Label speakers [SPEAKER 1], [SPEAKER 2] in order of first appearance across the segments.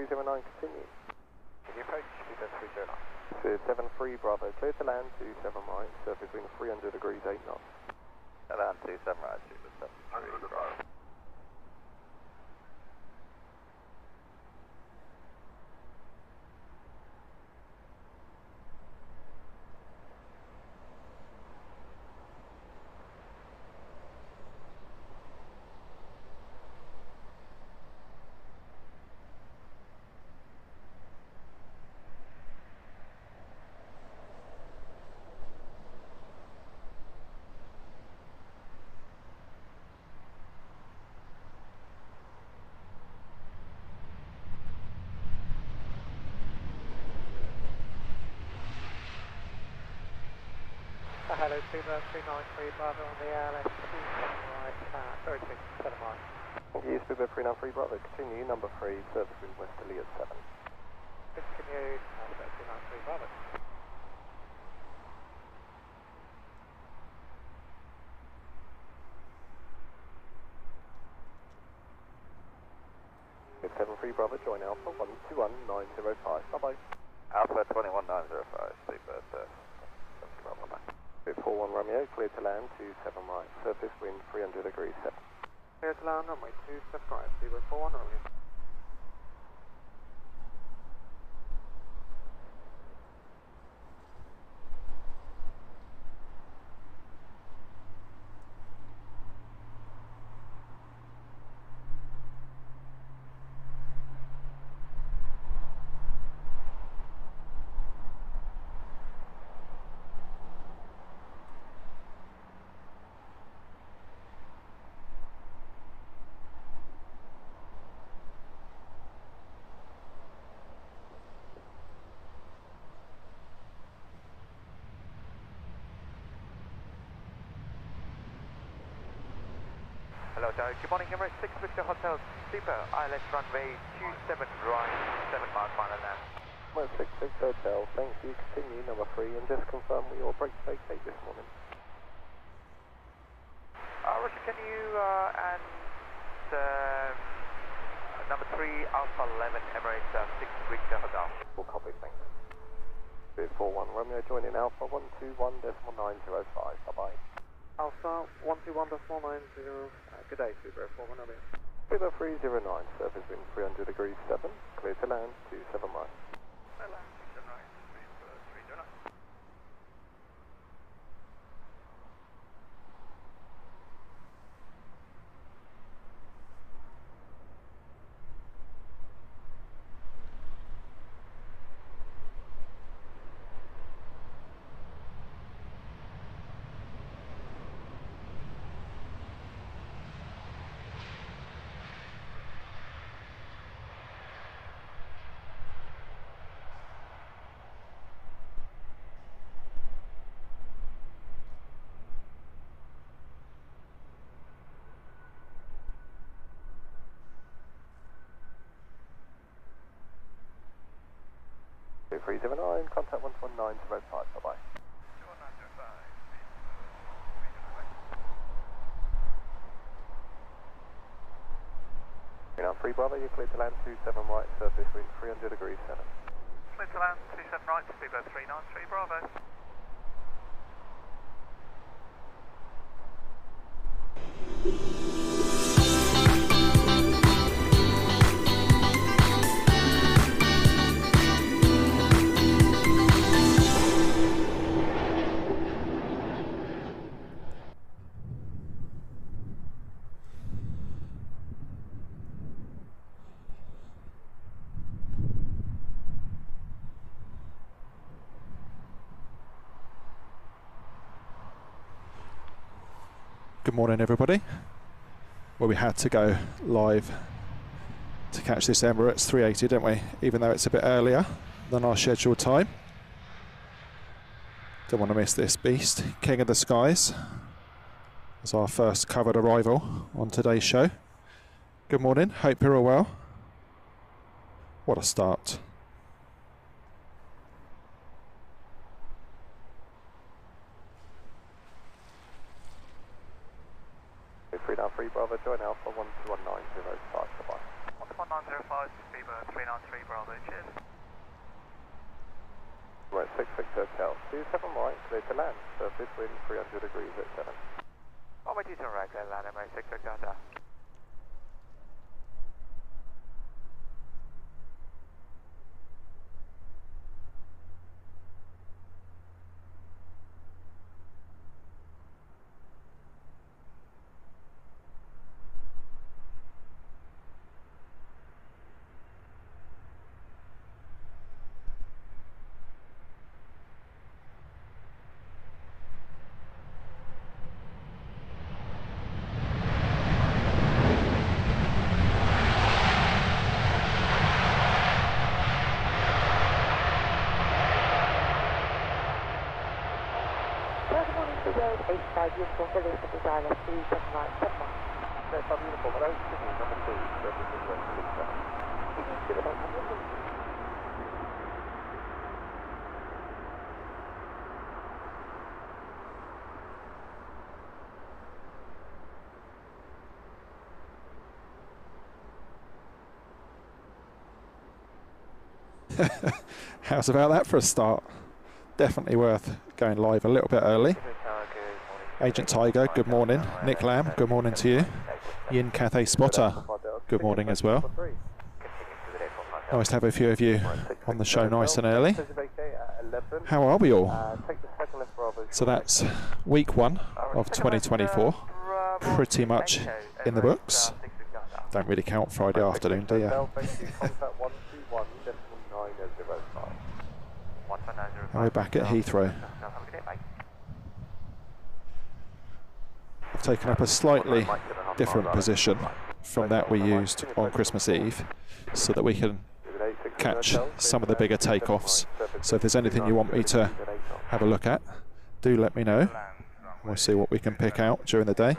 [SPEAKER 1] 309, continue.
[SPEAKER 2] Can you approach speedbird 309?
[SPEAKER 1] So 73 Bravo, clear to land 27 right, surface wind 300 degrees, 8 knots.
[SPEAKER 2] Land 27 right, speedbird 73 Bravo.
[SPEAKER 3] Hello, speedbird 393 Bravo on the airline 27 right, 37 miles.
[SPEAKER 1] Thank you, speedbird 393 Bravo, continue, number 3, surface wind westerly at 7.
[SPEAKER 3] Continue, speedbird 393 Bravo.
[SPEAKER 1] It's 73 Bravo, join Alpha 121905, bye-bye.
[SPEAKER 2] Alpha 21905, speedbird 70 Bravo.
[SPEAKER 1] 41 Romeo, clear to land 27 right, surface wind 300 degrees, 7.
[SPEAKER 3] Clear to land, runway 27 right, speedbird 41 Romeo.
[SPEAKER 2] Hello, good morning, Emirates 6 Victor Hotel, Sleeper, ILS runway 27 right, 7 miles final land.
[SPEAKER 1] Well, 6 Hotel, thank you, continue, number 3, and just confirm we all break vacate this morning.
[SPEAKER 2] Roger, can you, and number 3, Alpha 11, Emirates 6 Victor Hotel.
[SPEAKER 1] We'll copy, thanks. 41 Romeo, joining Alpha 121.905, bye-bye.
[SPEAKER 3] Alpha 121.990, good day, speedbird 41 Romeo.
[SPEAKER 1] Speedbird 309, surface wind 300 degrees, 7, clear to land 27 right.
[SPEAKER 2] Land 27 right, speedbird 309.
[SPEAKER 1] Two 309, contact 11905, bye-bye. 3 Bravo, you're clear to land 27 right, surface wind 300 degrees, 7.
[SPEAKER 2] Clear to land 27 right, speedbird 393 Bravo.
[SPEAKER 4] Good morning, everybody. Well, we had to go live to catch this Emirates 380, didn't we? Even though it's a bit earlier than our scheduled time. Don't want to miss this beast. King of the Skies as our first covered arrival on today's show. Good morning. Hope you're all well. What a start.
[SPEAKER 1] 393 Bravo, join Alpha 121.905, bye-bye.
[SPEAKER 2] 11905, 105, Beaver 393 Bravo, cheers.
[SPEAKER 1] Right, 6 Victor Hotel, 27 right, clear to land, surface wind 300 degrees at 7.
[SPEAKER 2] On my detail right, clear land, MA 6 Victor Hotel.
[SPEAKER 5] Uniform for this of desire, 379 7
[SPEAKER 1] Yes, I'm uniform, hello, Sydney, number 2, surface wind west 67.
[SPEAKER 4] How's about that for a start? Definitely worth going live a little bit early. Agent Tiger, good morning. Nick Lamb, good morning to you. Yin Cathay Spotter, good morning as well. Nice to have a few of you on the show nice and early. How are we all? So that's week 1 of 2024, pretty much in the books. Don't really count Friday afternoon, do you? And we're back at Heathrow. I've taken up a slightly different position from that we used on Christmas Eve, so that we can catch some of the bigger takeoffs. So if there's anything you want me to have a look at, do let me know. We'll see what we can pick out during the day.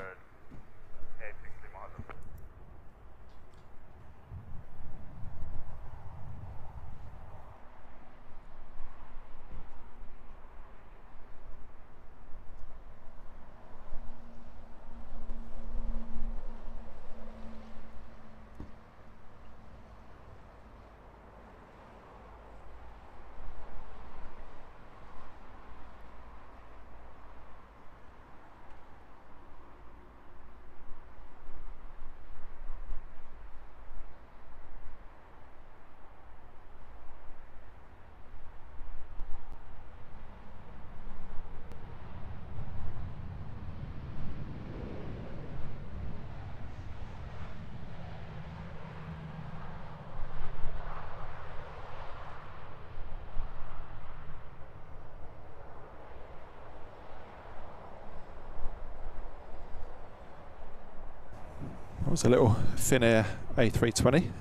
[SPEAKER 4] That was a little Finnair A320,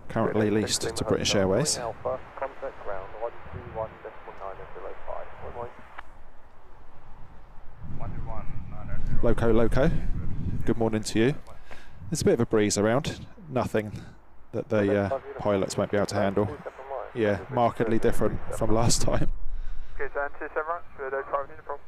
[SPEAKER 4] currently leased to British Airways. Loco, good morning to you. There's a bit of a breeze around, nothing that the pilots won't be able to handle. Yeah, markedly different from last time.
[SPEAKER 2] Okay, Dan, 27 right, we're at 5 uniform.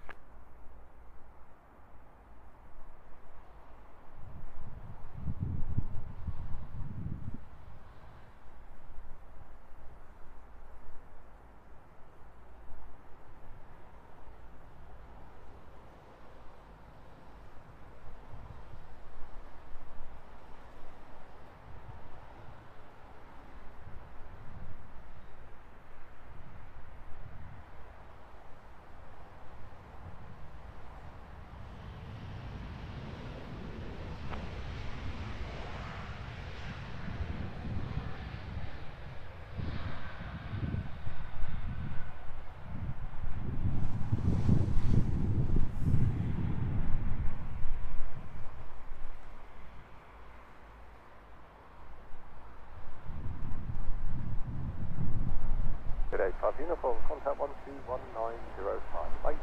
[SPEAKER 1] Uniform, contact 121905. Bye.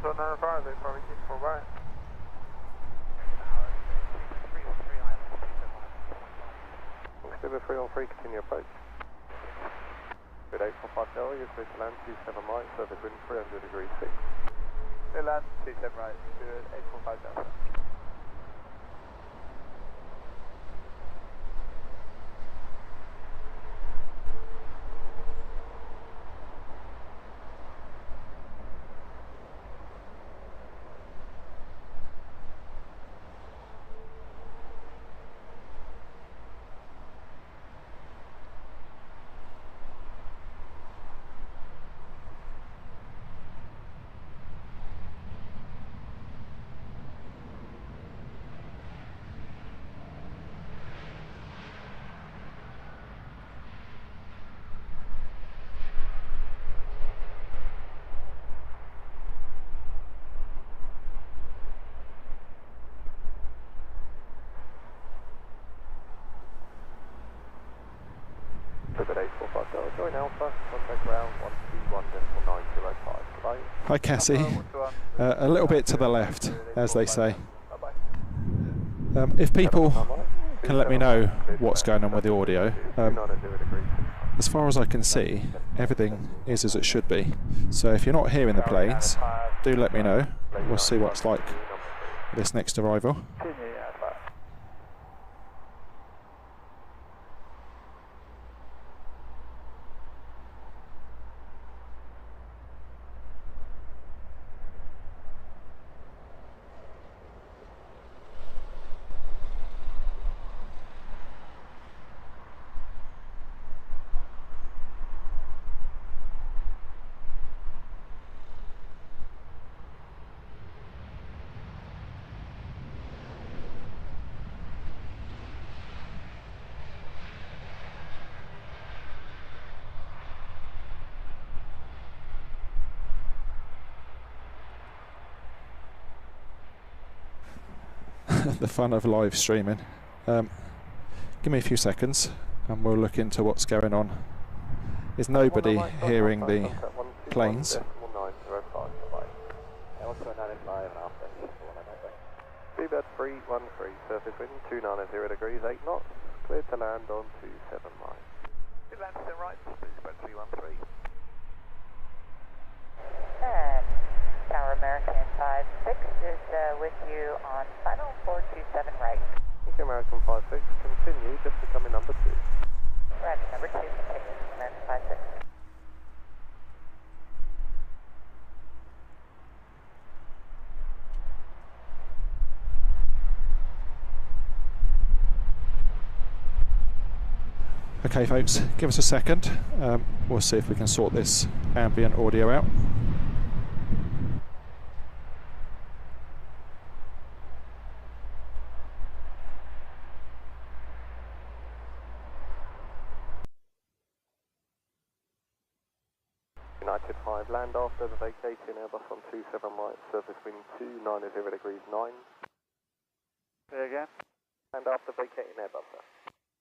[SPEAKER 2] So 95, they're probably for right.
[SPEAKER 1] October 3 on 3, continue approach. Good 845 Delta, you're clear to land 27 right, surface wind 300 degrees 6.
[SPEAKER 2] Clear land 27 right, good 845 Delta.
[SPEAKER 1] Super 8450, join Alpha, contact ground 121.905. Bye.
[SPEAKER 4] Hi Cassie. A little bit to the left, as they say. If people can let me know what's going on with the audio, as far as I can see, everything is as it should be. So if you're not hearing the planes, do let me know. We'll see what it's like this next arrival. The fun of live streaming. Give me a few seconds and we'll look into what's going on. Is nobody hearing the planes?
[SPEAKER 1] Seabird 313, surface wind 290 degrees, 8 knots, cleared to land on 27 miles.
[SPEAKER 2] Good land to the right, Seabird 313.
[SPEAKER 5] And Tower American 56 is with you on final 427 right.
[SPEAKER 1] Okay, American 56, continue, just becoming number 2.
[SPEAKER 5] Right, number 2, continue, American 56.
[SPEAKER 4] Okay folks, give us a second. We'll see if we can sort this ambient audio out.
[SPEAKER 1] United 5, land after the vacating Airbus on 27 right, surface wind 290 degrees 9.
[SPEAKER 2] Say again?
[SPEAKER 1] Land after vacating Airbus, sir.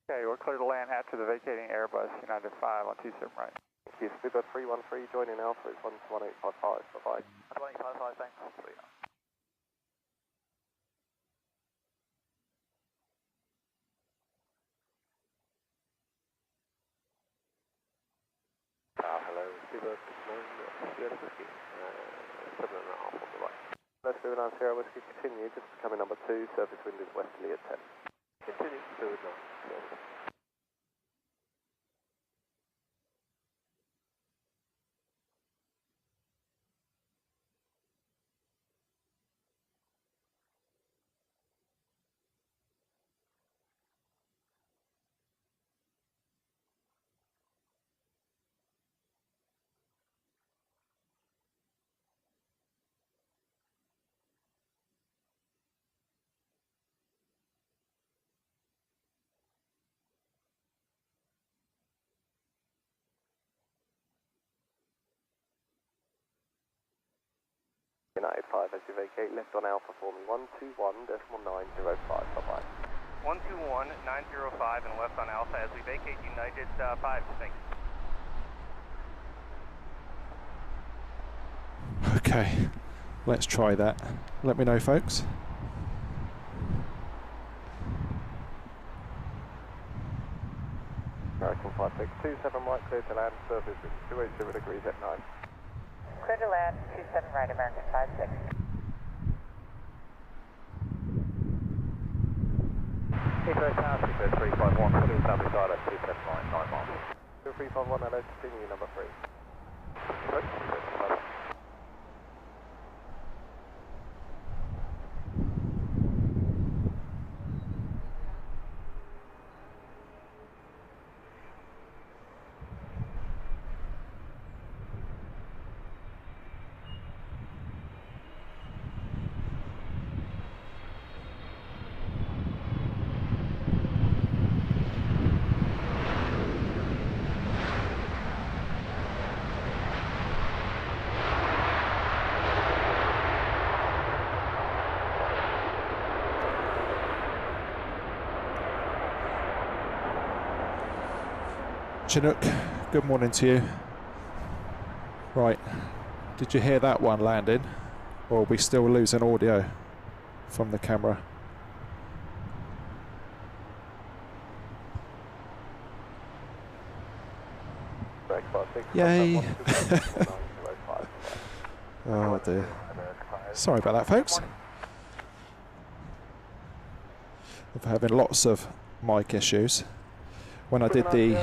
[SPEAKER 2] Okay, we're clear to land after the vacating Airbus, United 5 on 27 right.
[SPEAKER 1] Thank you, Seabird 313, joining Alpha, it's 11855, bye-bye.
[SPEAKER 2] 11855, thanks.
[SPEAKER 1] Hello, Seabird 690, Sierra Whiskey, 7.5 on the right. Let's do an Sierra Whiskey, continue, just becoming number 2, surface wind is westerly at 10. Continue, fluid now. United 5 as you vacate, left on Alpha for me, 121.905, bye-bye.
[SPEAKER 2] 121.905 and left on Alpha as we vacate United 5, thanks.
[SPEAKER 4] Okay, let's try that. Let me know folks.
[SPEAKER 1] American 56, 27 right, clear to land, surface wind 280 degrees at 9.
[SPEAKER 5] Clear to land 27 right, American 56.
[SPEAKER 2] Heathrow Tower, Seabird 351, clear south beside us, 27 right, 9 miles.
[SPEAKER 1] 351, hello, continue, number 3. Good, bye-bye.
[SPEAKER 4] Chinook, good morning to you. Right, did you hear that one landing? Or are we still losing audio from the camera? Yay! Oh dear. Sorry about that, folks. I'm having lots of mic issues. When I did the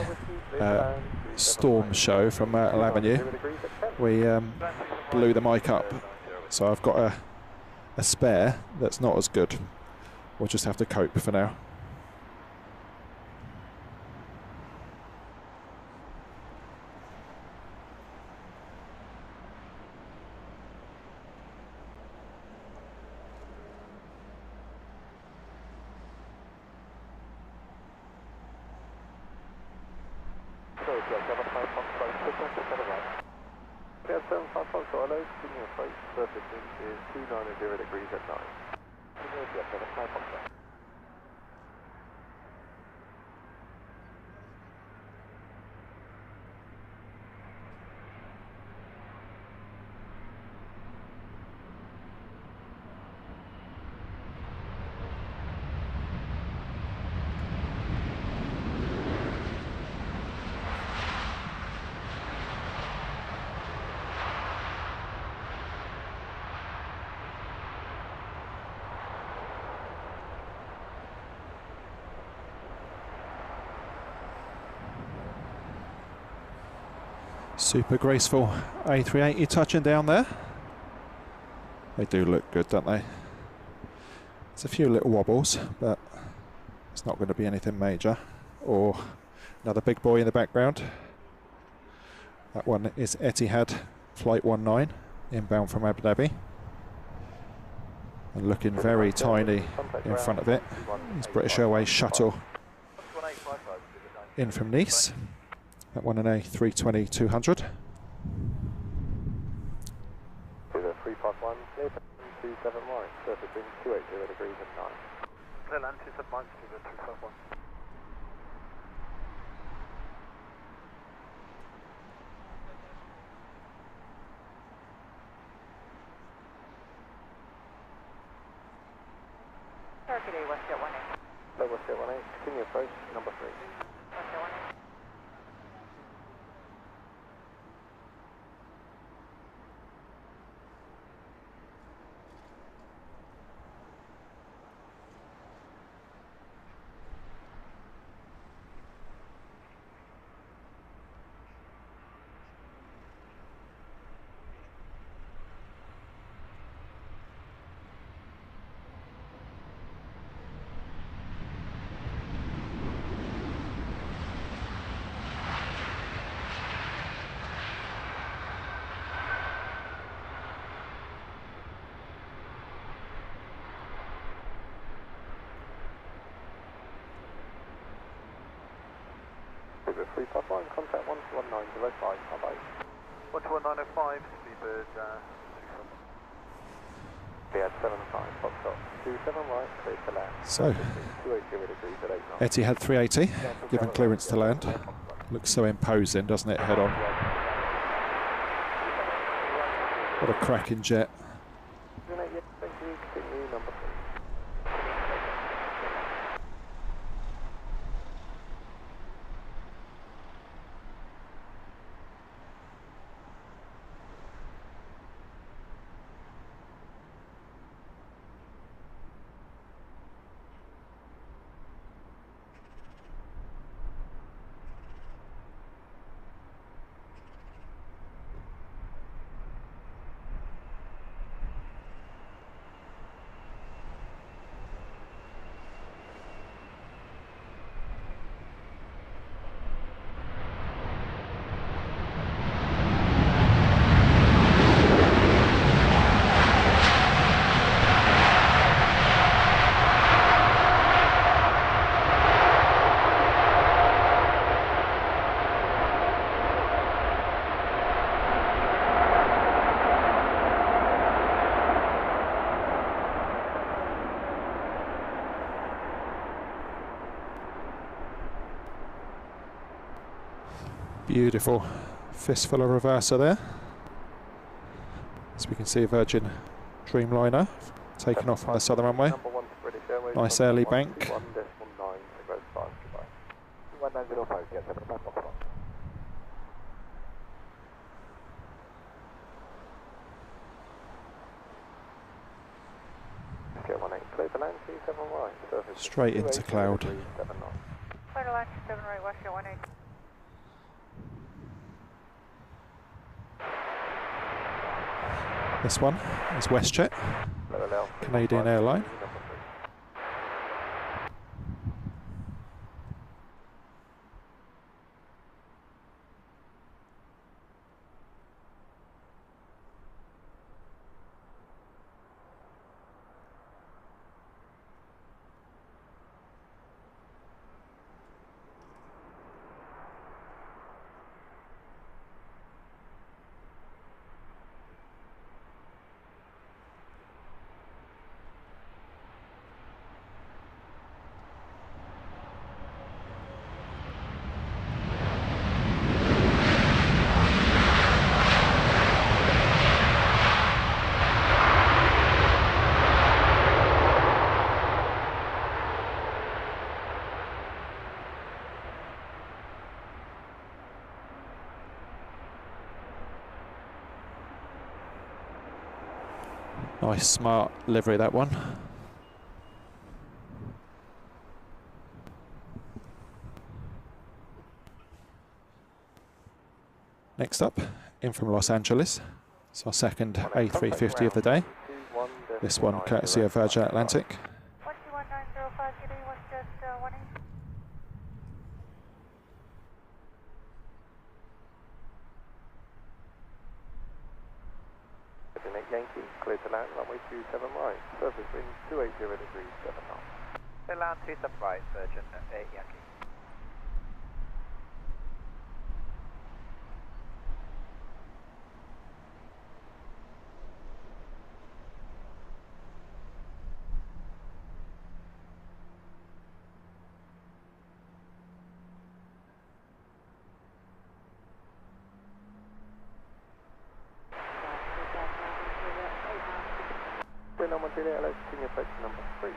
[SPEAKER 4] Storm show from Myrtle Avenue, we blew the mic up. So I've got a spare that's not as good. We'll just have to cope for now. Super graceful A380 touching down there. They do look good, don't they? There's a few little wobbles, but it's not going to be anything major. Or another big boy in the background. That one is Etihad Flight 19, inbound from Abu Dhabi. And looking very tiny in front of it is British Airways shuttle in from Nice. That one an A320-200.
[SPEAKER 1] 351, 27 right, surfacing 280 degrees and 9.
[SPEAKER 3] Clear land 27 miles to the 351.
[SPEAKER 5] Target A, Westjet 18.
[SPEAKER 1] Low Westjet 18, continue approach, number 3.
[SPEAKER 5] Westjet 18.
[SPEAKER 1] Super 351, contact 11905, bye-bye.
[SPEAKER 3] 11905, Speedbird 251.
[SPEAKER 1] We had 75, Foxtrot, 27 right, clear to land.
[SPEAKER 4] So,
[SPEAKER 1] 280 degrees at 8 knots.
[SPEAKER 4] Etihad 380, given clearance to land. Looks so imposing, doesn't it, head on? What a cracking jet.
[SPEAKER 1] Thank you, continue, number 3.
[SPEAKER 4] Beautiful fistful of reverser there. As we can see, a Virgin Dreamliner taking off on the southern runway. Nice early bank.
[SPEAKER 1] 1905, get 7 o'clock. Get 18, clear for land, 27 right, surface.
[SPEAKER 4] Straight into cloud.
[SPEAKER 5] Clear to land 27 right, watch your 18.
[SPEAKER 4] This one is WestJet, Canadian airline. Nice smart livery, that one. Next up, in from Los Angeles. It's our second A350 of the day. This one courtesy of Virgin Atlantic.
[SPEAKER 5] 121.905, good day, WestJet 18.
[SPEAKER 1] Yankee, clear to land, runway 27 right, surface wind 280 degrees, 7 knots.
[SPEAKER 2] Clear land 27 right, Virgin Yankee.
[SPEAKER 1] Number 3, LS, senior flight number 3.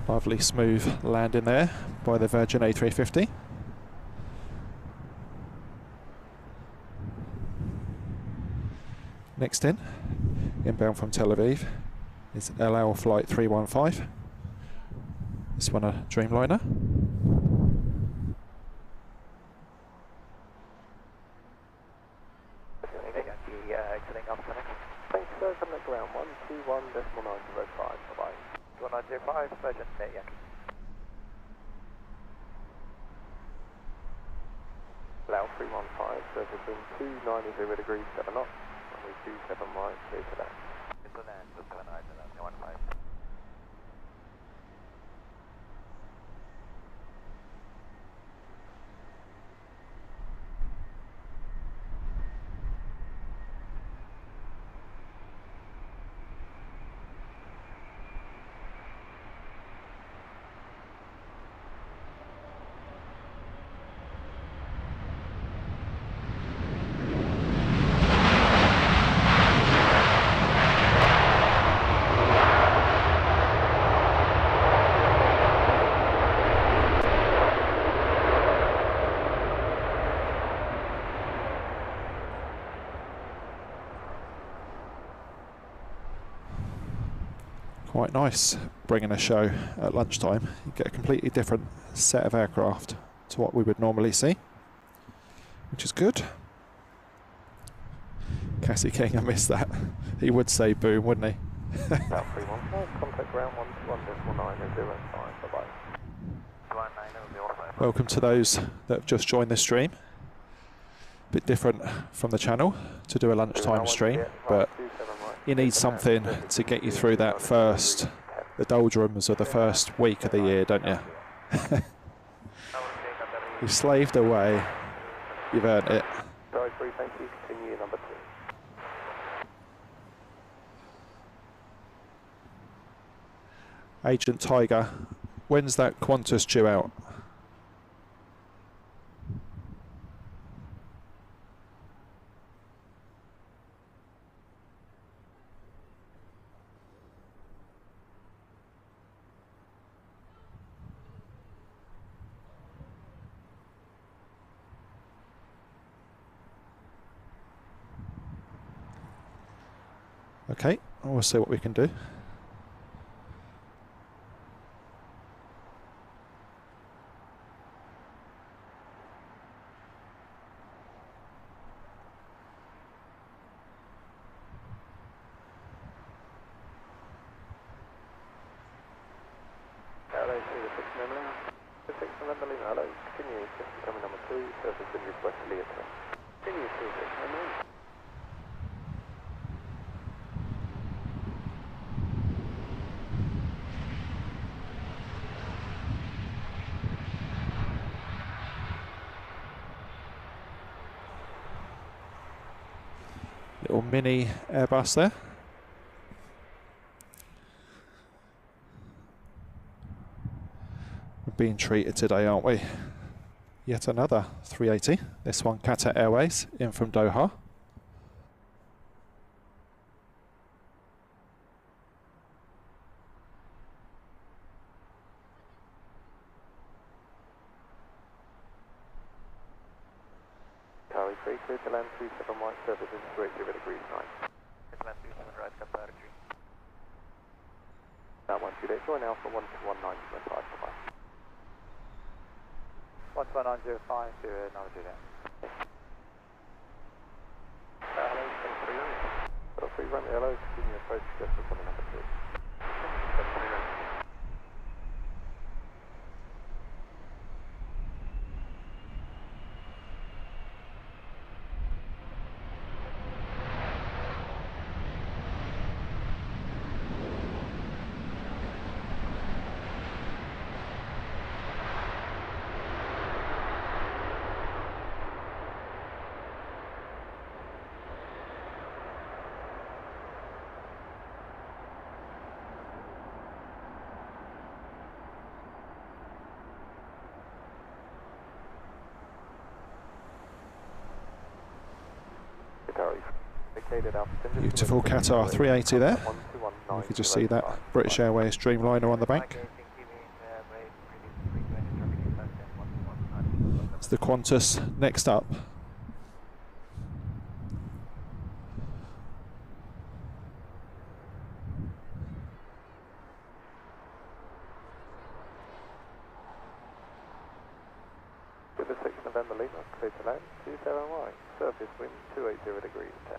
[SPEAKER 4] Lovely smooth landing there by the Virgin A350. Next in, inbound from Tel Aviv, is El Al flight 315. This one a Dreamliner.
[SPEAKER 2] Exiting up to next.
[SPEAKER 1] Thanks, sir. Coming at ground 121.905. Bye-bye.
[SPEAKER 2] 1905, Virgin Yankee.
[SPEAKER 1] Loud 315, surface wind 290 degrees, 7 knots. Runway 27 right, clear to land.
[SPEAKER 2] Clear to land, 7 right, 15.
[SPEAKER 4] Quite nice bringing a show at lunchtime. You get a completely different set of aircraft to what we would normally see, which is good. Cassie King, I missed that. He would say boom, wouldn't he?
[SPEAKER 1] About 314, contact ground 121.905, bye-bye.
[SPEAKER 4] Welcome to those that have just joined the stream. Bit different from the channel to do a lunchtime stream, but you need something to get you through that the doldrums of the first week of the year, don't you? You've slaved away, you've earned it.
[SPEAKER 1] Sorry, thank you, continue number 2.
[SPEAKER 4] Agent Tiger, when's that Qantas due out? Okay, we'll see what we can do.
[SPEAKER 1] Hello, the 6 November Lima, hello, continue, just becoming number 2, surface wind is westerly at 10. Continue to 6 November Lima.
[SPEAKER 4] Little mini Airbus there. We're being treated today, aren't we? Yet another 380. This one Qatar Airways in from Doha.
[SPEAKER 1] Charlie 3, clear to land 27 right, surface wind 280 degrees 9.
[SPEAKER 2] Land 27 right, Qatar 3.
[SPEAKER 1] That 1 Juliet, join Alpha 121.905, bye-bye.
[SPEAKER 3] 11905 to number Juliet.
[SPEAKER 1] Hello, 3 run, hello, continue approach, just becoming number 2.
[SPEAKER 4] Beautiful Qatar 380 there. You can just see that British Airways Dreamliner on the bank. It's the Qantas next up.
[SPEAKER 1] With the 6 November Lima, clear to land, 27 right, surface wind 280 degrees 10.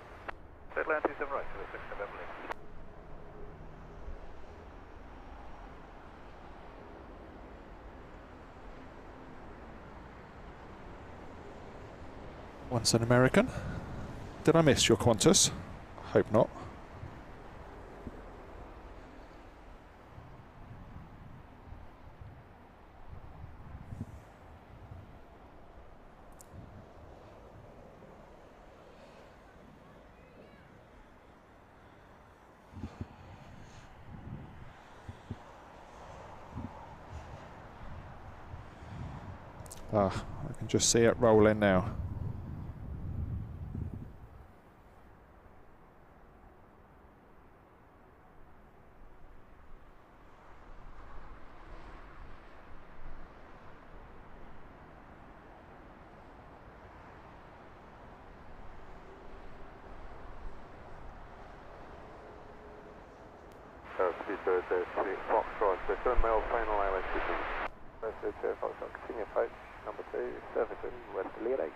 [SPEAKER 2] Clear to land 27 right to the 6 November Lima.
[SPEAKER 4] Once an American. Did I miss your Qantas? Hope not. I can just see it rolling now.
[SPEAKER 1] Foxtrot, the 7 male final island city. Foxtrot, continue approach, number 2, surface wind, westerly at 8.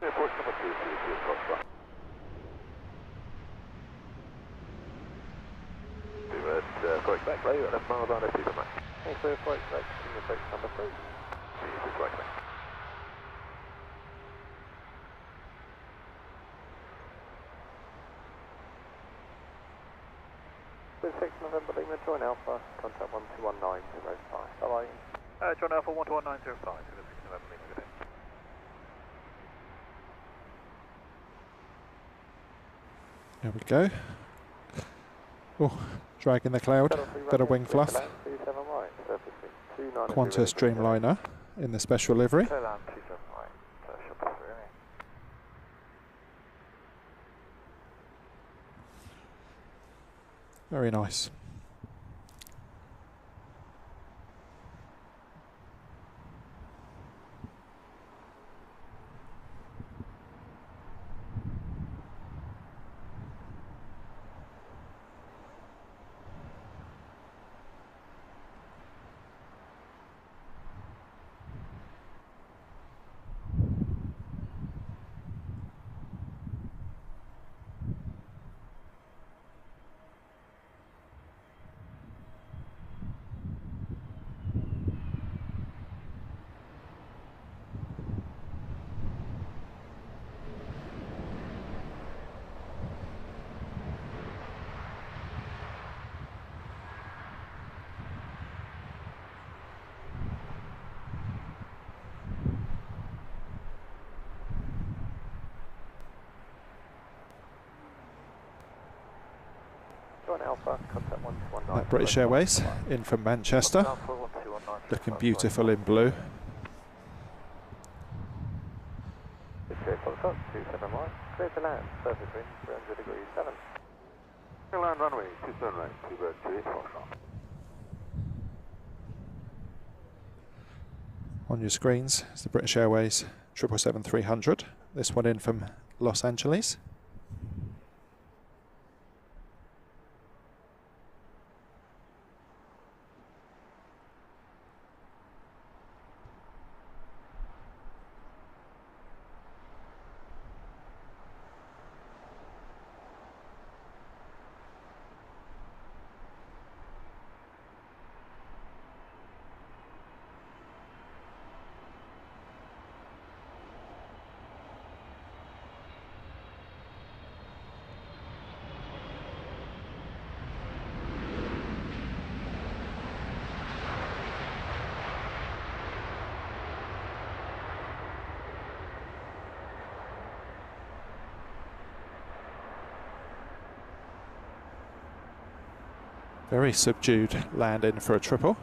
[SPEAKER 1] Approach number 2, Foxtrot. for Quebec, right, 11 miles on a Super Max. Thanks for Quebec, continue approach number 3. See you, Quebec. With 6 November Lima, join Alpha, contact 121905. Bye-bye.
[SPEAKER 2] John Alpha 121905, 6 November Lima, good day.
[SPEAKER 4] There we go. Oh, dragging the cloud. Better wing fluff. Qantas Dreamliner in the special livery. Very nice.
[SPEAKER 1] Alpha, contact 119.
[SPEAKER 4] That British Airways in from Manchester, looking beautiful in blue.
[SPEAKER 1] Foxtrot, 27 miles, clear to land, surface wind 300 degrees 7. Airline runway, 27 right, 2 bird 28 Foxtrot.
[SPEAKER 4] On your screens is the British Airways 777-300. This one in from Los Angeles. Very subdued landing for a triple.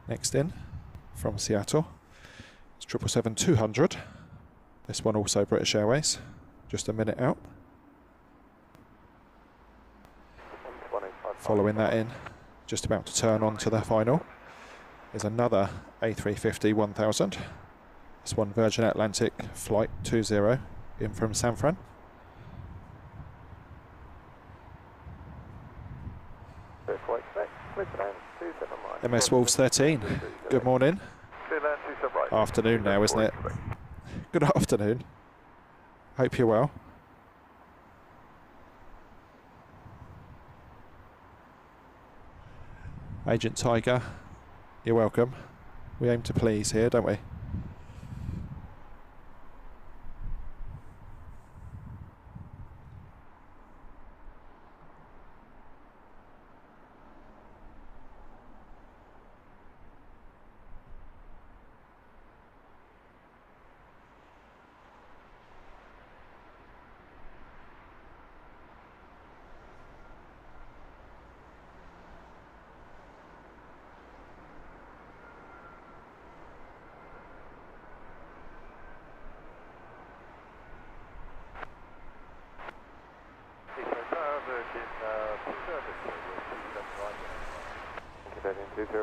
[SPEAKER 4] Next in from Seattle, it's 777-200. This one also British Airways, just a minute out. Following that in, just about to turn on to the final, is another A350-1000. This one Virgin Atlantic Flight 20 in from San Fran. MS Wolves 13, good morning. Afternoon now, isn't it? Good afternoon. Hope you're well. Agent Tiger, you're welcome. We aim to please here, don't we?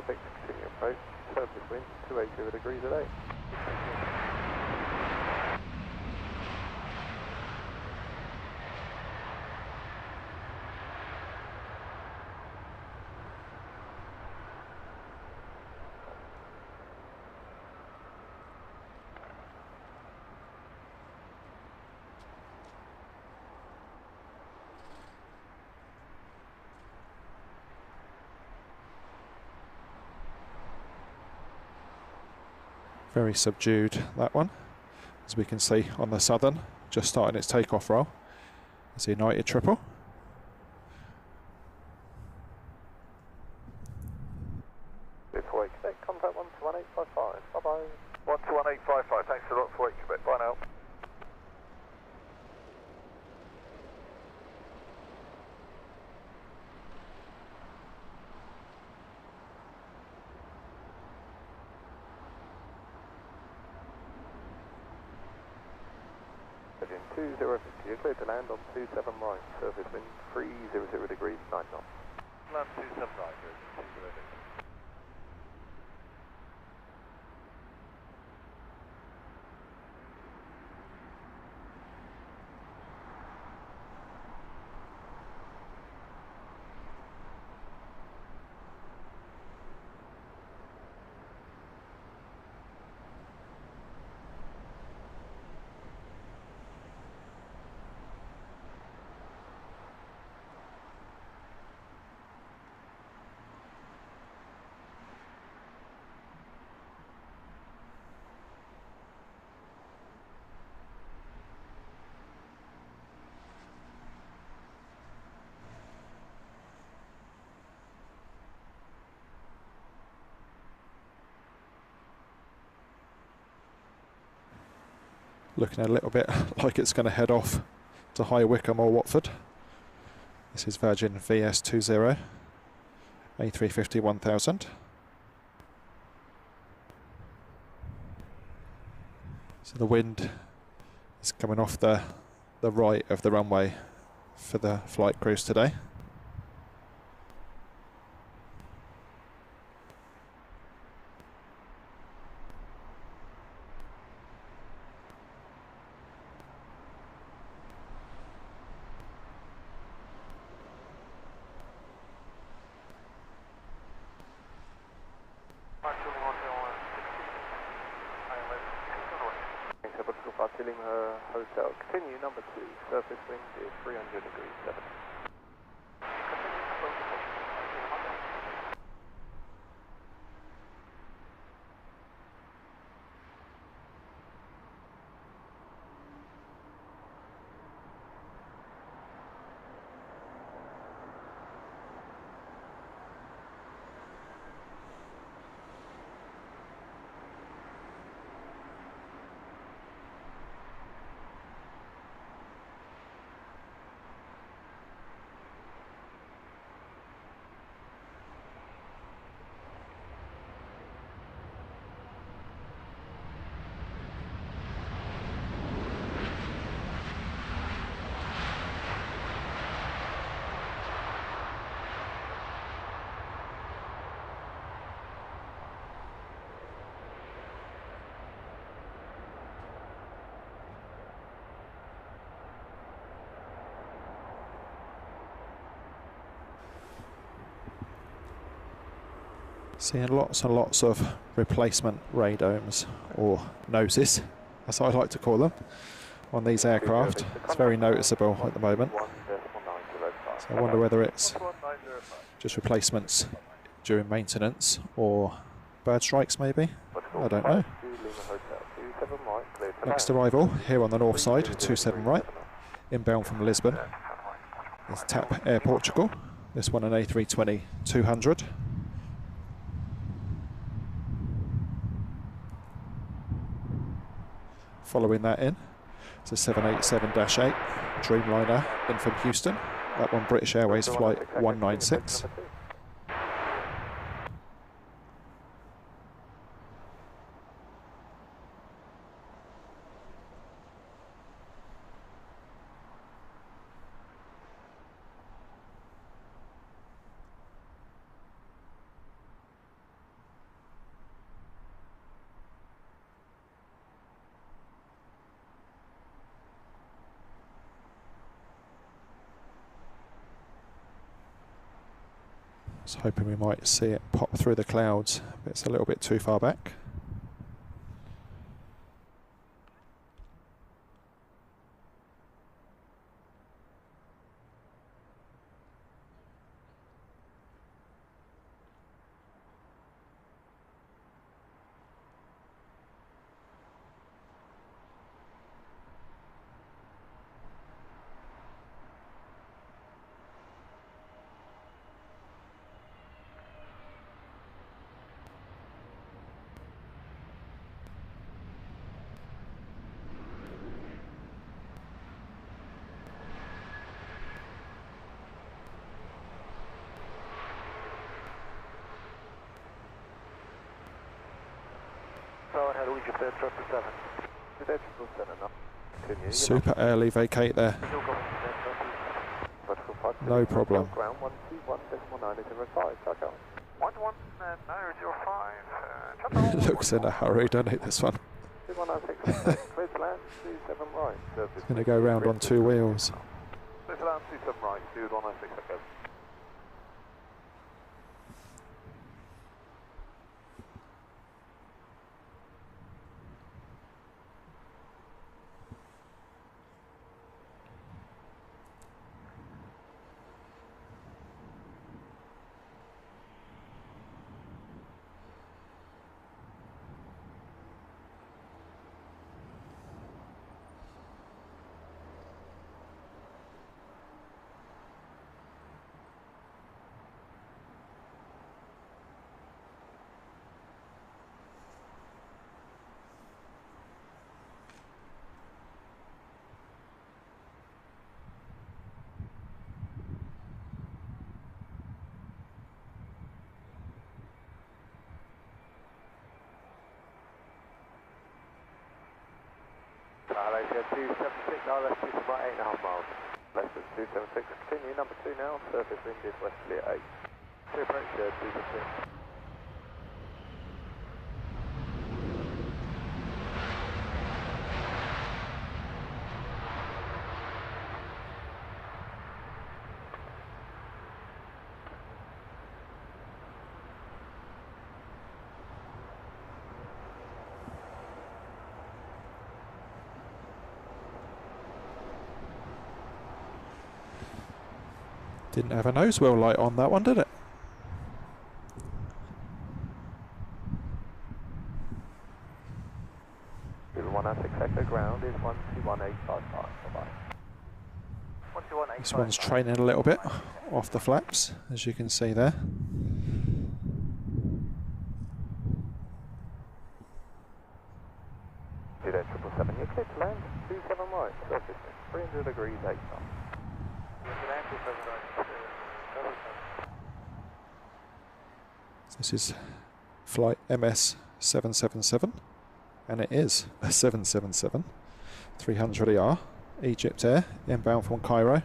[SPEAKER 1] Continue approach, surface wind 280 degrees a day.
[SPEAKER 4] Very subdued, that one, as we can see on the southern, just starting its takeoff roll. It's a United triple.
[SPEAKER 1] Before Quebec, contact 121.855. Bye bye.
[SPEAKER 2] 121.855. Thanks a lot for Quebec. Bye now.
[SPEAKER 1] Virgin 2050, you're cleared to land on 27 right, surface wind 300 degrees, 9 knots.
[SPEAKER 2] Land 27 right, good. 2050.
[SPEAKER 4] Looking a little bit like it's going to head off to High Wycombe or Watford. This is Virgin VS20 A350 1000. So the wind is coming off the right of the runway for the flight crews today.
[SPEAKER 1] Hotel, continue number 2, surface wind is 300 degrees 7.
[SPEAKER 4] Seeing lots and lots of replacement radomes, or noses, as I like to call them, on these aircraft. It's very noticeable at the moment. So I wonder whether it's just replacements during maintenance or bird strikes maybe. I don't know. Next arrival here on the north side, 27 right, inbound from Lisbon, is TAP Air Portugal. This one an A320-200. Following that in, it's a 787-8 Dreamliner in from Houston. That one British Airways flight 196. I was hoping we might see it pop through the clouds, but it's a little bit too far back.
[SPEAKER 1] Hello, Japan 777. Japan 777 now. Continue.
[SPEAKER 4] Super early vacate there. No problem.
[SPEAKER 1] Ground 121.905. Check out.
[SPEAKER 2] 11905.
[SPEAKER 4] Looks in a hurry, doesn't it, this one?
[SPEAKER 1] 2196. Clear to land 27 right.
[SPEAKER 4] It's going to go round on two wheels.
[SPEAKER 1] Clear to land 27 right. 2196. Okay. Malaysia 276, ILS 2 right 8.5 miles. Less than 276, continue, number 2 now, surface wind is westerly at 8. To approach 276.
[SPEAKER 4] Didn't have a nose wheel light on that one, did it?
[SPEAKER 1] Google 106 Echo ground is 121855. Bye-bye.
[SPEAKER 4] This one's training a little bit off the flaps, as you can see there.
[SPEAKER 1] Two 777, you're clear to land 27 right, surface 300 degrees 8 knots.
[SPEAKER 4] This is flight MS 777, and it is a 777 300ER Egypt Air inbound from Cairo.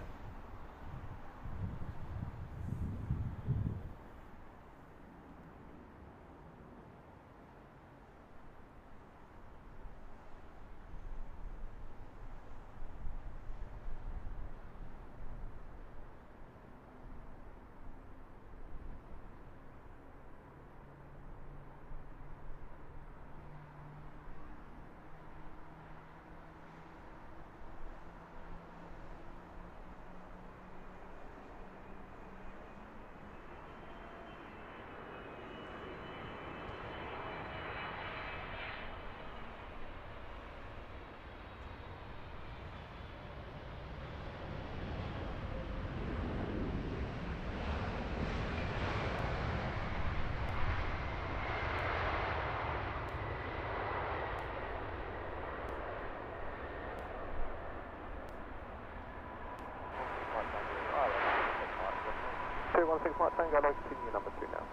[SPEAKER 1] Mike Tango, I'll continue number 2 now.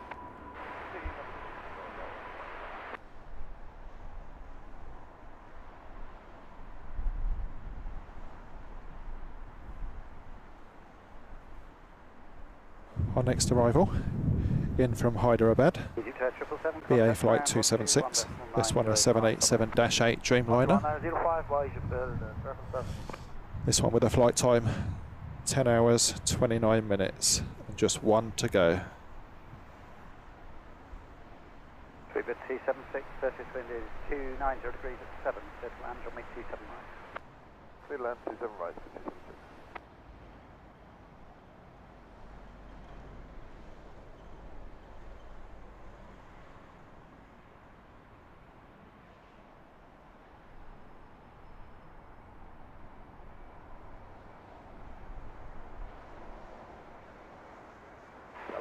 [SPEAKER 4] Our next arrival, in from Hyderabad, BA flight 276. This one a 787-8 Dreamliner. This one with a flight time 10 hours, 29 minutes, and just one to go.
[SPEAKER 6] Freebird 276, surface wind is 290 degrees at 7, clear to land, on me 27 right.
[SPEAKER 1] Clear to land 27 right, 276.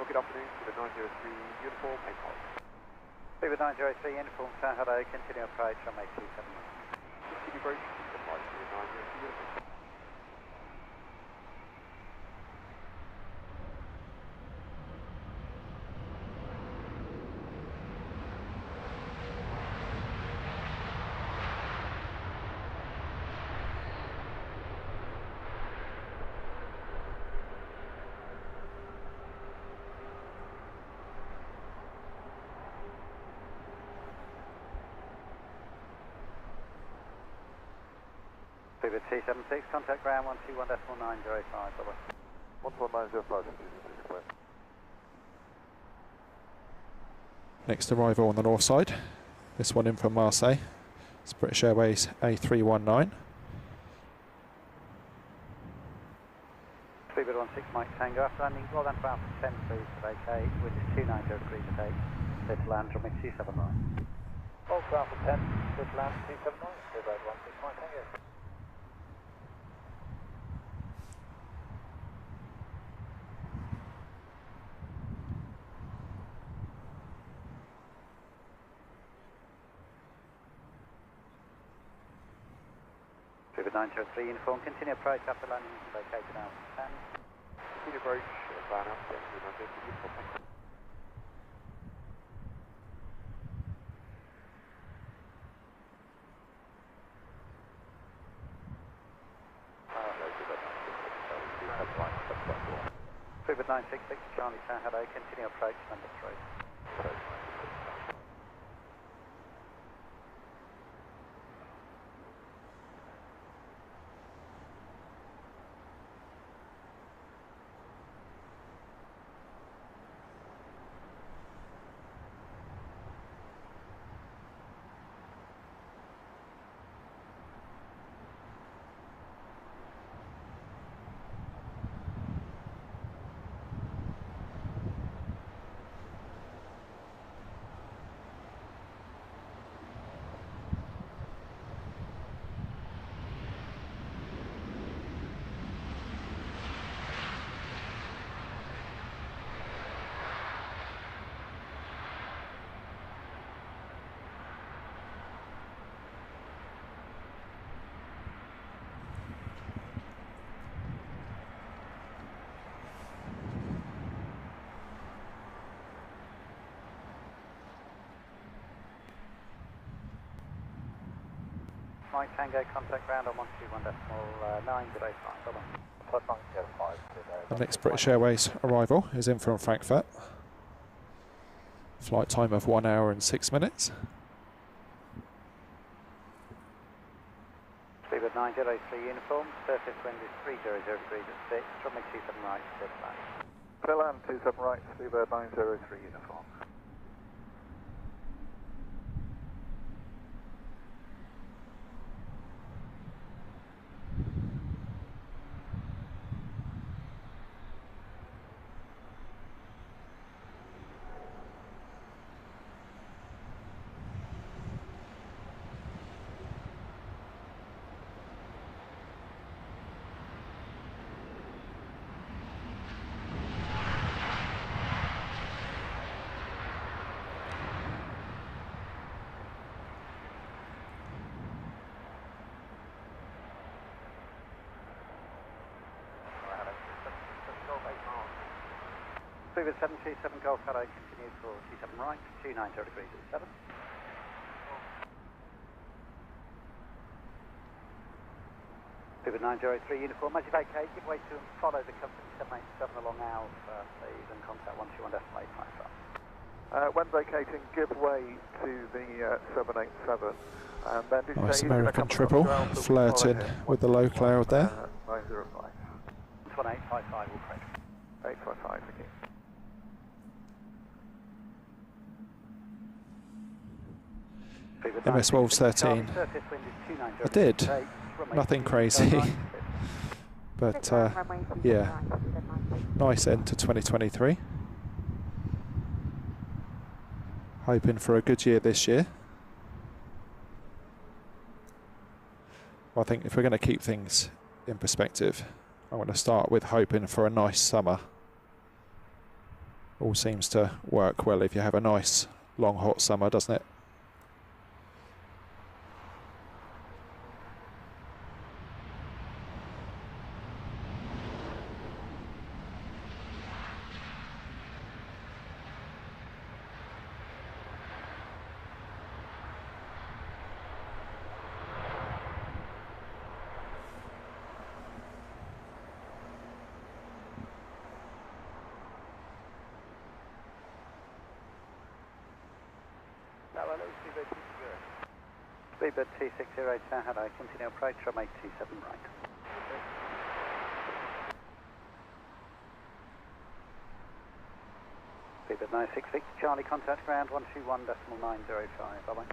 [SPEAKER 1] Good afternoon, to the 903 uniform, main hold.
[SPEAKER 6] Freebird 903 uniform, hello, continue approach, on me 27 right.
[SPEAKER 1] Continue approach, apply to the 903 uniform.
[SPEAKER 6] Fever T76, contact ground 121.905, bye-bye.
[SPEAKER 1] 11905, clear.
[SPEAKER 4] Next arrival on the north side. This one in from Marseille. It's British Airways A319.
[SPEAKER 6] Fever 16 Mike Tango, after landing, roll down to bound for 10 please to vacate, wind is 290 degrees at 8, clear to land, runway 279.
[SPEAKER 2] Roll ground for 10, clear to land 279, clear road 16 Mike Tango.
[SPEAKER 6] Fever 903 uniform, continue approach after landing, vacated now for 10.
[SPEAKER 2] Continue approach, plan out, yes, we're not going to uniform.
[SPEAKER 6] Fever 966, Charlie Tower, hello, continue approach number 3. Mike Tango, contact ground on 121.905, bye-bye.
[SPEAKER 4] The next British Airways arrival is in from Frankfurt. Flight time of 1 hour and 6 minutes.
[SPEAKER 6] Speedbird 903 uniform, surface wind is 300 degrees at 6, runway 27 right, clear to land.
[SPEAKER 1] Clear land, 27 right, Speedbird 903 uniform.
[SPEAKER 6] Fever 727 Golf, hello, continue for 27 right, 290 degrees at 7. Fever 903 uniform, as you vacate, give way to and follow the company 787 along Alpha, please, and contact 121.855.
[SPEAKER 1] When vacating, give way to the 787. And then
[SPEAKER 4] Nice American triple, flirting with the low cloud there.
[SPEAKER 1] 905.
[SPEAKER 6] 11855 will approach.
[SPEAKER 1] 855, thank you.
[SPEAKER 4] MS Wolves 13. I did. Nothing crazy. But yeah, nice end to 2023. Hoping for a good year this year. I think if we're going to keep things in perspective, I'm going to start with hoping for a nice summer. All seems to work well if you have a nice long hot summer, doesn't it?
[SPEAKER 6] Speedbird 260 hello, continue approach from 827 right. Speedbird 96 Victor Charlie, contact ground 121.905, bye bye.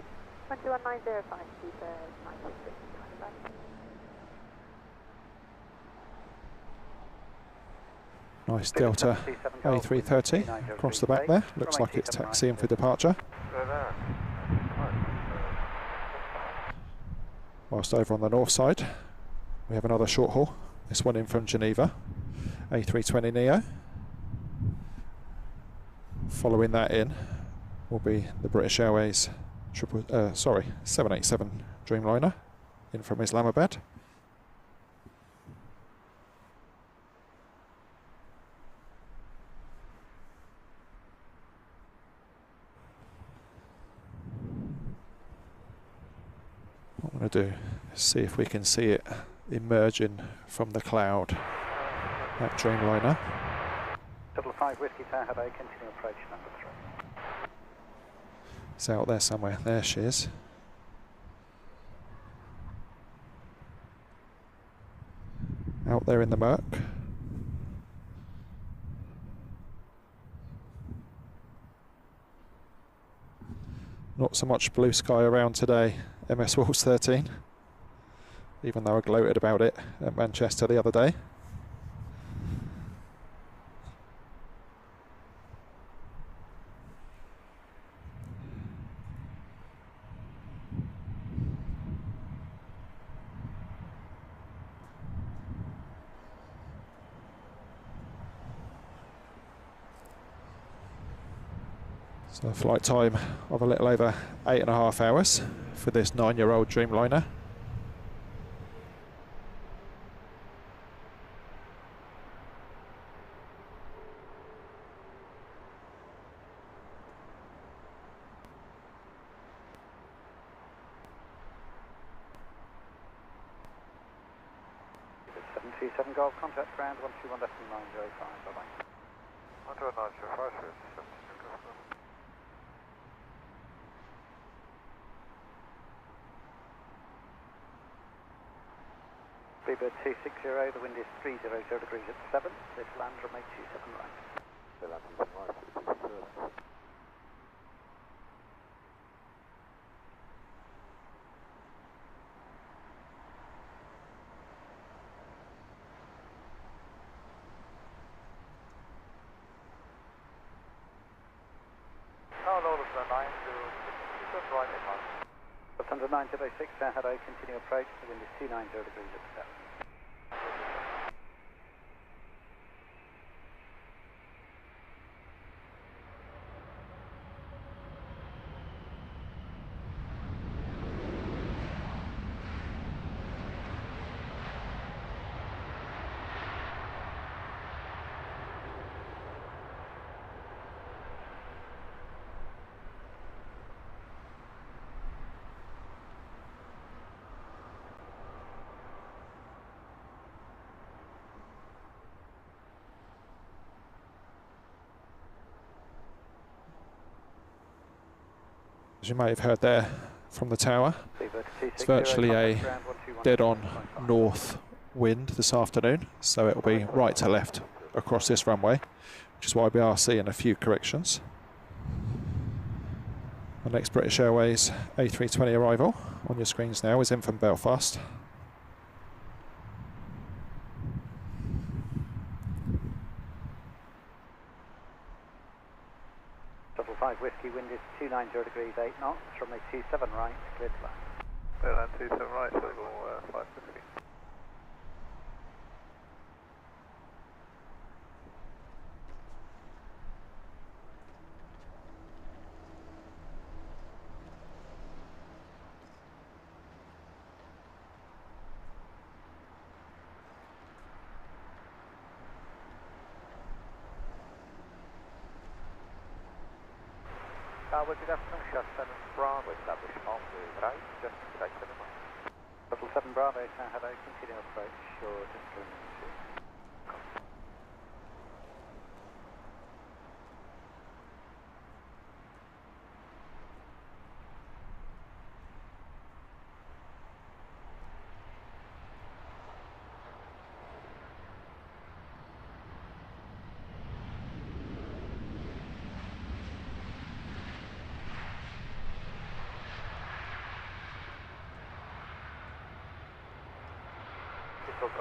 [SPEAKER 5] 121.905, Speedbird 96 Charlie, bye.
[SPEAKER 4] Nice Delta A330 across the back there. Looks like it's taxiing for departure. Whilst over on the north side, we have another short haul. This one in from Geneva, A320neo. Following that in will be the British Airways 787 Dreamliner in from Islamabad. What I'm going to do is see if we can see it emerging from the cloud, that Dreamliner.
[SPEAKER 6] 555 Whiskey Tower, hello, continue approach number 3.
[SPEAKER 4] It's out there somewhere. There she is. Out there in the murk. Not so much blue sky around today, MS Wolves 13, even though I gloated about it at Manchester the other day. So a flight time of a little over 8.5 hours for this 9-year-old Dreamliner.
[SPEAKER 6] Seven Golf, contact ground 121.905, bye bye.
[SPEAKER 2] 121.905,
[SPEAKER 6] Speedbird 260, the wind is 300 degrees at 7, this land from 827 right.
[SPEAKER 2] Now load of the 9 to right in line.
[SPEAKER 6] Lufthansa 906, hello, continue approach, the wind is 290 degrees at 7.
[SPEAKER 4] As you may have heard there from the tower, it's virtually a dead-on north wind this afternoon, so it'll be right to left across this runway, which is why we are seeing a few corrections. The next British Airways A320 arrival on your screens now is in from Belfast.
[SPEAKER 6] Five Whiskey, wind is 290 degrees 8 knots from a 27 right, clear to land.
[SPEAKER 2] Airline 27 right, so we'll 5 Whiskey. Tower, good afternoon, shot 7 Bravo, established on the right, just right 7 miles.
[SPEAKER 6] Level 7 Bravo, hello, continue approach, sure, just going to Turkish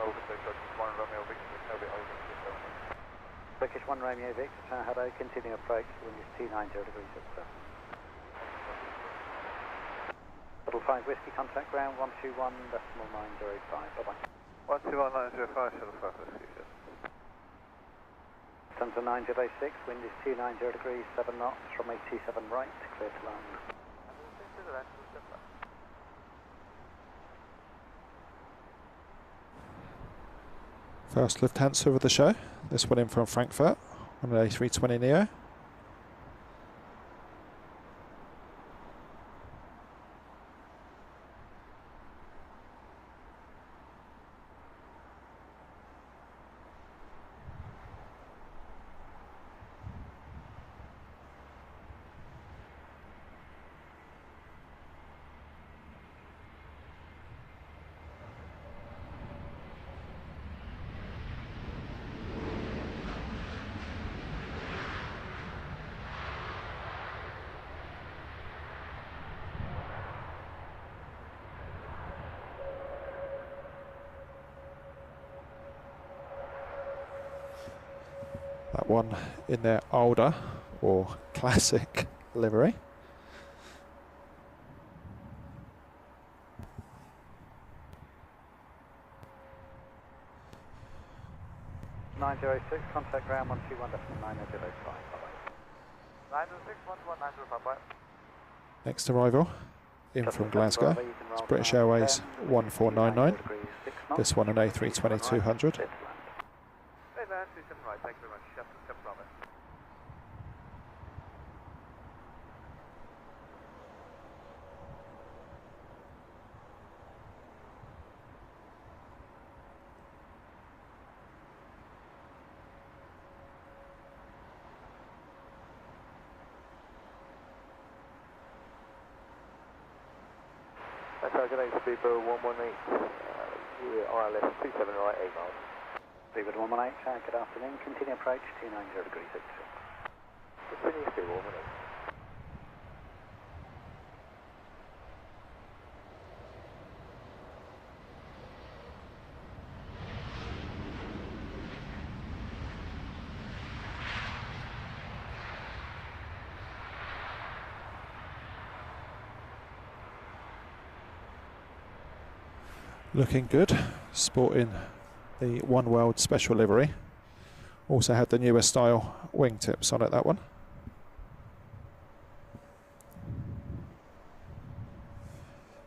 [SPEAKER 6] 1 Romeo Victor, hello, continue approach, wind is 290 degrees at 7. Double 5 Whiskey, contact ground 121.905, bye-bye.
[SPEAKER 3] 121.905, Shuttle 5 Whiskey, sir.
[SPEAKER 6] Sun's 906, wind is 290 degrees, 7 knots, runway 27 right, clear to land.
[SPEAKER 4] First Lufthansa of the show. This one in from Frankfurt on an A320neo. That one in their older or classic livery.
[SPEAKER 6] .906, contact ground 121.905, bye-bye.
[SPEAKER 2] 906, 121.905,
[SPEAKER 4] Next arrival in from Glasgow. It's British Airways 1499. This one an A320-200.
[SPEAKER 2] Right, thank you very much. Shuttle 7 Bravo.
[SPEAKER 1] Target Speedbird 118, we're ILS 27 right, 8 miles.
[SPEAKER 6] Speedbird 118, good afternoon, continue approach 290 degrees at 6.
[SPEAKER 1] Continue speed 118.
[SPEAKER 4] Looking good, sporting the One World special livery. Also had the newer style wingtips on it, that one.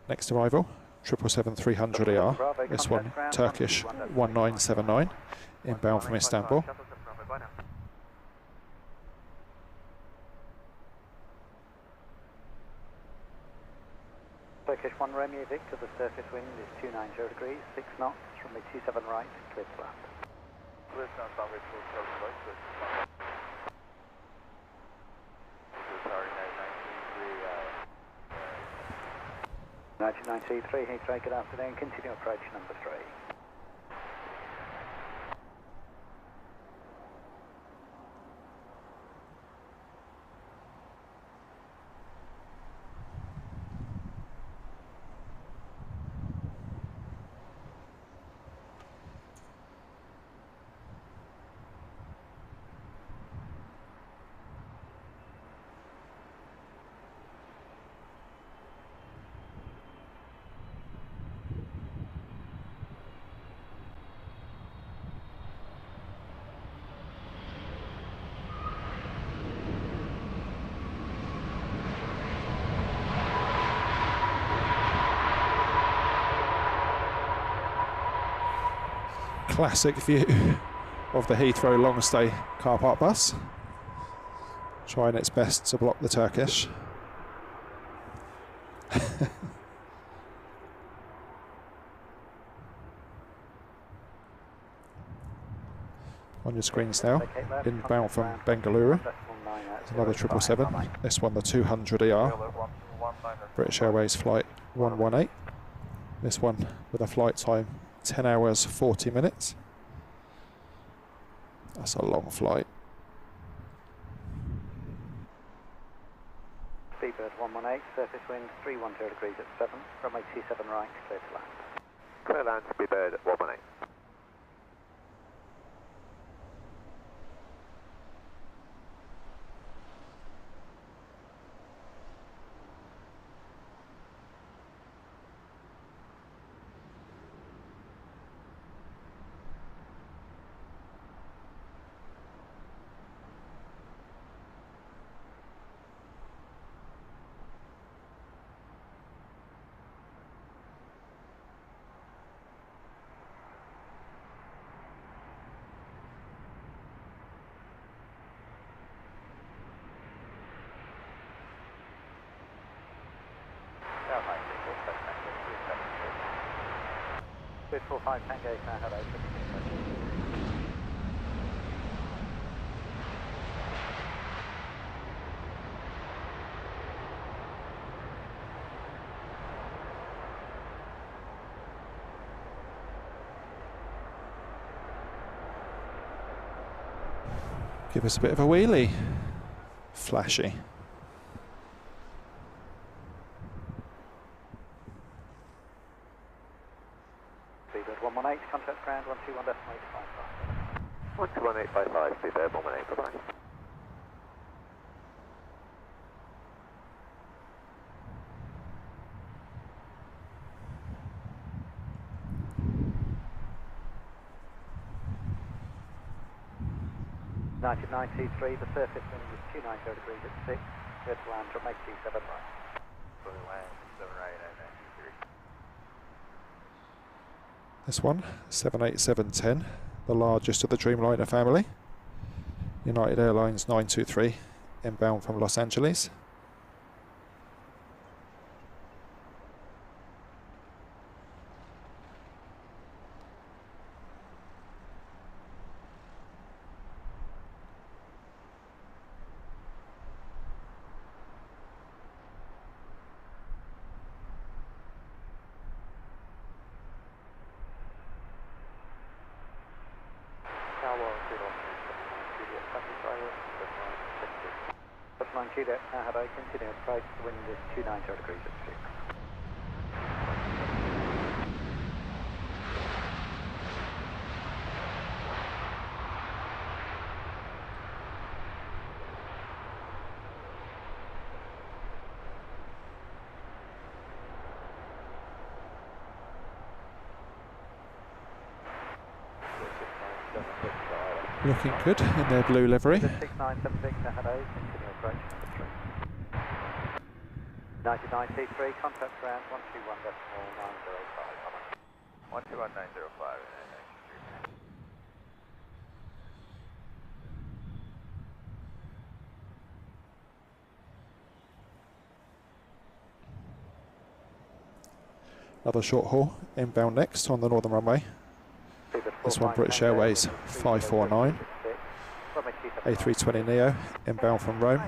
[SPEAKER 4] Next arrival, 777-300ER. This one, Turkish 1979, inbound from Istanbul.
[SPEAKER 6] Turkish 1 Romeo Victor, the surface wind is 290 degrees, 6 knots, runway 27 right, clear to land.
[SPEAKER 2] Clear to land, runway 27 right, clear to land. Sorry,
[SPEAKER 6] 1993, Heathrow, good afternoon, continue approach number 3.
[SPEAKER 4] Classic view of the Heathrow long stay car park bus, trying its best to block the Turkish. On your screens now, inbound from Bengaluru. There's another 777, this one the 200ER, British Airways flight 118. This one with a flight time 10 hours 40 minutes. That's a long flight.
[SPEAKER 6] Speedbird 118, surface wind 310 degrees at 7, runway 27 right, clear to land.
[SPEAKER 1] Clear land, Speedbird 118.
[SPEAKER 6] 245 Tango, hello,
[SPEAKER 4] Give us a bit of a wheelie. Flashy.
[SPEAKER 6] Speedbird 118, contact ground 121.855.
[SPEAKER 1] 121.855, Speedbird 118, bye-bye.
[SPEAKER 6] T3, the surface wind is 290 degrees at 6, clear to land, runway 27 right.
[SPEAKER 2] Runway 7 right, 93.
[SPEAKER 4] This one, 78710, the largest of the Dreamliner family. United Airlines 923, inbound from Los Angeles.
[SPEAKER 6] Juliet, hello, continue approach, the wind is 290 degrees at 6.
[SPEAKER 4] Looking good in their blue livery.
[SPEAKER 6] 6976, hello, continue approach number 3. 99T3, contact ground 121.905.
[SPEAKER 2] 121.905.
[SPEAKER 4] Another short haul, inbound next on the northern runway. This one British Airways 549, A320neo, inbound from Rome.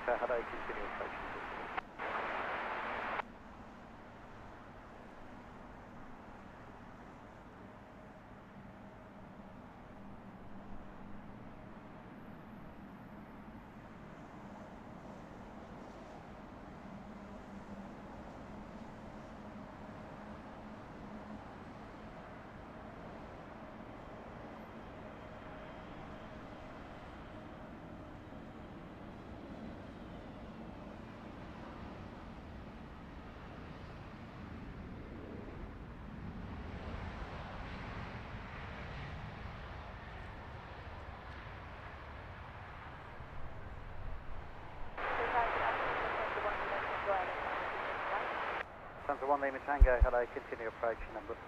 [SPEAKER 6] Hello, continue approaching. Santa 1 Lima Tango, hello, continue approach number 4.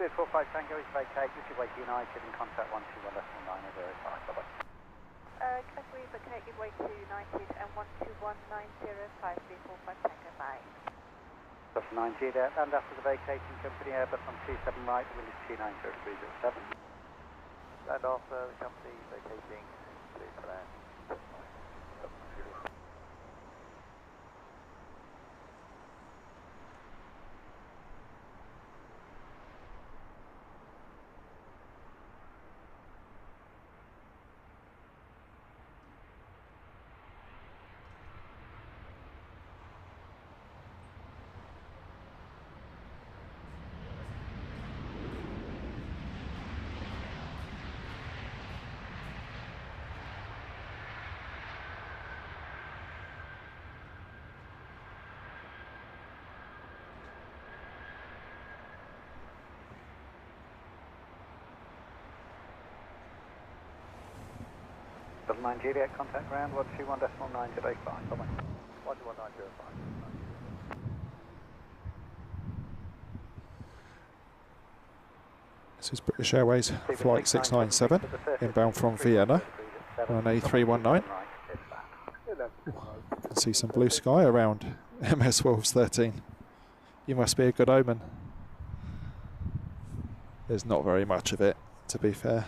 [SPEAKER 6] 245 Tango is vacate, which is way to United and contact 121.905, bye-bye.
[SPEAKER 5] Category vacate, give way to United and 121.905, 345 Tango, bye.
[SPEAKER 6] That's 90 there, and after the vacating company Airbus on 27 right, the wind is 290 degrees at 7.
[SPEAKER 2] And after the company vacating, clear to land.
[SPEAKER 6] 9 Juliet, contact ground 121.905. Bye-bye.
[SPEAKER 2] 121.905.
[SPEAKER 4] This is British Airways flight 697, inbound from Vienna on an A319. You can see some blue sky around MS Wolves 13. You must be a good omen. There's not very much of it, to be fair.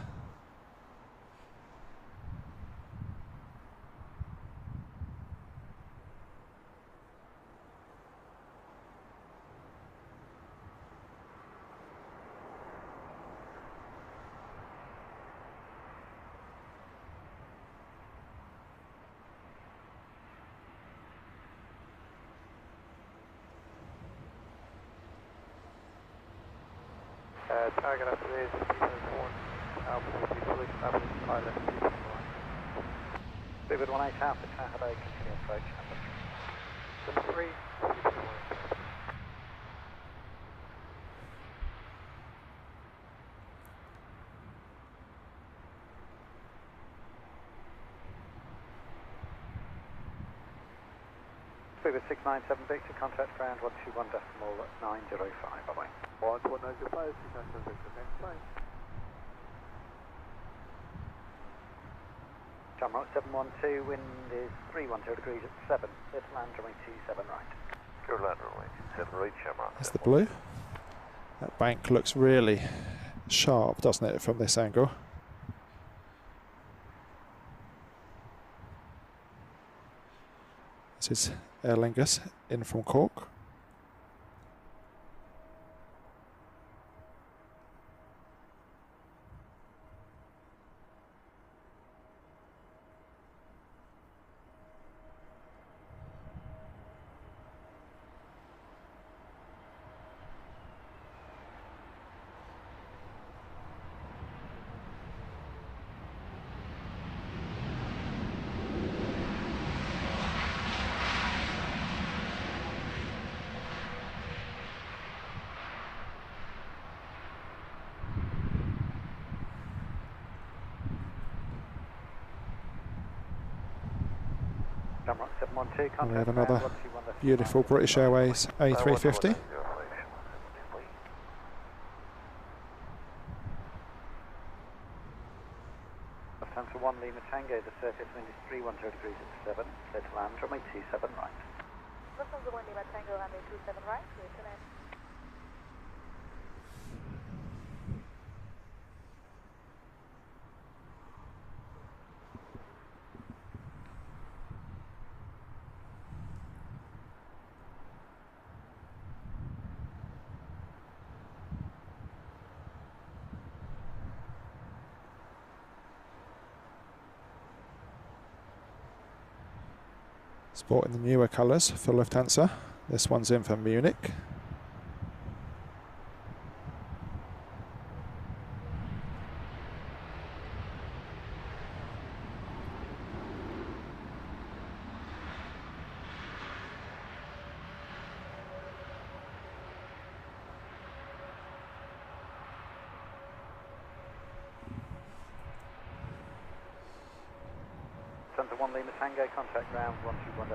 [SPEAKER 3] Target after this is P1, Alpha 53, Avenue Pilot,
[SPEAKER 6] David 18 Alpha, Tower Bay, continue approach.
[SPEAKER 3] Number 3,
[SPEAKER 6] David 697 Victor, contact ground 121.905. Bye-bye.
[SPEAKER 2] 121.905, 697 Victor, next flight.
[SPEAKER 6] Jamrock 712, wind is 310 degrees at 7. Clear to land, runway 27 right.
[SPEAKER 2] Clear to land, runway 27 right, Shamrock.
[SPEAKER 4] There's the blue. That bank looks really sharp, doesn't it, from this angle? This is Aer Lingus in from Cork.
[SPEAKER 6] Jamrock 712, contact
[SPEAKER 4] And we have
[SPEAKER 6] ground
[SPEAKER 4] another beautiful British Airways A350.
[SPEAKER 6] Lufthansa 1 Lima Tango, the surface wind is 310 degrees at 7. Clear to land, runway 27 right.
[SPEAKER 5] Lufthansa 1 Lima Tango, runway 27 right, clear to land.
[SPEAKER 4] Sporting the newer colours for Lufthansa. This one's in for Munich.
[SPEAKER 6] Lufthansa 1 Lima Tango, contact ground 121.905.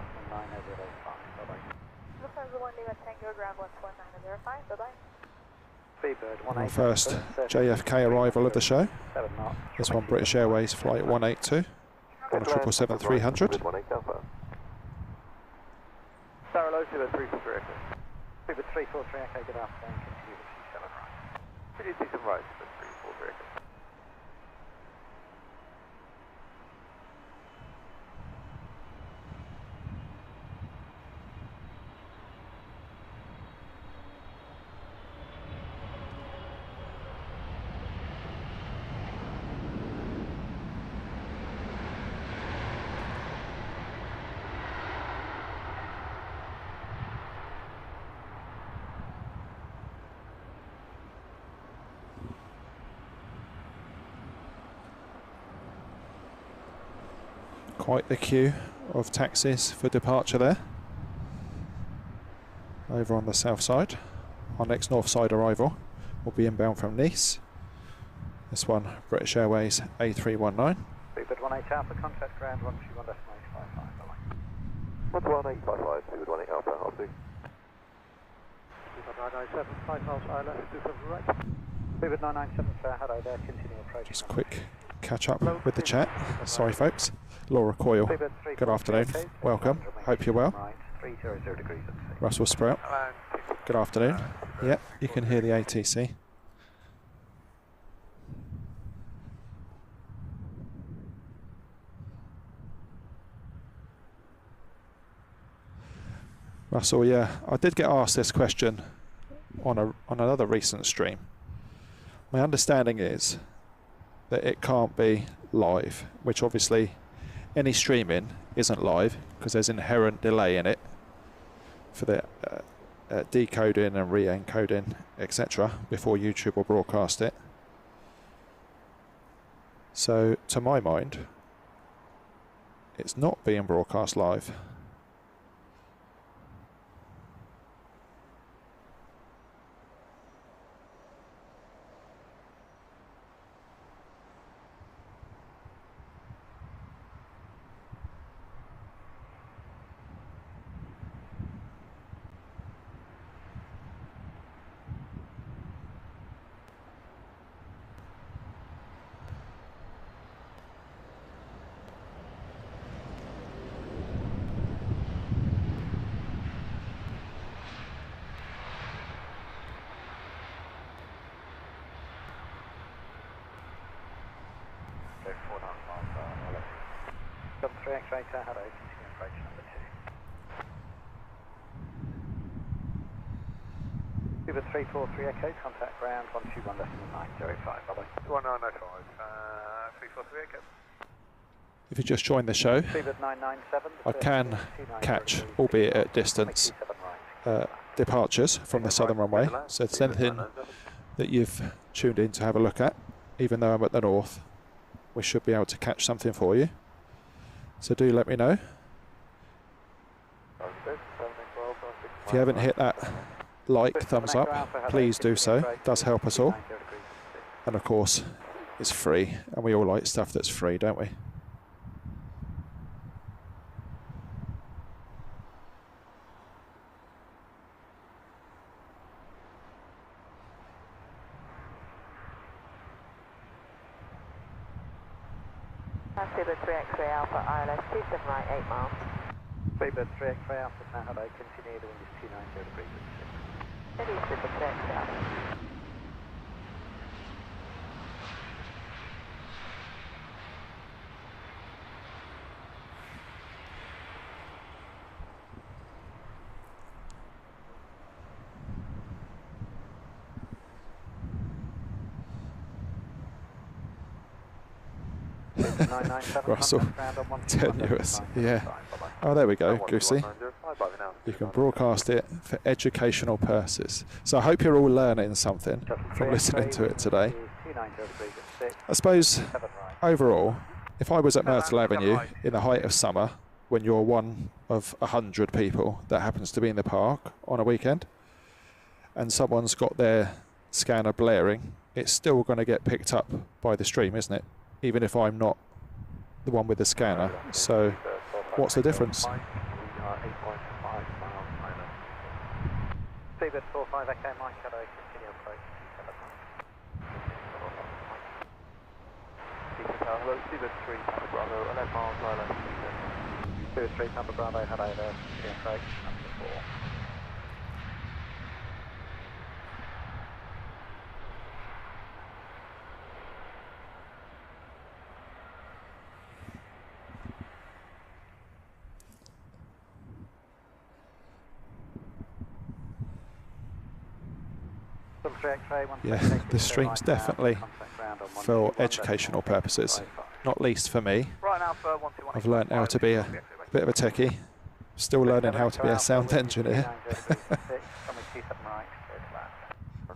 [SPEAKER 6] Bye-bye.
[SPEAKER 5] Lufthansa 1 Lima Tango, ground 121.905, bye-bye.
[SPEAKER 6] Seabird
[SPEAKER 4] Our first JFK arrival of the show.
[SPEAKER 6] 7 knots.
[SPEAKER 4] This one British Airways flight 182 on a 777-300.
[SPEAKER 2] Sarah Low, 343 Echo.
[SPEAKER 6] Seabird 343 Echo, good afternoon, continue to 27 right.
[SPEAKER 2] Continue to 27 right, 343 Echo.
[SPEAKER 4] Quite the queue of taxis for departure there. Over on the south side. Our next north side arrival will be inbound from Nice. This one British Airways A319.
[SPEAKER 6] Seabird 18 Alpha, contact ground 121.855, bye-bye.
[SPEAKER 1] 11855, Seaward 18 Alpha, I'll see.
[SPEAKER 3] 997, 5 miles ILS, 27 right.
[SPEAKER 6] Seaward 997, sir, hello there, continue approach.
[SPEAKER 4] Just quick catch up with the chat. Sorry folks. Laura Coyle, good afternoon. Welcome. Hope you're well. Russell Sprout, good afternoon. Yep, you can hear the ATC. Russell, yeah, I did get asked this question on another recent stream. My understanding is that it can't be live, which obviously any streaming isn't live because there's inherent delay in it for the decoding and re-encoding, etc., before YouTube will broadcast it. So, to my mind, it's not being broadcast live.
[SPEAKER 6] X-ray, hello, continue approach number 2. Seaward 343 Echo, contact ground 121.905, bye-bye.
[SPEAKER 2] 1905, 343 Echo.
[SPEAKER 4] If you just joined the show,
[SPEAKER 6] Seaward 997,
[SPEAKER 4] I can catch, albeit at distance, departures from the southern runway. So if there's anything that you've tuned in to have a look at, even though I'm at the north, we should be able to catch something for you. So do let me know. If you haven't hit that like, thumbs up, please do so. It does help us all. And of course, it's free, and we all like stuff that's free, don't we?
[SPEAKER 5] Seabird 3 X-ray Alpha, ILS 27 right, 8 miles.
[SPEAKER 6] Seabird 3 X-ray Alpha, now hello, continue, the wind is 290 degrees at 6.
[SPEAKER 5] Steady Seabird 3 X-ray Alpha.
[SPEAKER 4] Russell, tenuous, yeah. Oh, there we go, Goosey. You can broadcast it for educational purposes. So I hope you're all learning something from listening to it today. I suppose, overall, if I was at Myrtle Avenue in the height of summer, when you're one of 100 people that happens to be in the park on a weekend, and someone's got their scanner blaring, it's still going to get picked up by the stream, isn't it? Even if I'm not the one with the scanner. So what's the difference?
[SPEAKER 6] Seabird 45 Echo, Mike, hello, continue approach.
[SPEAKER 2] Hello, Seabird 3, Papa Bravo, 11 miles, ILS.
[SPEAKER 6] Seabird 3, Papa Bravo, hello there, continue approach number 4.
[SPEAKER 4] Yeah, the stream's definitely for educational purposes, not least for me. I've learnt how to be a bit of a techie, still learning how to be a sound engineer.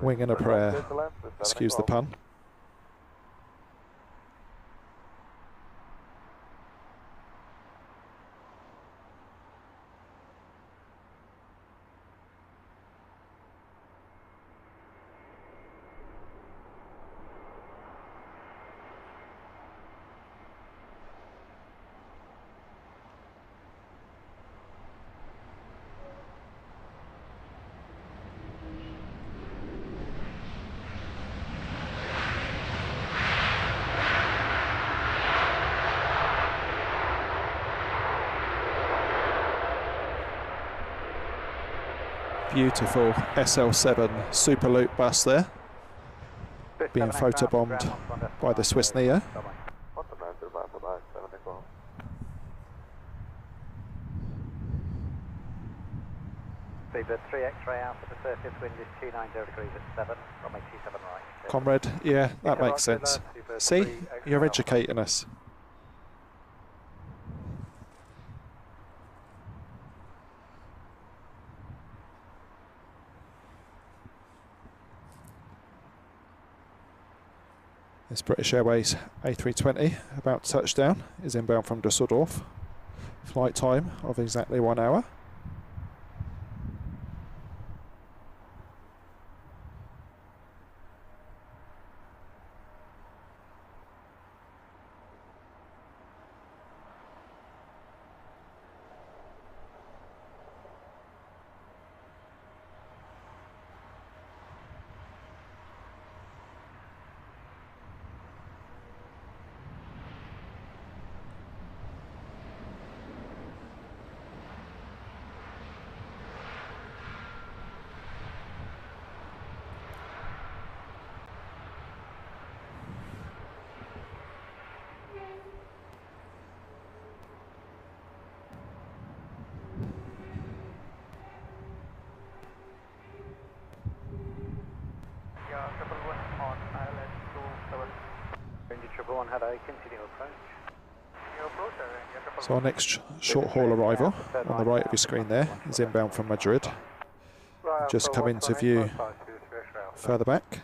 [SPEAKER 4] Wing and a prayer, excuse the pun. Beautiful SL7 Superloop bus there, being photobombed by the Swiss Neo.
[SPEAKER 6] Speedbird 3 X-ray out at the surface, wind is 290 degrees at 7, runway 27 right.
[SPEAKER 4] Comrade, yeah, that makes sense. See, you're educating us. This British Airways A320, about to touch down, is inbound from Düsseldorf. Flight time of exactly 1 hour. So our next short haul arrival on the right of your screen there is inbound from Madrid. Just come into view further back,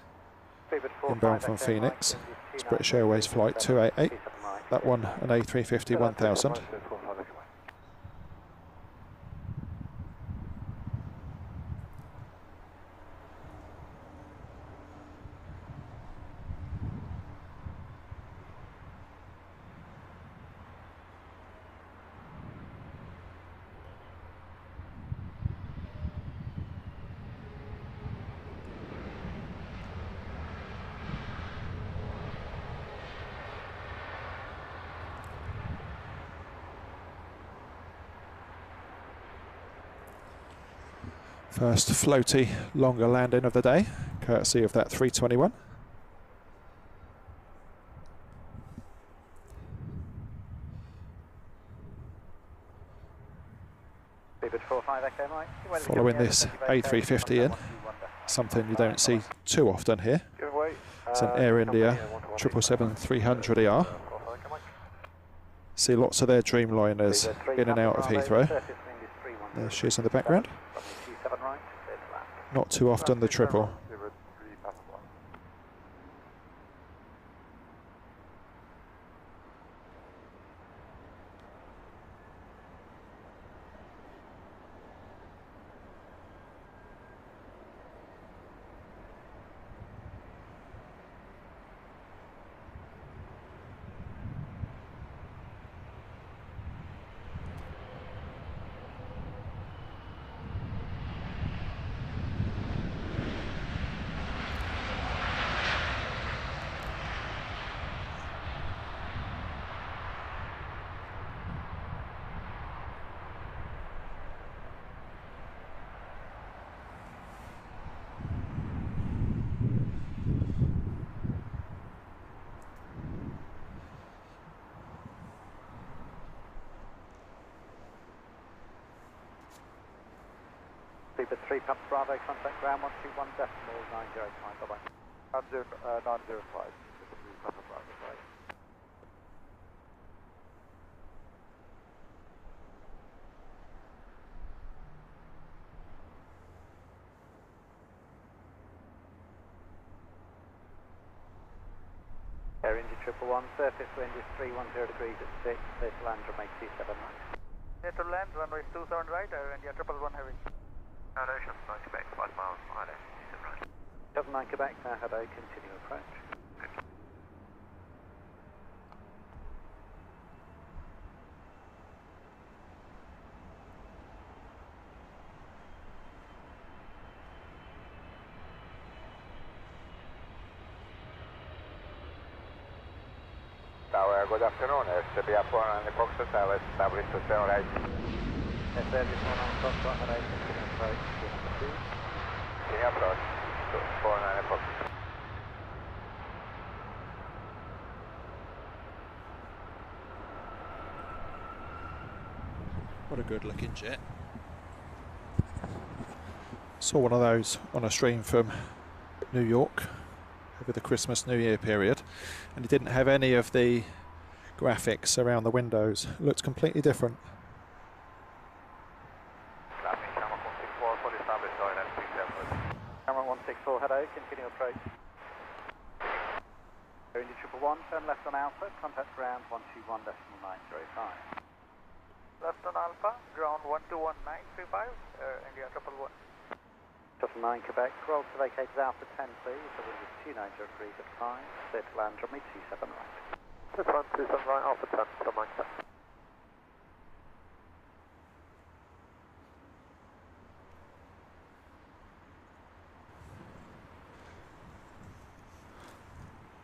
[SPEAKER 4] inbound from Phoenix. It's British Airways flight 288, that one an A350 1000. First floaty longer landing of the day, courtesy of that 321. Following this A350 in, something you don't see too often here. It's an Air India 777-300ER. See lots of their Dreamliners in and out of Heathrow. There she is in the background. Not too often the triple.
[SPEAKER 6] Speedbird 3 Pump Bravo, contact ground 121.905, bye-bye. 905, Pump Bravo, right. Air India 111, surface wind is 310 degrees at 6, clear to land, runway 27 right.
[SPEAKER 2] Clear to land, runway 27 right, Air India 111 heavy. Ocean 9 Quebec, 5 miles, Island, 27 right.
[SPEAKER 6] 79 Quebec, now Hello, continue approach.
[SPEAKER 7] Tower, good afternoon. SB upon on the Fox Tower, established to 7 right.
[SPEAKER 6] Service 1 on Fox, right, continue approach.
[SPEAKER 7] Continue approach. 49 approximate.
[SPEAKER 4] What a good looking jet. Saw one of those on a stream from New York over the Christmas New Year period, and it didn't have any of the graphics around the windows. It looked completely different.
[SPEAKER 6] Camera 164, hello, continue approach. Indy 111, turn left on Alpha, contact ground 121.905.
[SPEAKER 2] Left on Alpha, ground 121.935, India 111.
[SPEAKER 6] 9 Quebec, roll to vacate Alpha 10 please, the wind is 29 degrees at 5, clear to land, drop me 27 right.
[SPEAKER 1] This one, 27 right, Alpha 10, from my set.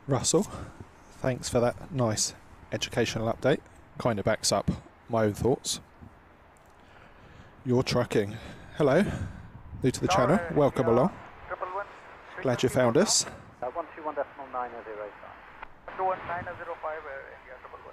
[SPEAKER 4] Russell, thanks for that nice educational update. Kind of backs up my own thoughts. You're trucking. Hello, new to the channel, welcome along. Glad you found us.
[SPEAKER 6] 121.905.
[SPEAKER 2] 121.905, India 111.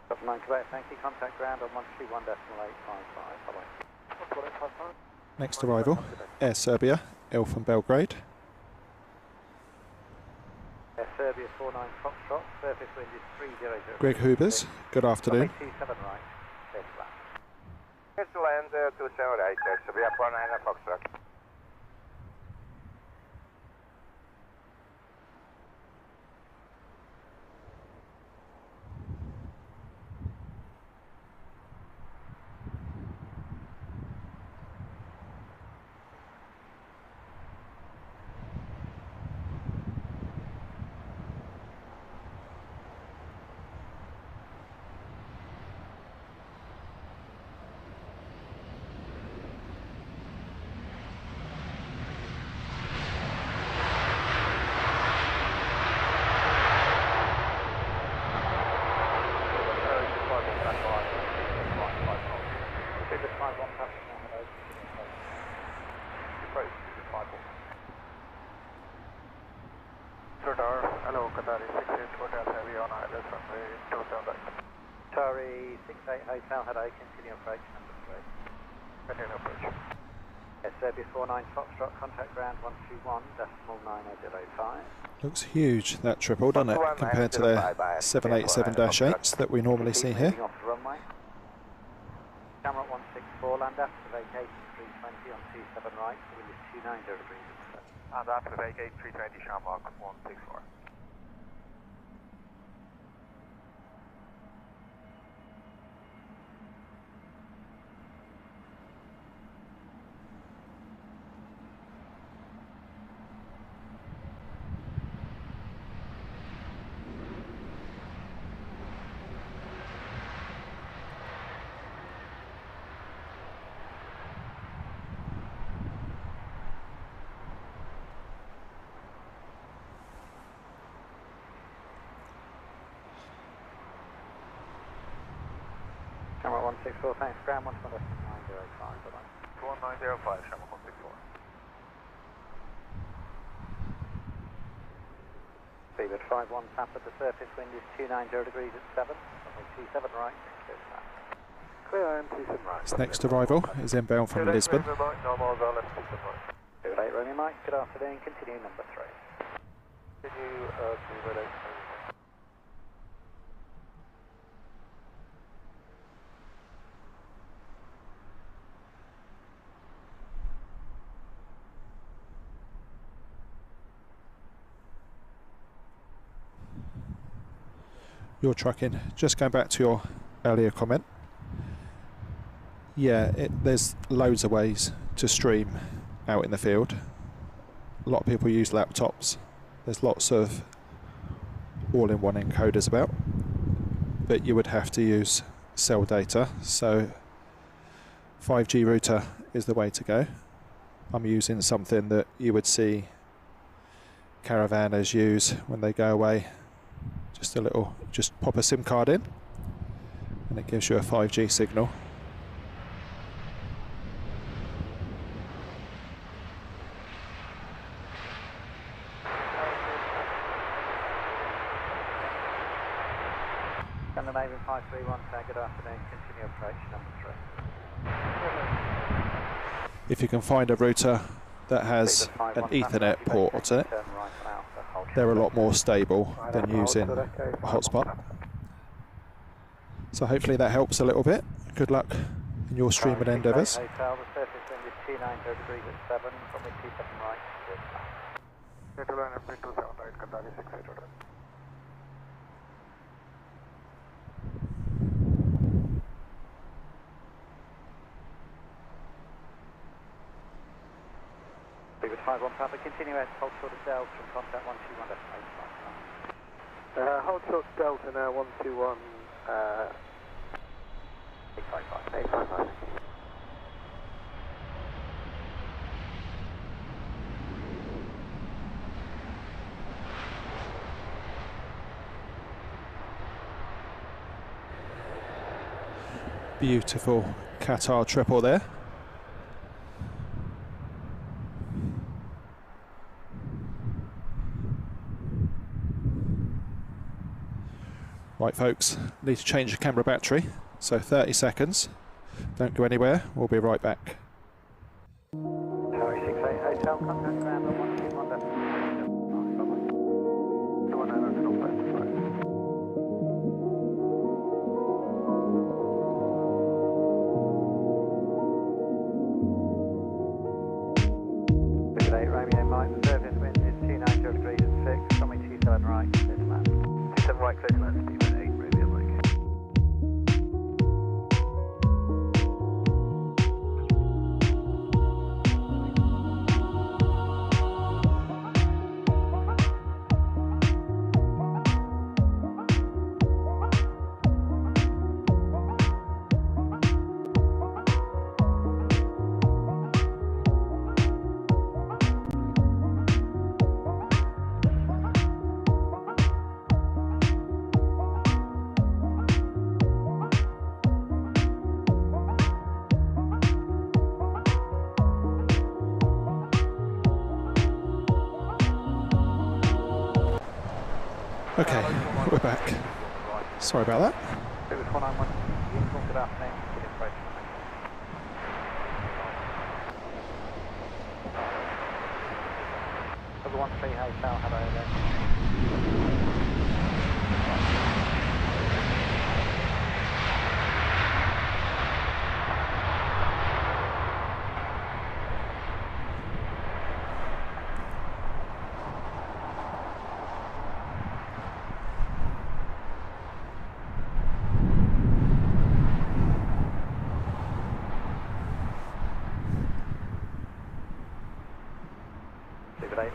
[SPEAKER 6] Top 9 Quebec, thank you, contact ground on 131.855, bye-bye.
[SPEAKER 4] Next arrival, Air Serbia, El from Belgrade.
[SPEAKER 6] Air Serbia 49 Foxtrot, surface wind is 300.
[SPEAKER 4] Greg Hubers, good afternoon.
[SPEAKER 6] 27 right, clear to land.
[SPEAKER 7] Clear to land 27 right, Serbia 49 Foxtrot.
[SPEAKER 6] Hotel, hello, continue approach number 3. Continue approach. Yes, Serbia 49 Foxtrot, contact ground 121.905.
[SPEAKER 4] Looks huge, that triple, doesn't it, compared to the 787-8s that we normally see here.
[SPEAKER 6] Off the runway. Camera 164, land after vacate 320 on 27 right, the wind is 29 degrees.
[SPEAKER 2] And after vacate 320, Shamrock 164.
[SPEAKER 6] Camera 164, thanks, ground 121.905, bye-bye.
[SPEAKER 2] 1905, Shamrock 164.
[SPEAKER 6] Speedbird 51, tap at the surface, wind is 290 degrees at 7, 27 right, clear to land.
[SPEAKER 1] Clear and 27 right.
[SPEAKER 4] His next arrival is inbound from Lisbon.
[SPEAKER 1] Normal, left 27 right.
[SPEAKER 6] 28 Romeo Mike, good afternoon, continue number 3.
[SPEAKER 1] Continue to
[SPEAKER 4] Your trucking. Just going back to your earlier comment. Yeah, there's loads of ways to stream out in the field. A lot of people use laptops. There's lots of all-in-one encoders about, but you would have to use cell data, so 5G router is the way to go. I'm using something that you would see caravanners use when they go away. Just pop a SIM card in and it gives you a 5G signal.
[SPEAKER 6] Scandinavian 531, good afternoon, continue approach number 3.
[SPEAKER 4] If you can find a router that has an Ethernet port on it, they're a lot more stable than using a hotspot. So hopefully that helps a little bit. Good luck in your streaming endeavours.
[SPEAKER 6] Hotel, the surface wind is 290 degrees at 7, from 27 right. David 51 Papa, continue out, hold short of Delta from contact 121.855.
[SPEAKER 3] Hold short Delta now, 121, 855.
[SPEAKER 4] Beautiful Qatar triple there. Right folks, need to change the camera battery, so 30 seconds. Don't go anywhere, we'll be right back.
[SPEAKER 6] Tower 68 Hotel, contact ground on 121.855. Romeo Mike, the surface wind is 290 degrees at 6, from 27 right, clear to land. 27 right, clear to land, Stephen 8, Romeo Mike.
[SPEAKER 4] Okay, we're back. Sorry about that.
[SPEAKER 6] It was 191, uniform, good afternoon, good approach. Over 13 Hotel, hello there.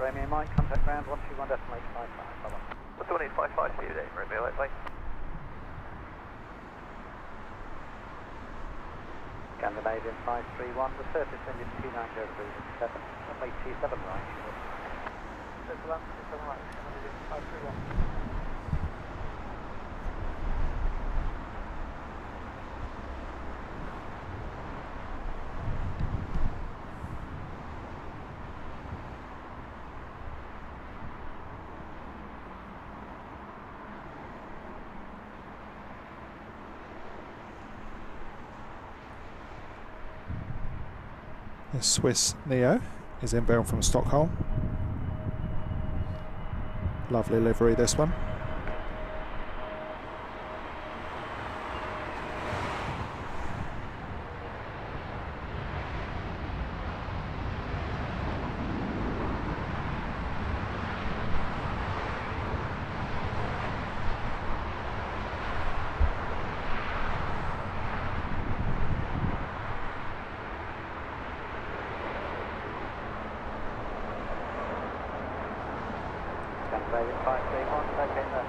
[SPEAKER 6] Romeo Mike, contact ground 121.855.
[SPEAKER 2] What's 1855 for you today, Romeo? Like,
[SPEAKER 6] Scandinavian 531, the surface wind is 290 degrees at 7, runway 27 right.
[SPEAKER 3] Central Land, 27 right, Scandinavian 531.
[SPEAKER 4] The Swiss Neo is inbound from Stockholm. Lovely livery, this one.
[SPEAKER 6] Australian 531, okay, left.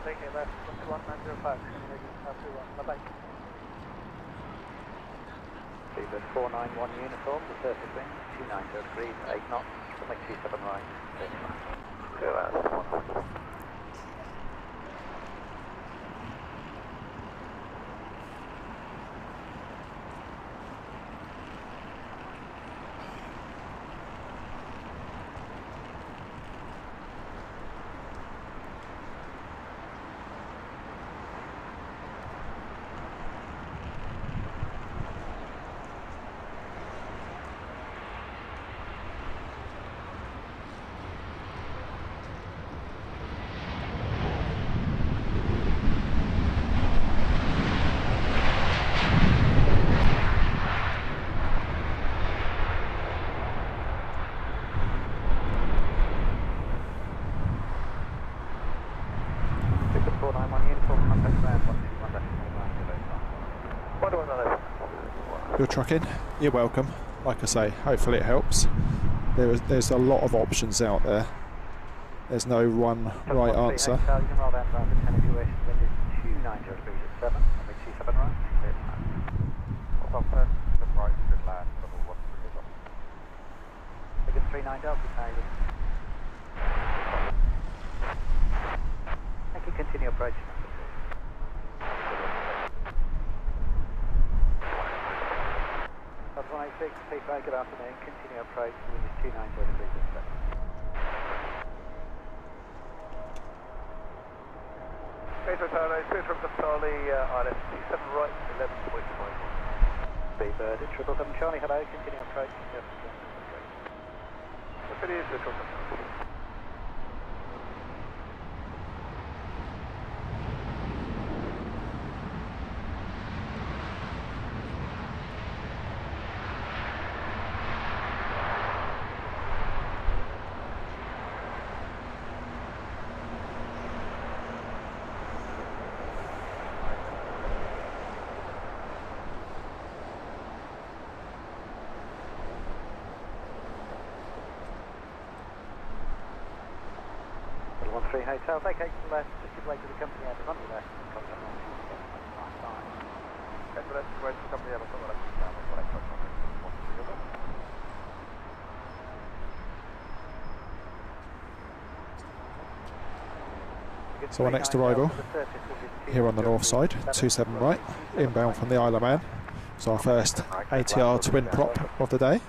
[SPEAKER 3] Okay, left, 2105, Canadian 531, bye-bye.
[SPEAKER 6] Seabird 491 uniform, the surface wind, 290 degrees, 8 knots, runway 27 right, 35.
[SPEAKER 4] You're trucking, you're welcome. Like I say, hopefully it helps. There's a lot of options out there. There's no one right answer.
[SPEAKER 6] You can roll down around the 10 if you wish. Wind is 290 degrees at 7, runway 27 right, clear to land.
[SPEAKER 2] What's up, sir? The right, good land, level 1 is up.
[SPEAKER 6] Again 39 Delta, Canadian. Thank you, continue approaching. That's 186, people, good afternoon, continue approach, wind is 290 degrees at 7.
[SPEAKER 1] Heathrow Tower, clear from Charlie, ILS 27 right, 11.5.
[SPEAKER 6] Seabird at 777 Charlie, hello, continue approach. Yes,
[SPEAKER 1] If it is, we're talking.
[SPEAKER 6] Hotel, vacate to the left, just give way to the company out on the left, contact on 2755.
[SPEAKER 1] Okay, so let's go to the company out on the left, down on the left,
[SPEAKER 4] So our next arrival here on the north side, 27 right, inbound from the Isle of Man. So our first ATR twin prop of the day.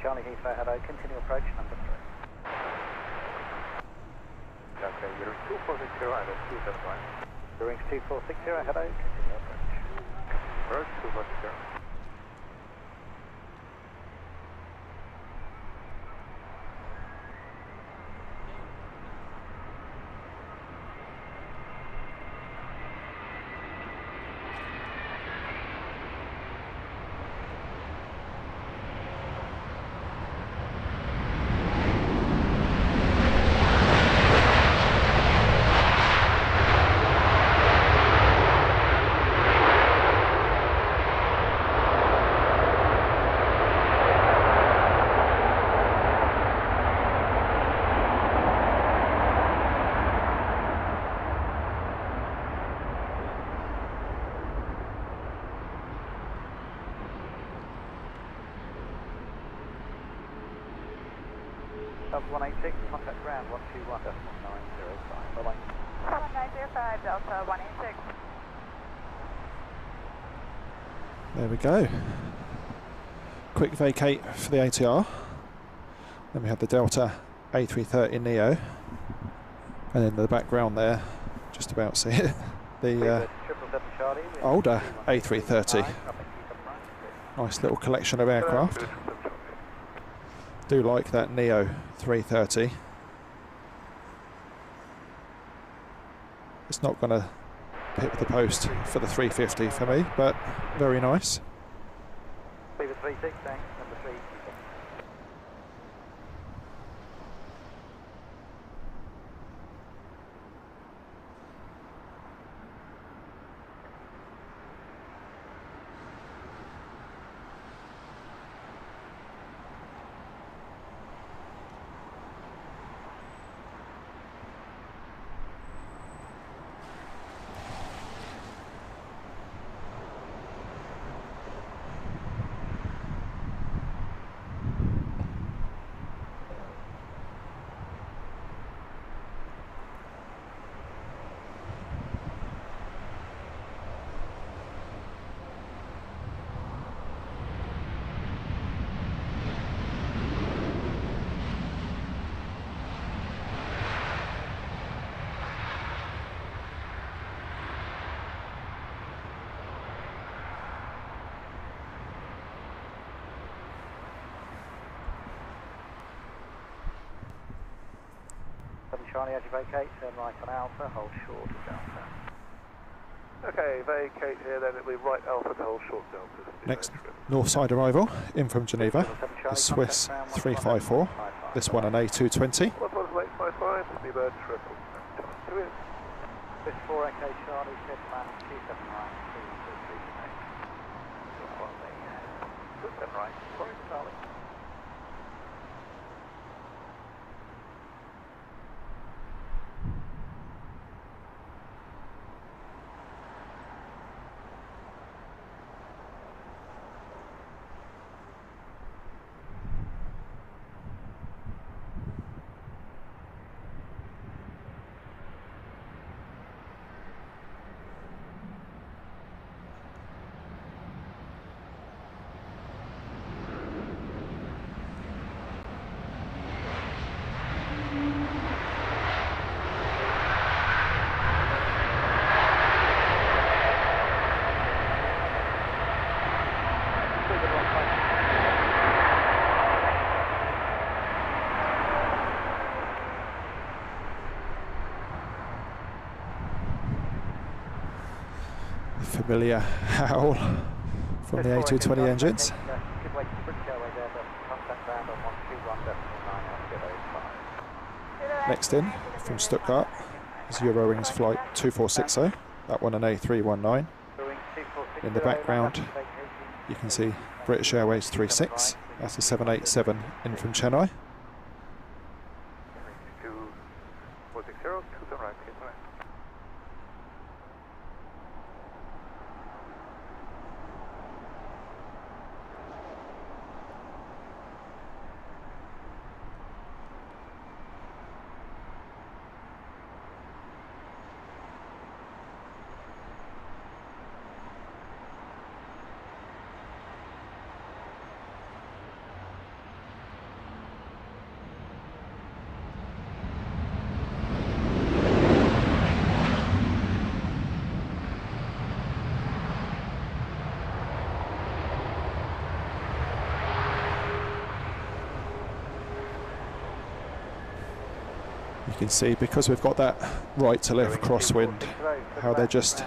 [SPEAKER 6] Charlie Heathrow, hello, continue approach, number 3.
[SPEAKER 1] Okay, you're 2460, that's 27 right.
[SPEAKER 6] Bearings 2460, hello, continue approach.
[SPEAKER 1] Approach 2460.
[SPEAKER 6] Delta 186, contact ground 121.905. Bye-bye.
[SPEAKER 5] 1905, Delta 186.
[SPEAKER 4] There we go. Quick vacate for the ATR. Then we have the Delta A330 Neo. And in the background there, just about see it, the older A330. Nice little collection of aircraft. Do like that Neo 330. It's not going to hit the post for the 350 for me, but very nice.
[SPEAKER 6] Beaver 36, thanks. Number 3. Charlie, as you vacate, turn right on Alpha, hold short of Delta.
[SPEAKER 1] Okay, vacate here, then it'll be right Alpha to hold short Delta.
[SPEAKER 4] Next north side arrival, in from Geneva, the Swiss 354. This one an A220.
[SPEAKER 1] 11855, Speedbird triple.
[SPEAKER 6] This 4 Echo Charlie, set man 27 right, 27 right, sorry Charlie.
[SPEAKER 4] Familiar howl from the A220 engines. Next in from Stuttgart is Eurowings flight 2460, that one an A319. In the background you can see British Airways 36, that's a 787 in from Chennai. You can see, because we've got that right to left crosswind, how they're just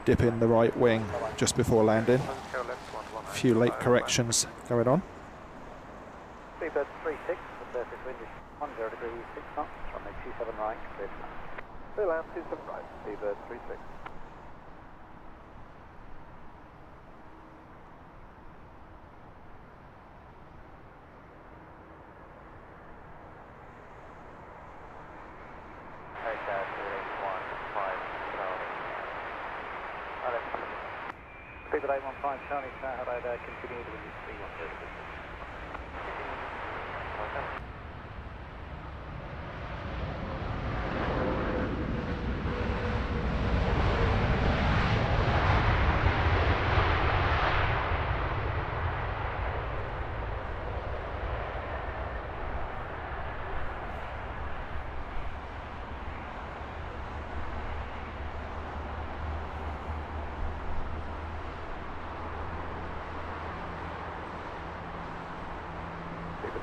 [SPEAKER 4] dipping the right wing just before landing. A few late corrections going on.
[SPEAKER 6] Speedbird 36, the surface wind is 10 degrees 6 knots, runway 27 right, clear to land.
[SPEAKER 1] Clear land, 27 right, Speedbird 36.
[SPEAKER 6] Speedbird 815 Charlie, hello there, continue to wind is 31 30.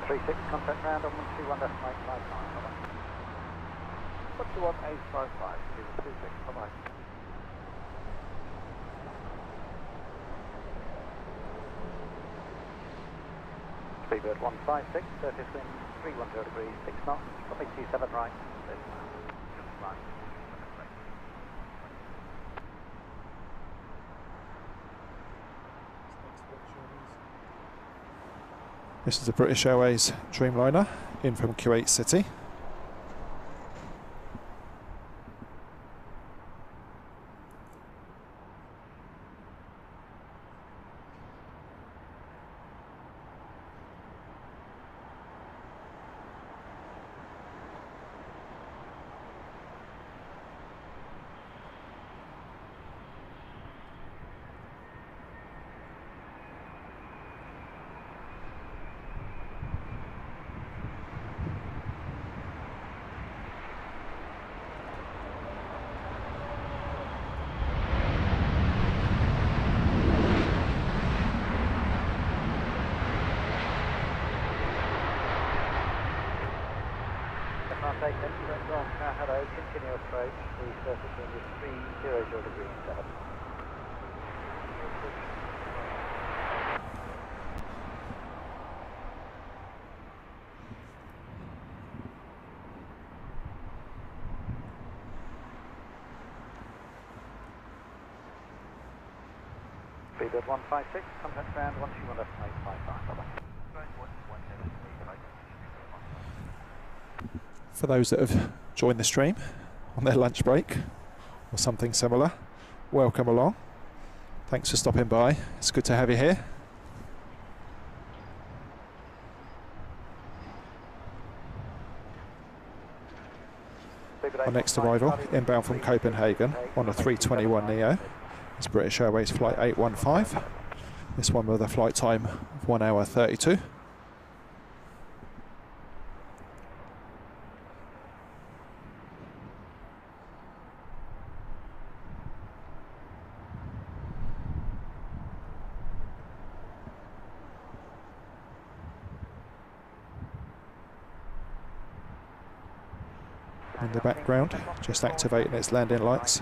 [SPEAKER 6] 36, contact ground on 121.855.
[SPEAKER 1] 121.855, 26, bye-bye.
[SPEAKER 6] Speedbird 156, surface wind 310 degrees, 6 knots, runway 27 right, 30 miles.
[SPEAKER 4] This is the British Airways Dreamliner in from Kuwait City.
[SPEAKER 6] Hello, continue approach, the surface wind is 300 degrees 7. Speedbird 156, contact ground 121.855, bye-bye.
[SPEAKER 4] For those that have joined the stream on their lunch break or something similar, welcome along. Thanks for stopping by. It's good to have you here. Our next arrival, inbound from Copenhagen on a 321neo. It's British Airways flight 815. This one with a flight time of 1 hour 32. In the background, just activating its landing lights,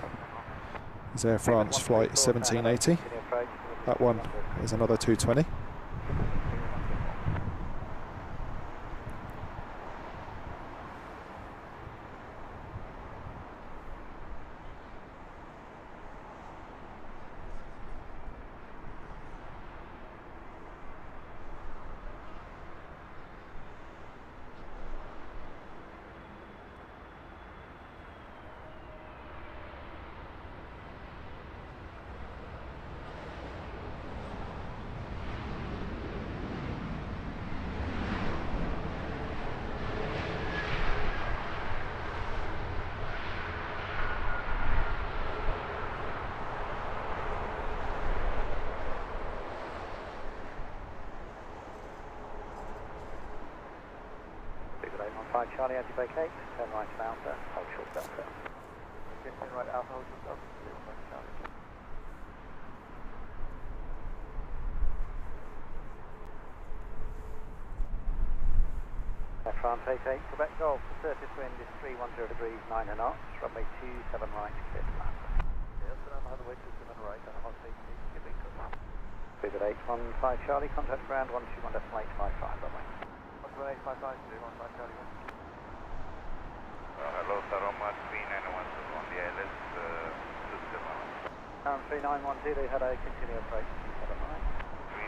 [SPEAKER 4] is Air France flight 1780. That one is another 220.
[SPEAKER 6] Charlie, as you vacate, turn right and out, hold short delta.
[SPEAKER 1] Turn right out, hold short delta, 05 Charlie.
[SPEAKER 6] Air France 88, Quebec Golf, the surface wind is 310 degrees, 9 knots, runway 27 right, clear to land.
[SPEAKER 1] Yes, and I'm on the way to 7 right, and I'll take you to Quebec Golf.
[SPEAKER 6] Speedbird 815 Charlie, contact ground 121.855, bye-bye.
[SPEAKER 1] 121.855, 115 Charlie.
[SPEAKER 7] Hello, Saroma 391 on the ILS system.
[SPEAKER 6] 3910, hello, continue approach 27 right.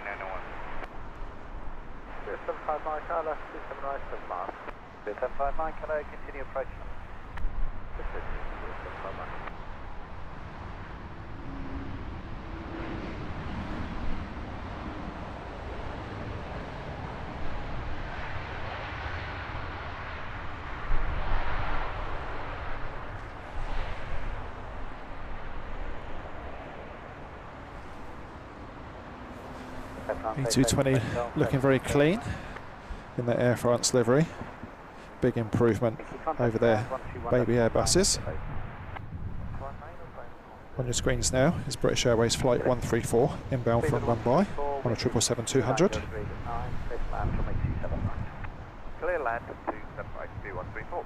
[SPEAKER 7] 391.
[SPEAKER 1] 75 Mike, hello, 27 right, 7 miles.
[SPEAKER 6] 75 Mike, hello, continue approach.
[SPEAKER 1] 75 Mike.
[SPEAKER 4] E220 looking very clean in the Air France livery. Big improvement over their baby Airbuses. On your screens now is British Airways flight 134 inbound from Mumbai on a 777-200.
[SPEAKER 2] land 2752134.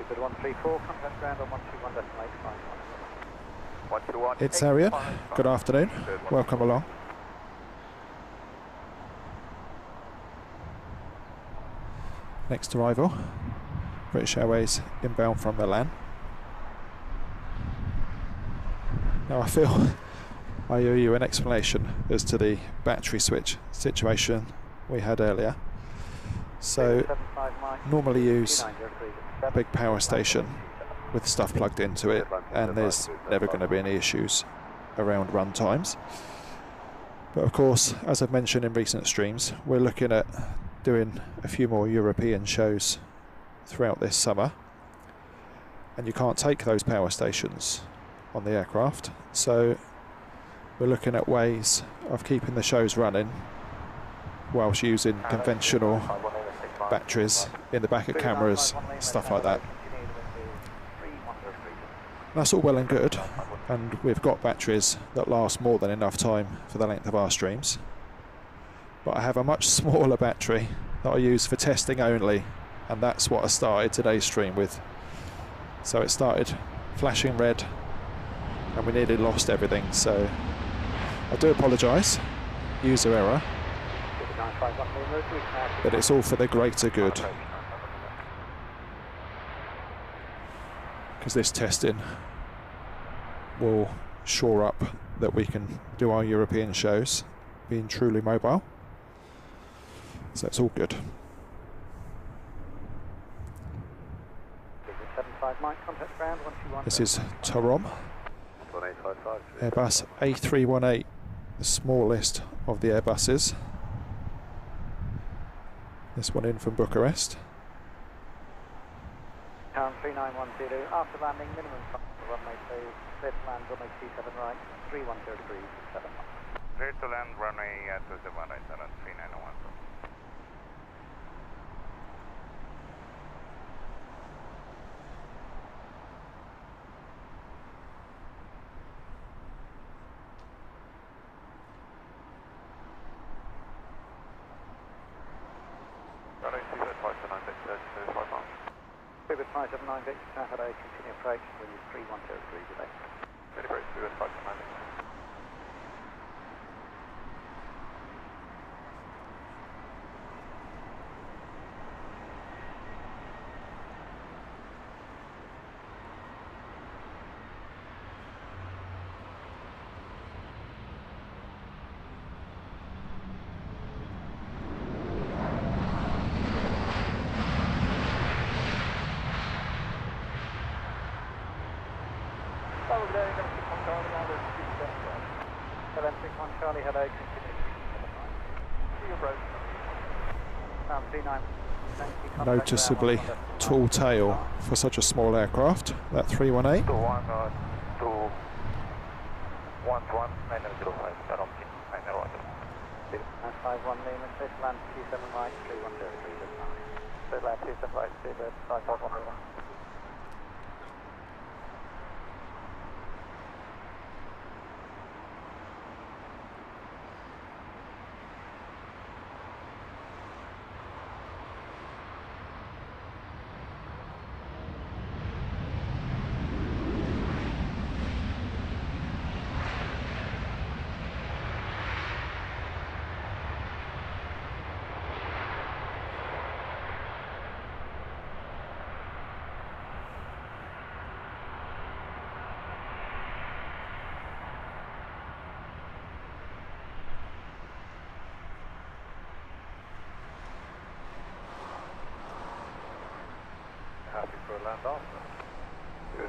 [SPEAKER 6] Good 134, contact ground on 121.85.
[SPEAKER 2] 121.
[SPEAKER 4] It's Arian. Good afternoon. Welcome along. Next arrival, British Airways inbound from Milan. Now I feel I owe you an explanation as to the battery switch situation we had earlier. So normally use a big power station with stuff plugged into it, and there's never going to be any issues around run times. But of course, as I've mentioned in recent streams, we're looking at doing a few more European shows throughout this summer, and you can't take those power stations on the aircraft, so we're looking at ways of keeping the shows running whilst using conventional batteries in the back of cameras, stuff like that. That's all well and good, and we've got batteries that last more than enough time for the length of our streams. But I have a much smaller battery that I use for testing only, and that's what I started today's stream with. So it started flashing red and we nearly lost everything, so I do apologise, user error, but it's all for the greater good, because this testing will shore up that we can do our European shows being truly mobile, so it's all good. This is Tarom, Airbus A318, the smallest of the Airbuses. This one in from Bucharest.
[SPEAKER 6] Town 3910, after landing, minimum runway 2, clear to land, runway 27 right, 310 degrees, 7 knots.
[SPEAKER 2] Clear to land, runway 27 right, 3910.
[SPEAKER 6] With 579 Victor Tower, continue approach with 310 degrees delay.
[SPEAKER 2] Delivery to 579.
[SPEAKER 6] Charlie, hello, continue.
[SPEAKER 4] Noticeably tall tail for such a small aircraft, that 318.
[SPEAKER 2] 211,
[SPEAKER 6] 951 Lima, clear to land 27 right, 310 degrees, clear to land 27 right, 551 Lima.
[SPEAKER 3] land after.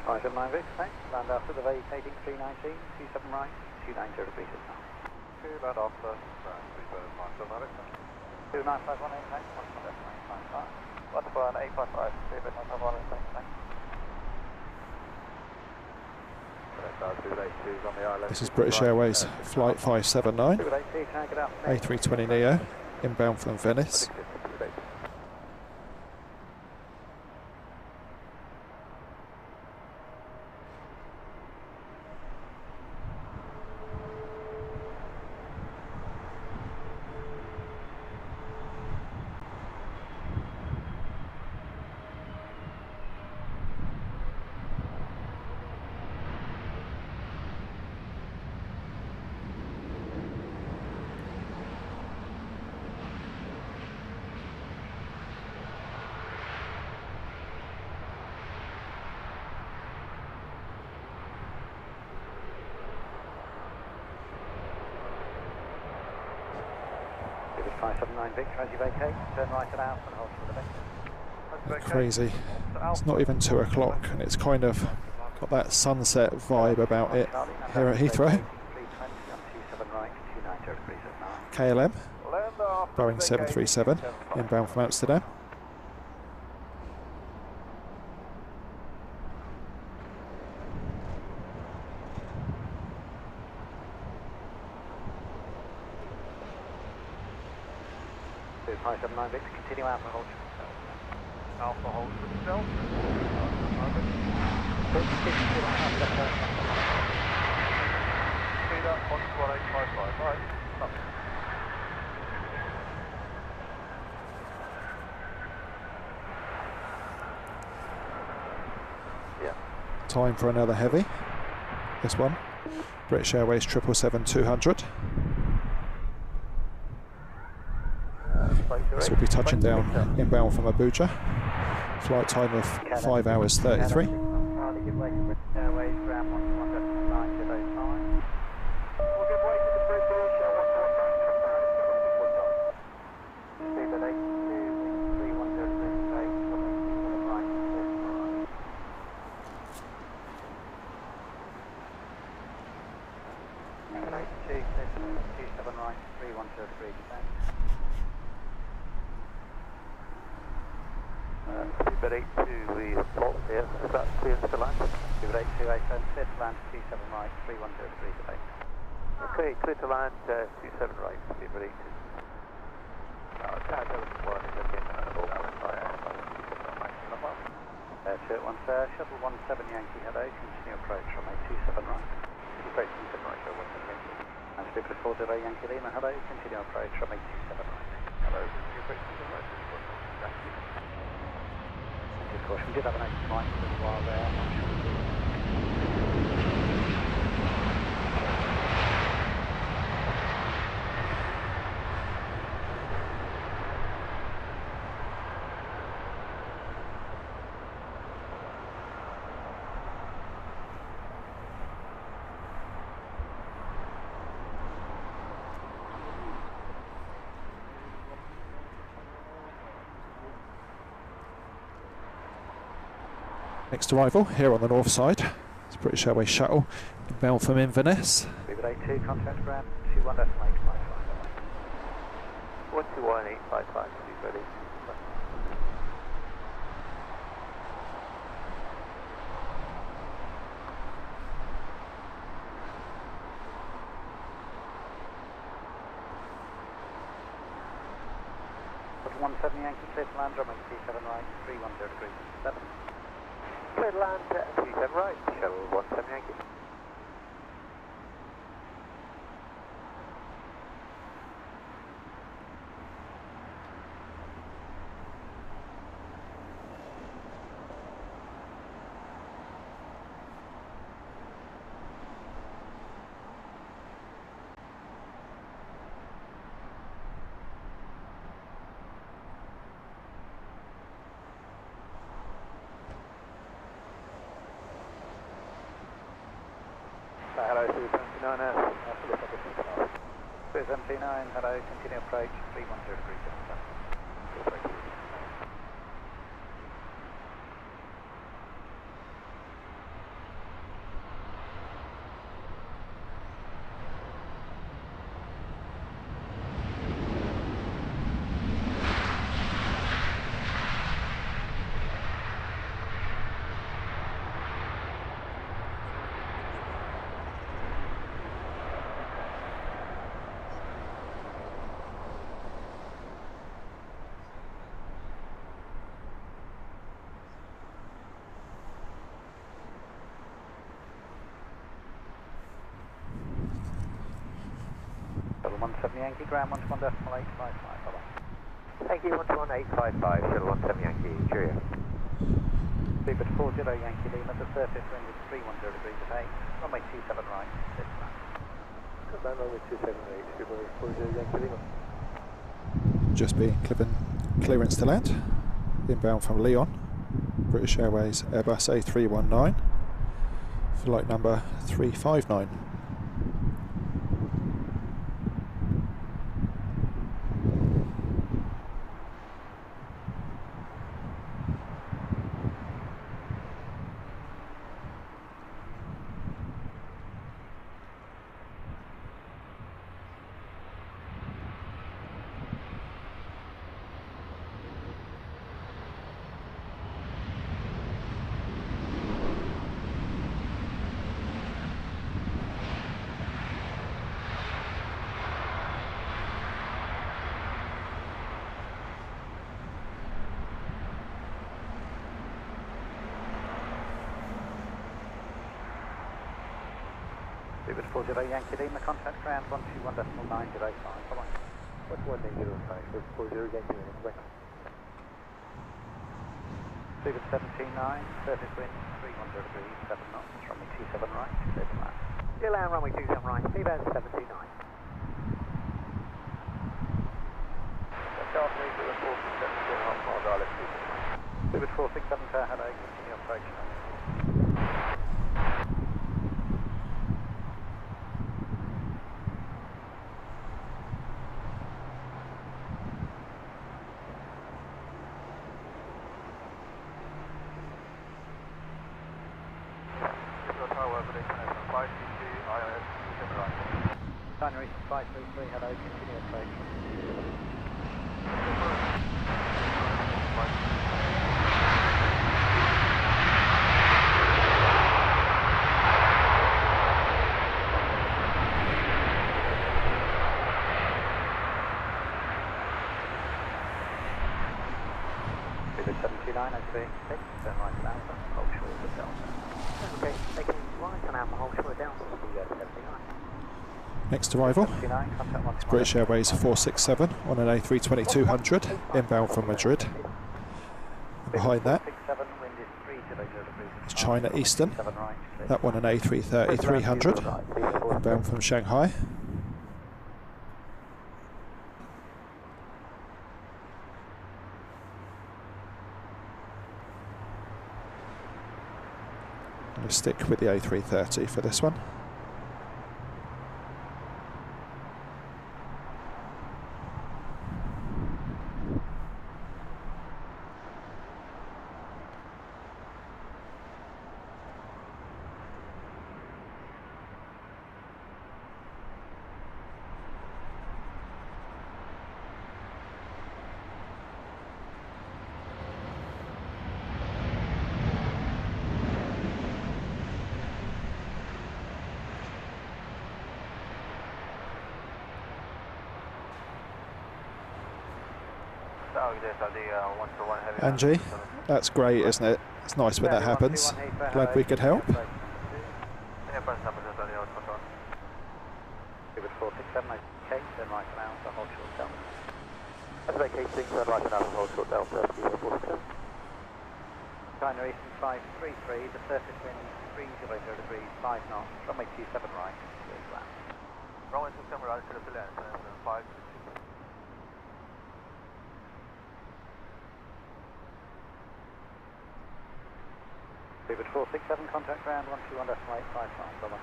[SPEAKER 6] 579 Vic, thanks. Land after the vacating 319, 27 right, 290 degrees at now.
[SPEAKER 3] Land after, ground, 3 bird, 9
[SPEAKER 6] 29518, thanks. 1 855, 3 bird 951, thanks.
[SPEAKER 4] This is British Airways Flight 579, A320neo, inbound from Venice.
[SPEAKER 6] David 579 Vic, as you vacate, turn right and out and hold for the Vic.
[SPEAKER 4] Crazy. It's not even 2 o'clock and it's kind of got that sunset vibe about it here at Heathrow. KLM, Boeing 737, inbound from Amsterdam.
[SPEAKER 6] David 579 Vic, continue out and hold.
[SPEAKER 3] Alpha holds itself. Speed up, 11855, right. Up.
[SPEAKER 6] Yeah.
[SPEAKER 4] Time for another heavy. This one, British Airways 777-200. This will be touching down inbound from Abuja. Flight time of 5 hours 33.
[SPEAKER 2] Speedbird 82, we fault here, is that clearance to land?
[SPEAKER 6] Speedbird 82, 876, land 27 right, 310 degrees at 8.
[SPEAKER 2] Okay, clear to land, 27 right, Speedbird 82.
[SPEAKER 6] Shuttle 17 Yankee, hello, continue approach from 27 right. Approach 27 right, show 17 Yankee. And Speedbird 4 delay Yankee Lima, hello, continue approach from 87 right.
[SPEAKER 2] Hello, continue approach 27 right.
[SPEAKER 6] Of course, we did have an open flight for a little while there. I'm not sure.
[SPEAKER 4] Next arrival here on the north side. It's British Airways shuttle inbound from Inverness.
[SPEAKER 6] Speedbird 82, contact ground 21.855.
[SPEAKER 2] 121.855, Speedbird 82.
[SPEAKER 6] Shuttle 17 Yankee, clear to land, runway 37 right, 310 degrees 7.
[SPEAKER 2] Clear to land, 37 right, shuttle 17 Yankee.
[SPEAKER 6] Hello, 279, Spirit 79, hello, continue approach, 310 degrees 7. Yankee, ground 121.855, bye-bye.
[SPEAKER 2] Thank you, 11855, shuttle 17 Yankee, cheerio.
[SPEAKER 6] Speedbird 40 Yankee Lima, the surface wind is 310 degrees at 8, runway 27 right, 6 flat.
[SPEAKER 1] Good man, runway 27 8, Speedbird 40 Yankee Lima.
[SPEAKER 4] Just being given clearance to land. Inbound from Lyon, British Airways Airbus A319, flight number 359.
[SPEAKER 6] Speedbird 40 Yankee Lima, contact ground 121.905, bye-bye.
[SPEAKER 1] 11905, 40 Yankee Lima, Quebec.
[SPEAKER 6] Speedbird 179, surface wind 310 degrees, 7 knots, runway 27 right, 6 flat.
[SPEAKER 3] Still land runway 27 right, Speedbird 79.
[SPEAKER 6] Speedbird 467, hello, continue approach. China Eastern 533, hello, continue approach. Speedbird 79, I see 6, turn right to Alpha, hold short of Delta.
[SPEAKER 3] Okay, taking right on Alpha, hold short down, Speedbird 79.
[SPEAKER 4] Next arrival, it's British Airways 467 on an A320-200, inbound from Madrid. And behind that, it's China Eastern, that one an A330-300, inbound from Shanghai. I'm going to stick with the A330 for this one. Angie, that's great, isn't it? It's nice when that happens. Glad we could help.
[SPEAKER 6] Speedbird 467, okay, turn right to Alpha, hold short Delta.
[SPEAKER 1] That's vacating, turn right and Alpha, hold short Delta, Speedbird 467.
[SPEAKER 6] China Eastern 533, the surface wind 300 degrees, 5 knots, runway 27 right, 2 flat.
[SPEAKER 2] Runway 27 right, clear to land, 5.
[SPEAKER 6] Speedbird 467, contact ground 121.855, bye-bye.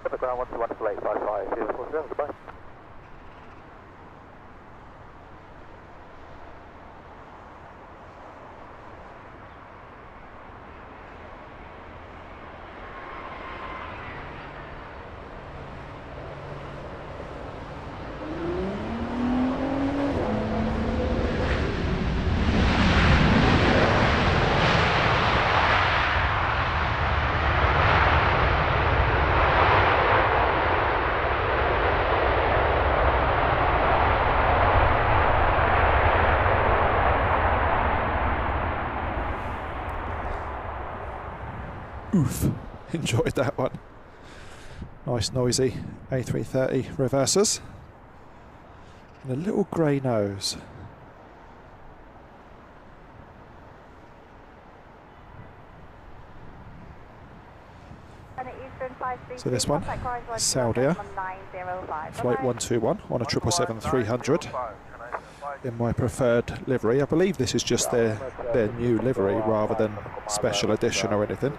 [SPEAKER 1] Contact ground 121.855, Speedbird 467, goodbye.
[SPEAKER 4] Oof, enjoyed that one. Nice noisy A330 reversers. And a little grey nose. So this one, Saudia, flight 121 on a 777-300 in my preferred livery. I believe this is just their new livery rather than special edition or anything.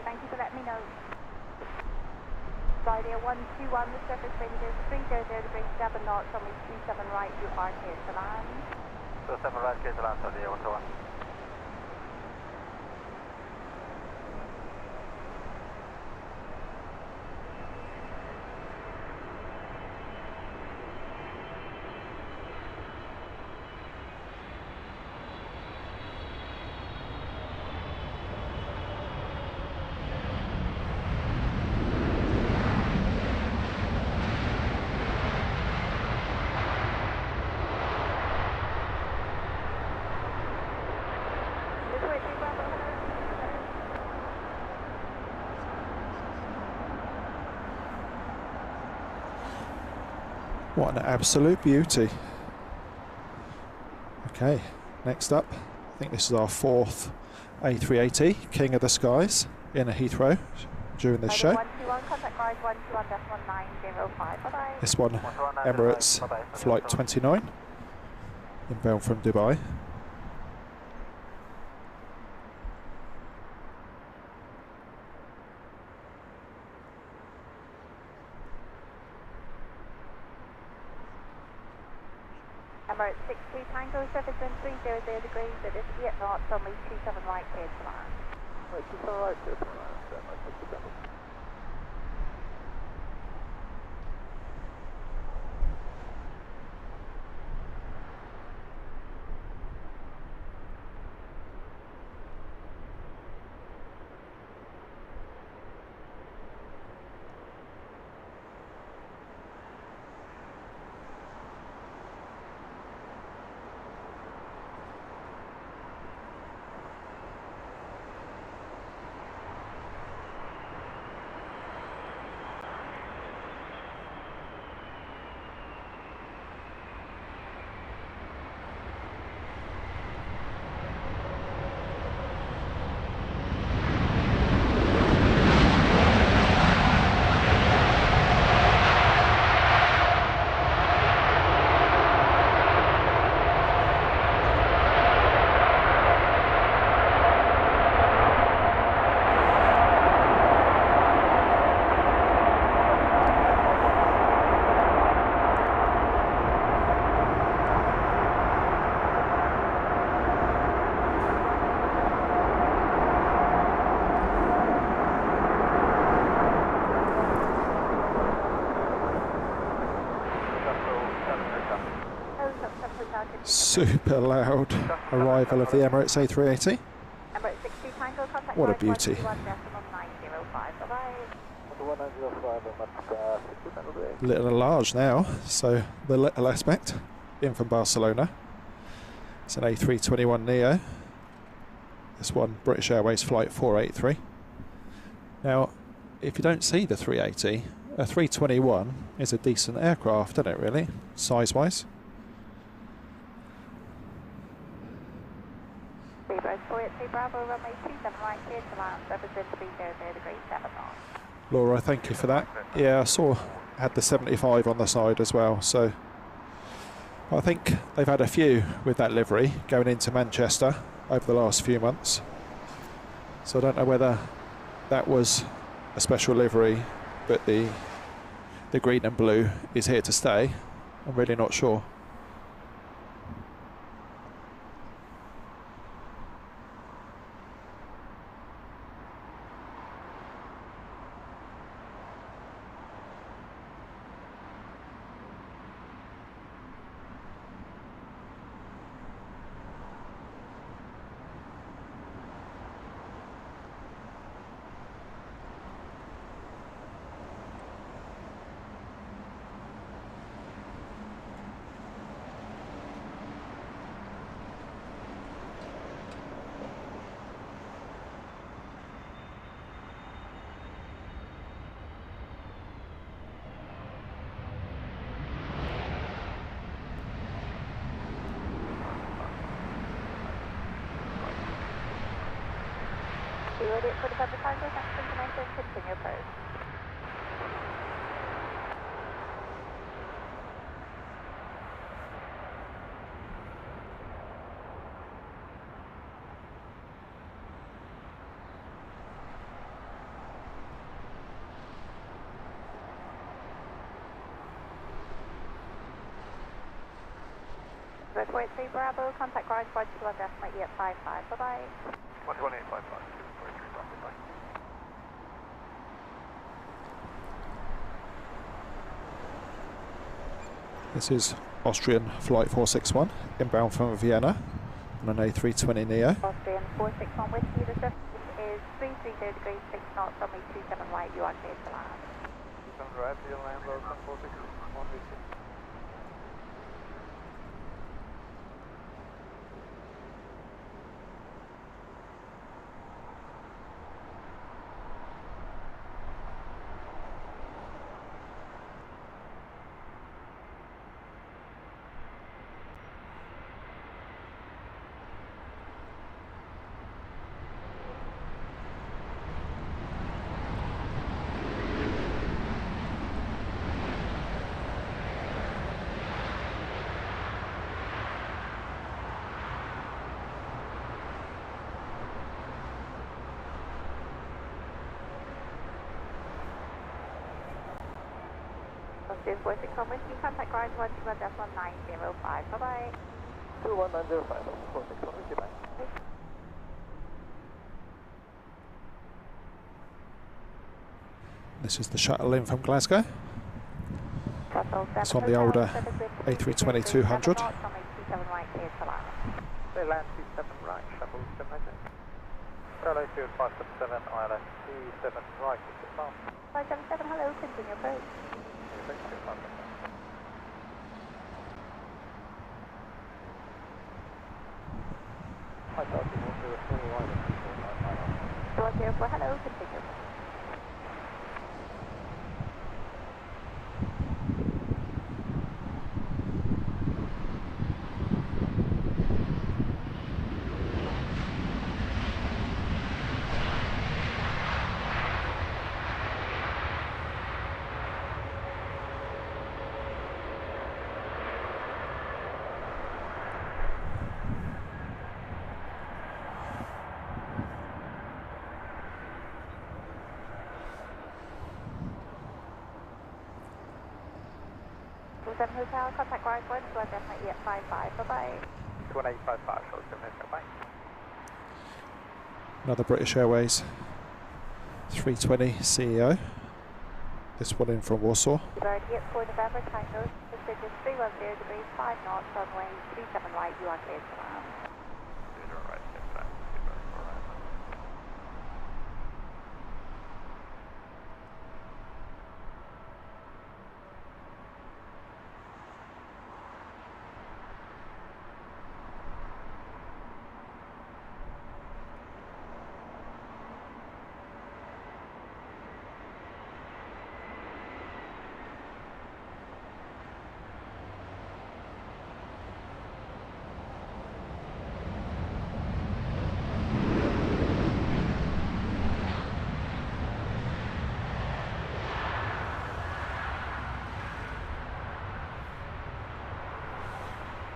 [SPEAKER 5] Thank you for letting me know. Friday 121, the surface wind is 300 degrees 7 knots, only 27 right, you are clear to land.
[SPEAKER 2] So 7 right, clear to land, Friday 121.
[SPEAKER 4] What an absolute beauty. Okay, next up, I think this is our 4th A380, King of the Skies, in a Heathrow during this show. This one, Emirates Flight 29, inbound from Dubai.
[SPEAKER 5] Emirates 62 Tango, surface wind 300 degrees, it is 8 knots, only 27 right, clear to land.
[SPEAKER 1] 27 right, clear to land.
[SPEAKER 4] Super loud arrival of the Emirates A380.
[SPEAKER 5] Emirates 60 Tango, contact
[SPEAKER 4] What a
[SPEAKER 5] line
[SPEAKER 4] beauty.
[SPEAKER 5] 121.905, bye-bye.
[SPEAKER 4] Little and large now, so the little aspect in from Barcelona. It's an A321neo. This one, British Airways Flight 483. Now, if you don't see the 380, a 321 is a decent aircraft, isn't it really, size-wise?
[SPEAKER 5] Seabird 483 Bravo, runway 27 right, clear to land, surface wind 300 degrees 7 knots.
[SPEAKER 4] Laura, thank you for that. Yeah, I saw had the 75 on the side as well, so I think they've had a few with that livery going into Manchester over the last few months. So I don't know whether that was a special livery, but the green and blue is here to stay. I'm really not sure.
[SPEAKER 5] We will do it for the public cargo, thanks for information, continue approach. Report 3 Bravo, contact garage 121 decimal 855, bye-bye.
[SPEAKER 2] 11855, 243 Bravo, bye.
[SPEAKER 4] This is Austrian Flight 461, inbound from Vienna on an A320 Neo.
[SPEAKER 5] Austrian 461 Whiskey, the surface is 330 degrees, 6 knots, runway 27 right, you are clear to land.
[SPEAKER 3] 27 right, you land, welcome 461 Whiskey.
[SPEAKER 5] Austrian 461 Whiskey, contact garage 121 decimal 905, bye-bye.
[SPEAKER 3] 21905, 461 Whiskey, bye.
[SPEAKER 4] This is the shuttle in from Glasgow. It's on the older A320-200.
[SPEAKER 3] They land 27 right, shuttle 700. Solo 577, ILS 27 right, is it fast?
[SPEAKER 5] 577, hello, continue approach.
[SPEAKER 3] I thought you wanted to do a full ride of people like that.
[SPEAKER 5] 404, hello, continue. Hotel, contact garage 121 decimal 855, bye-bye.
[SPEAKER 3] 1855, short 7 Hotel, bye.
[SPEAKER 4] Another British Airways 320 CEO. This one in from Warsaw.
[SPEAKER 5] Bird 84 November, time nose, precision 310 degrees, 5 knots, runway 37 right, you are clear to land.
[SPEAKER 2] 0 right, 10 left, 0 right.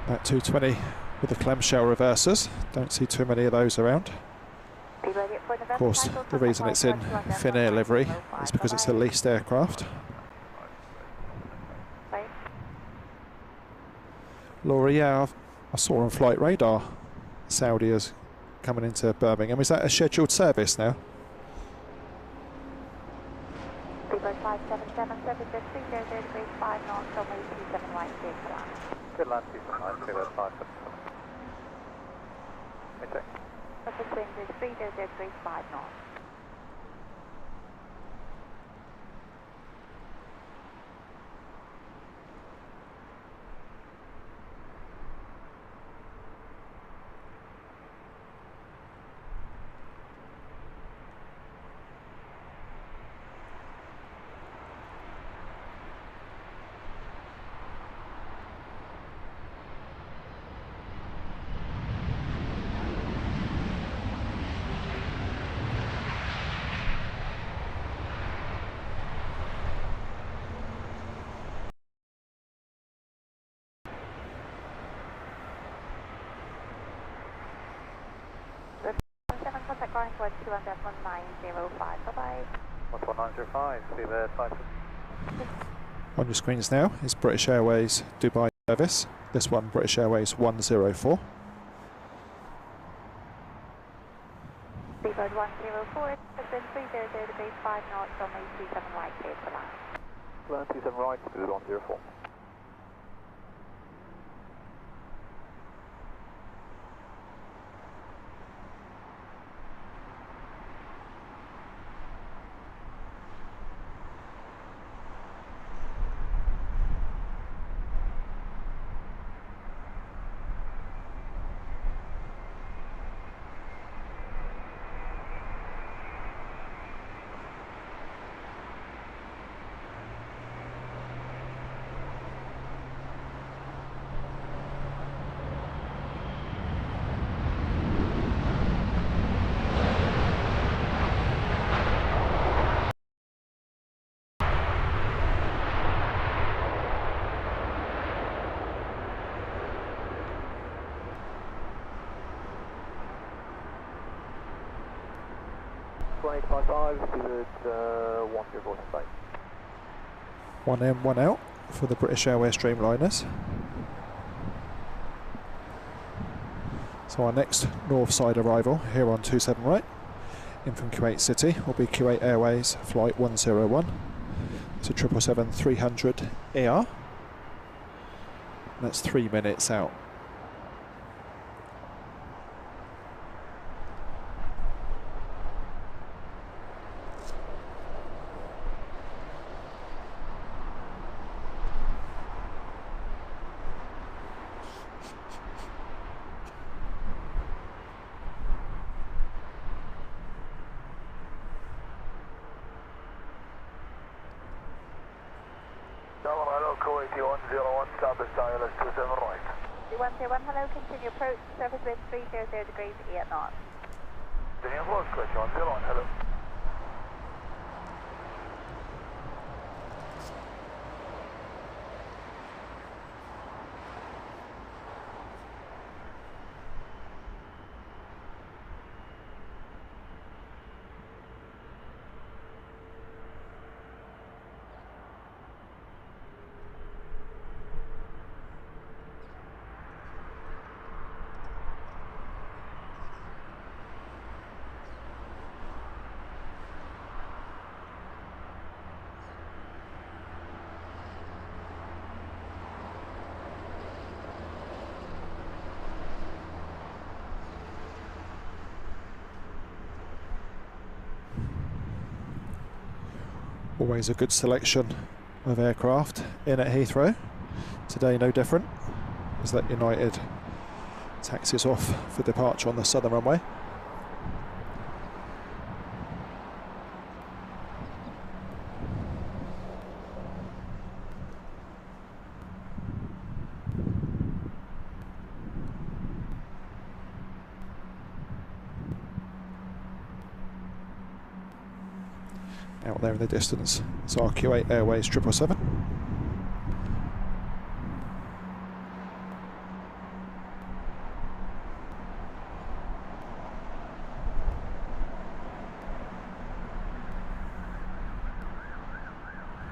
[SPEAKER 4] That 220 with the clamshell reversers. Don't see too many of those around. Of course, the reason it's in Finnair livery is because it's the leased aircraft. Laura, yeah, I saw on flight radar Saudi is coming into Birmingham. Is that a scheduled service now?
[SPEAKER 5] 577, service 300 degrees, 5 knots, runway 27 right, clear to land.
[SPEAKER 3] Good land, 279, 577. Let me check.
[SPEAKER 5] Surface wind is 300 degrees, 5 knots. 11905, bye-bye.
[SPEAKER 3] 11905, be there 5.
[SPEAKER 4] On your screens now is British Airways Dubai service. This one, British Airways 104.
[SPEAKER 5] Seabird 104, has been 300 degrees 5 knots, only 27 right, clear to land.
[SPEAKER 1] Land 27 right, Seabird 104. Seabird 104 space.
[SPEAKER 4] One in, one out for the British Airways Dreamliners. So our next north side arrival here on 27 right, in from Kuwait City, will be Kuwait Airways flight 101 to 777-300 ER. That's 3 minutes out.
[SPEAKER 7] Hello, Kuwait 101, Sabah ILS 27 right.
[SPEAKER 5] 101, hello, continue approach, surface wind 300 degrees 8 knots.
[SPEAKER 7] Continue approach, Kuwait 101, hello.
[SPEAKER 4] Always a good selection of aircraft in at Heathrow. Today no different, as that United taxis off for departure on the southern runway. Out there in the distance, it's our Kuwait Airways 777.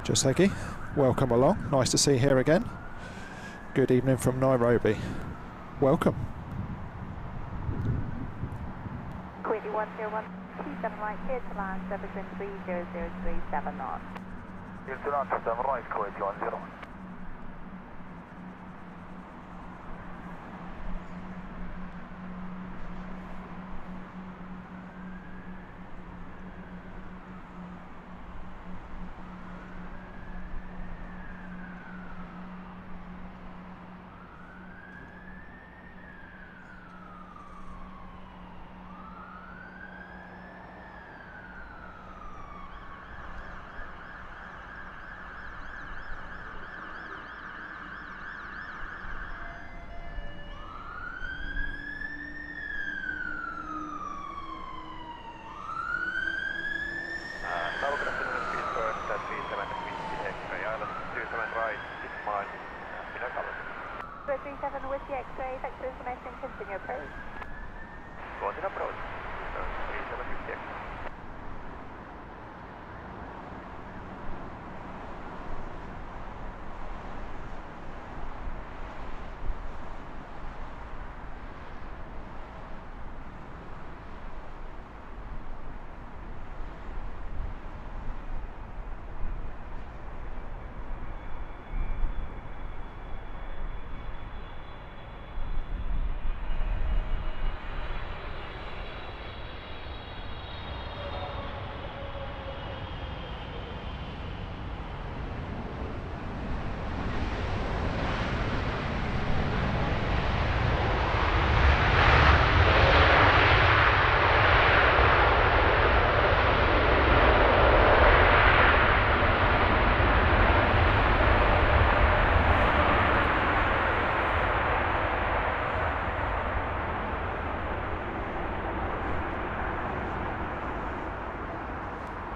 [SPEAKER 4] Joseki, welcome along. Nice to see you here again. Good evening from Nairobi. Welcome.
[SPEAKER 5] Kuwait 101, 27 right, clear to land, surface wind 30037 knots.
[SPEAKER 7] Clear to land 27 right, Kuwait 101.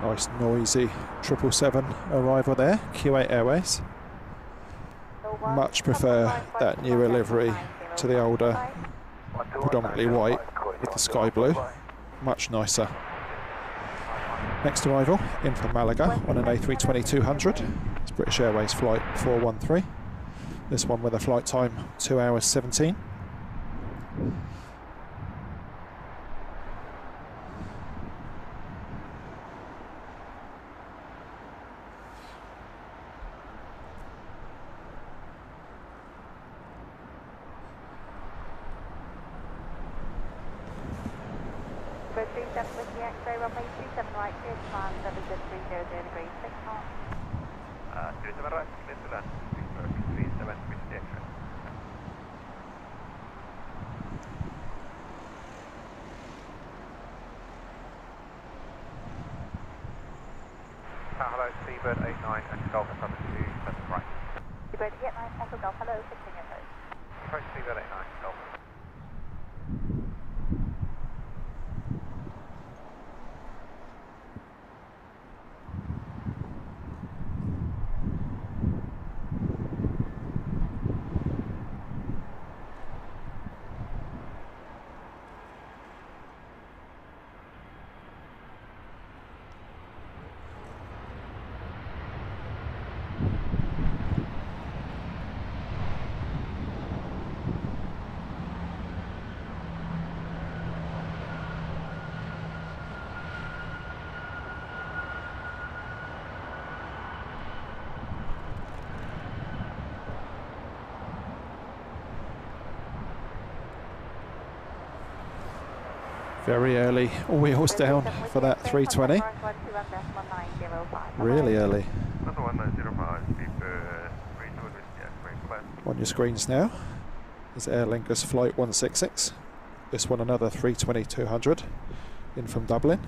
[SPEAKER 4] Nice noisy 777 arrival there, Q8 Airways. Much prefer that newer livery to the older, predominantly white with the sky blue. Much nicer. Next arrival in from Malaga on an A320-200. It's British Airways flight 413. This one with a flight time 2 hours 17.
[SPEAKER 5] Bird 37 with the X-ray, runway 27 right, clear to land, 730 degrees, 6 knots.
[SPEAKER 2] 27 right, clear to land, Bird 37 with the X-ray. Hello, Seabird 89 and Golf and 27 right.
[SPEAKER 5] Seabird 89, Echo Golf, hello, continue approach.
[SPEAKER 2] Approach Seabird 89, Golf.
[SPEAKER 4] Very early wheels down for that 320. Really early. On your screens now is Aer Lingus Flight 166. This one another 320-200 in from Dublin.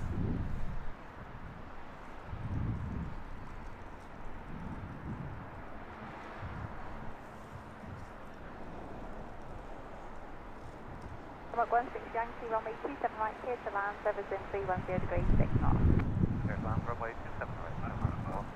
[SPEAKER 5] Mark 16 Yankee, runway 27 right, clear to land, service in 310 degrees, 6 knots.
[SPEAKER 2] Clear to land, runway 27 right, 9 knots.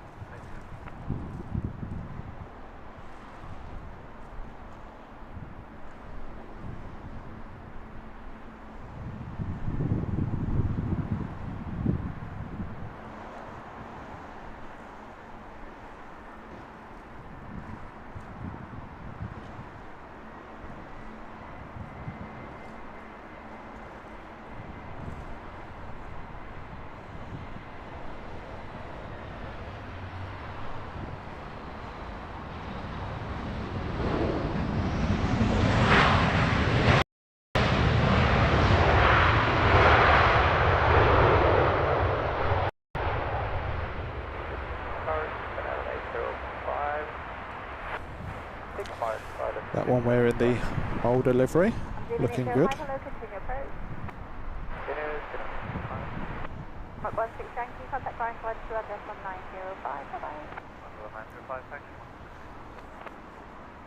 [SPEAKER 4] That one wearing the older livery, looking good.
[SPEAKER 5] Mark 16 Yankee, contact line 121905, bye-bye.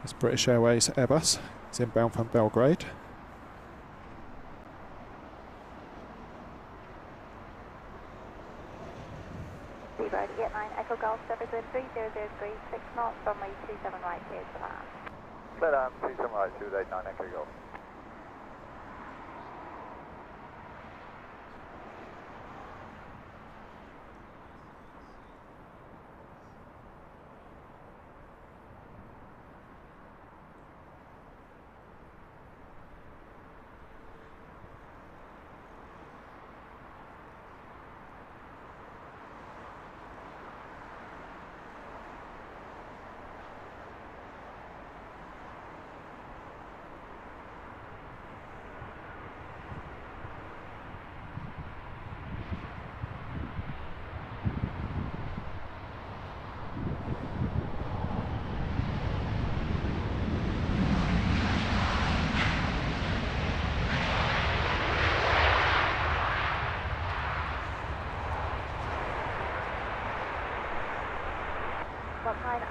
[SPEAKER 4] It's British Airways Airbus. It's inbound from Belgrade.
[SPEAKER 5] Seabird 89, Echo Golf, service in 300 degrees, 6 knots, runway 27 right, clear to land.
[SPEAKER 3] Clear down, 27 right, 289 Echo Golf.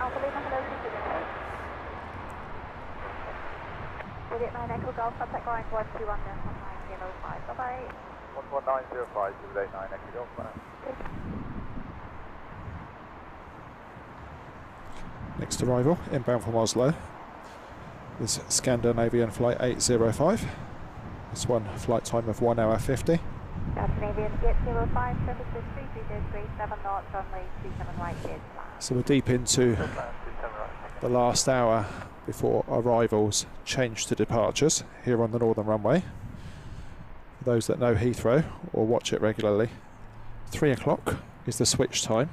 [SPEAKER 5] Alpha Lima, hello, continue approach. Juliet 9 Echo Golf, contact line 121-1905, bye-bye.
[SPEAKER 3] 11905, 289 Echo Golf, bye.
[SPEAKER 4] Next arrival, inbound from Oslo, is Scandinavian flight 805. This one, flight time of 1 hour 50.
[SPEAKER 5] Scandinavian Gate 05, services 330 7 knots, runway 27 right, cleared to land.
[SPEAKER 4] So we're deep into the last hour before arrivals change to departures here on the Northern Runway. For those that know Heathrow or watch it regularly, 3 o'clock is the switch time.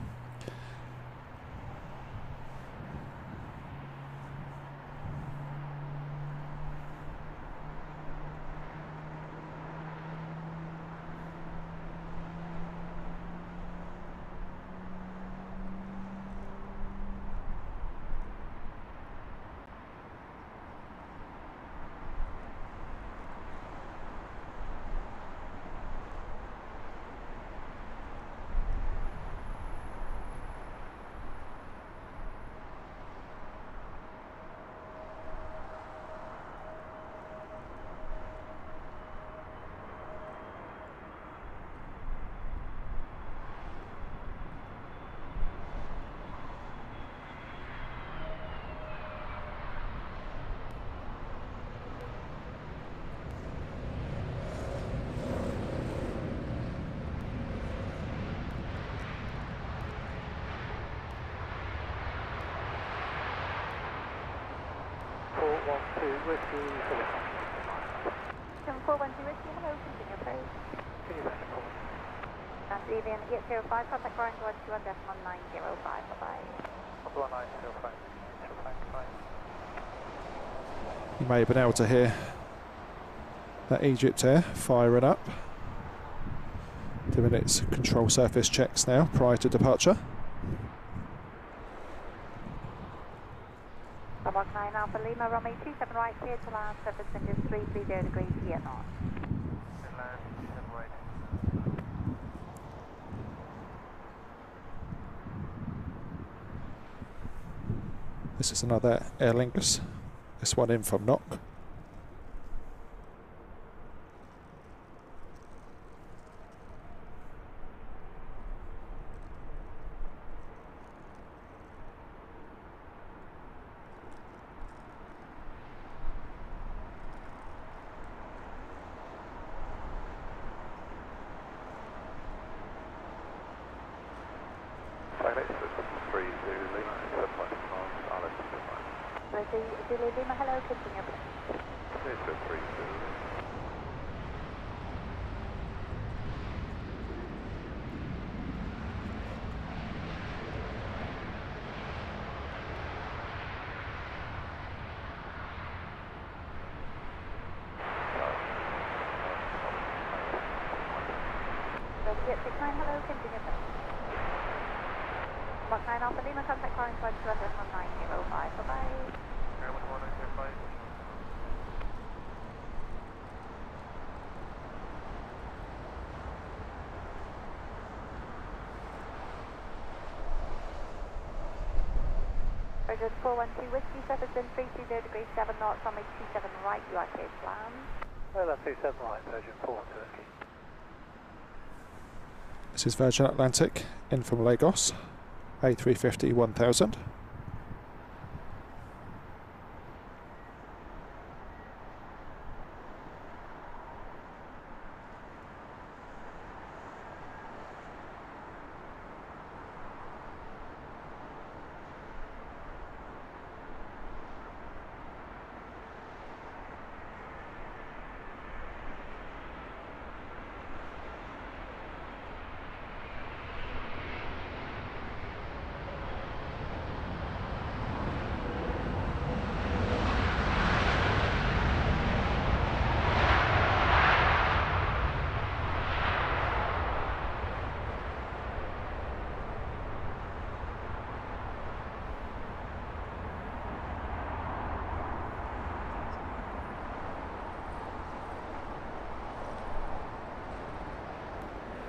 [SPEAKER 3] Whiskey,
[SPEAKER 5] 7412 Whiskey, hello, continue approach. Aviation Gate 05, contact ground 121.1905, bye-bye.
[SPEAKER 3] 11905.
[SPEAKER 4] You may have been able to hear that Egypt Air firing up, doing its control surface checks now prior to departure.
[SPEAKER 5] Mark 9 Alpha Lima, runway 27 right, cleared to land, surface wind is 330 degrees, here north.
[SPEAKER 4] This is another Aer Lingus, this one in from Knock.
[SPEAKER 5] Lima, hello, continue approach. Get 69, hello, continue approach. Mark 9 Alpha Lima, contact current 121.1905, bye-bye. Roger 412 Whiskey, surface wind 330 degrees 7 knots, runway 27 right, you are cleared to land.
[SPEAKER 3] Well, 27 right, Virgin 412 Whiskey.
[SPEAKER 4] This is Virgin Atlantic in from Lagos, A350 1000.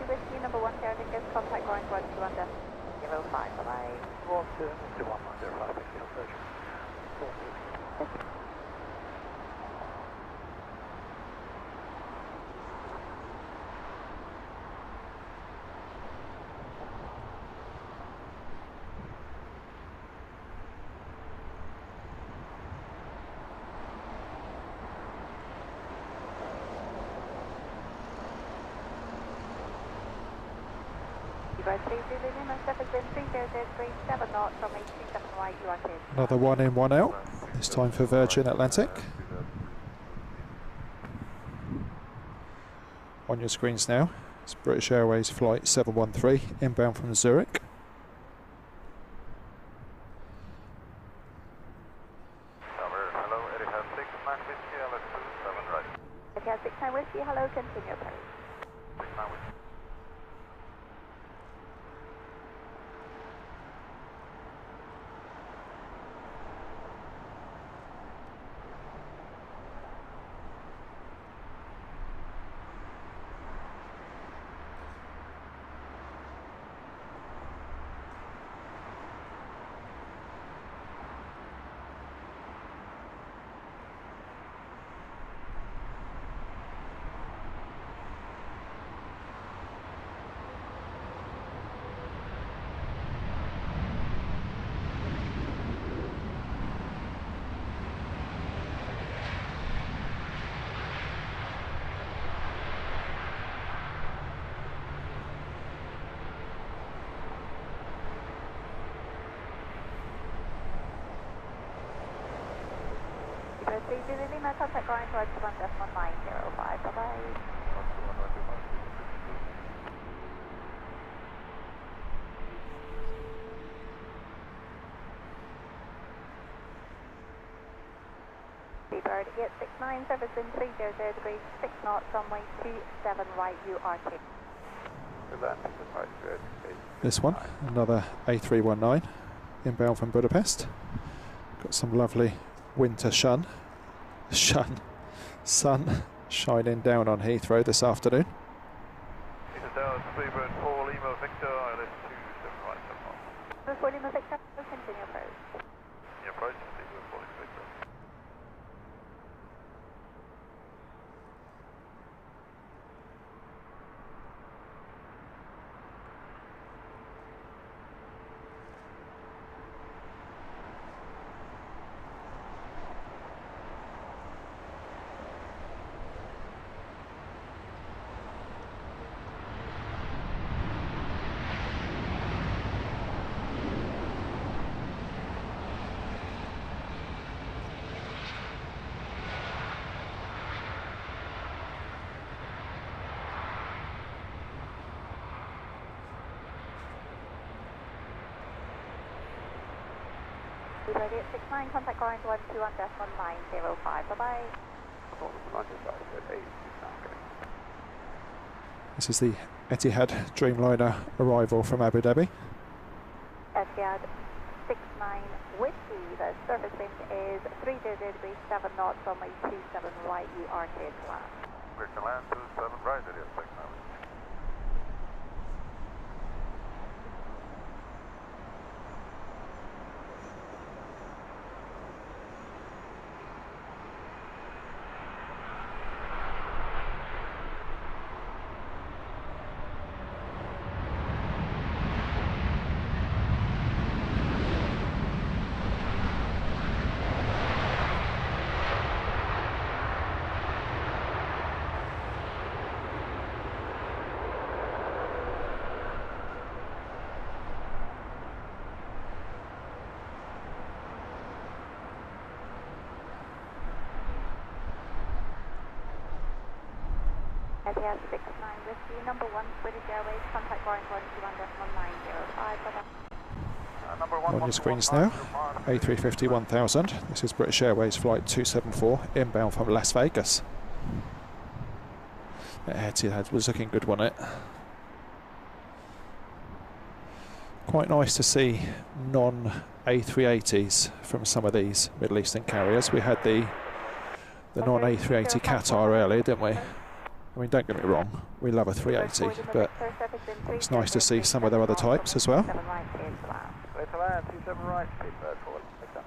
[SPEAKER 5] Whiskey number 1 Carrier is contact going 121.05, bye-bye.
[SPEAKER 3] 121.05 Whiskey, Virgin 412.
[SPEAKER 4] Another 1 in, 1 out. This time for Virgin Atlantic. On your screens now, it's British Airways flight 713 inbound from Zurich.
[SPEAKER 2] Hello, Etihad 69 Whiskey, LS 27 right.
[SPEAKER 5] Etihad 69 Whiskey, hello, continue approach.
[SPEAKER 2] 69 Whiskey.
[SPEAKER 5] Contact going towards 1.905, bye-bye. Seabird 869, service in 300 degrees, 6 knots, runway 27 right, URT.
[SPEAKER 4] This one, another A319 inbound from Budapest. Got some lovely winter sun shining down on Heathrow this afternoon.
[SPEAKER 2] Dallas, Seabird 4 Lima Victor, ILS 27 right, 7 knots.
[SPEAKER 5] 4 Lima Victor, continue approach.
[SPEAKER 2] Continue approach, Seabird 4 Lima Victor.
[SPEAKER 5] Seabird 869, contact going to 121.905, bye-bye.
[SPEAKER 4] This is the Etihad Dreamliner arrival from Abu Dhabi.
[SPEAKER 5] Etihad 69 Whiskey, the surface wind is 300 degrees, 7 knots, runway 27 right, URT to land.
[SPEAKER 2] We can land 27 right, Etihad 69.
[SPEAKER 5] Etihad 69 Whiskey, number 1, British Airways, contact going to 121.905, bye-bye.
[SPEAKER 4] On your screens now, A350 1000. This is British Airways flight 274 inbound from Las Vegas. Etihad was looking good, wasn't it? Quite nice to see non-A380s from some of these Middle Eastern carriers. We had the non-A380 Qatar earlier, didn't we? I mean, don't get me wrong, we love a 380, but it's nice to see some of their other types as well.
[SPEAKER 3] Clear to land, 27 right, Seabird 4 Victor.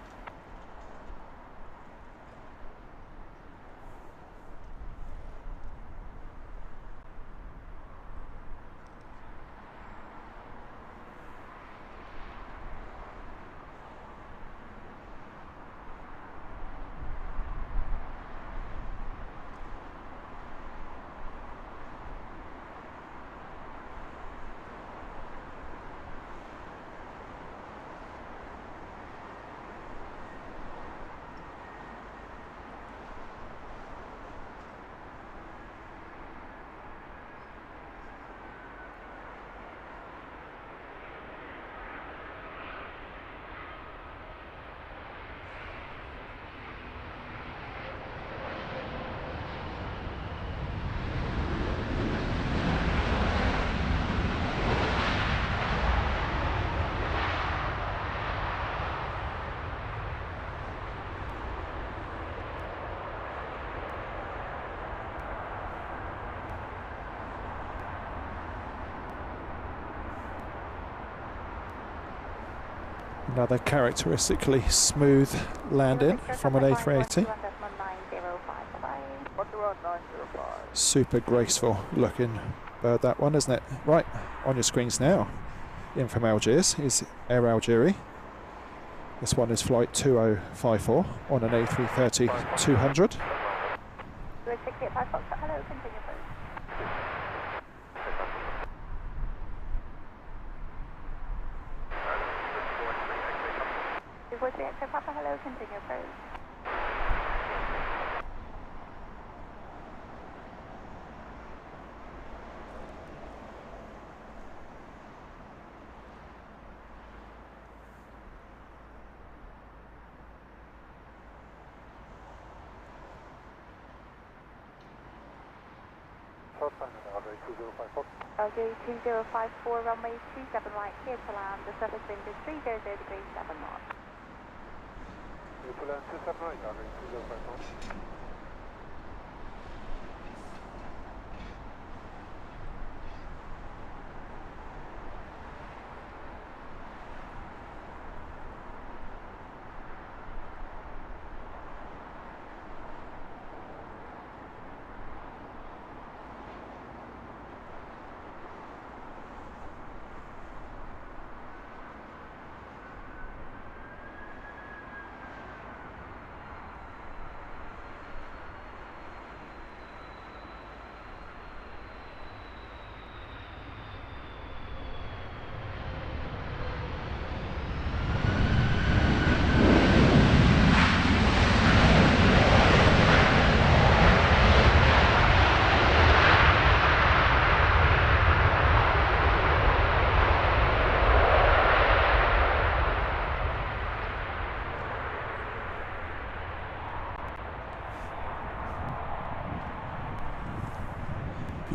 [SPEAKER 4] Another characteristically smooth landing from an A380.
[SPEAKER 5] 1.905, bye-bye.
[SPEAKER 3] 11905.
[SPEAKER 4] Super graceful looking bird, that one, isn't it? Right, on your screens now, in from Algiers is Air Algerie. This one is flight 2054 on an A330-200.
[SPEAKER 5] 685 Foxtrot, hello, continue please. Voice reactor Papa, hello, continue please. Algerie 2054, runway 27 right, clear to land. The surface wind is 300 degrees 7 knots.
[SPEAKER 3] Clear to land 27 right, Algerie 2054.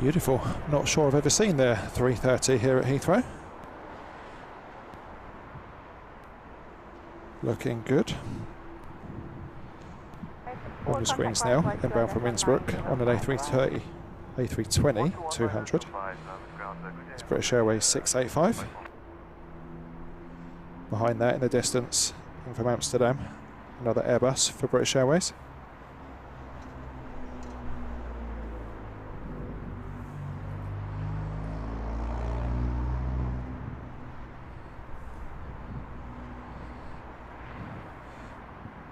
[SPEAKER 4] Beautiful. Not sure I've ever seen their 330 here at Heathrow. Looking good. On your screens now, inbound from Innsbruck on an A320, A320-200. It's British Airways 685. Behind that in the distance, in from Amsterdam, another Airbus for British Airways.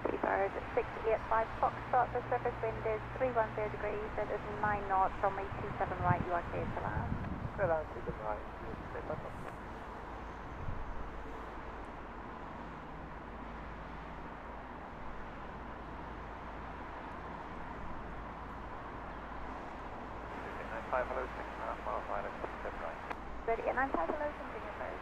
[SPEAKER 5] Seabird 685 Foxtrot, the surface wind is 310 degrees, it is 9 knots, runway 27 right, you are clear to land.
[SPEAKER 3] Clear land 27 right, clear to land. Hello, 6.5 miles, minus 27 right.
[SPEAKER 5] Ready at 95, hello, continue first.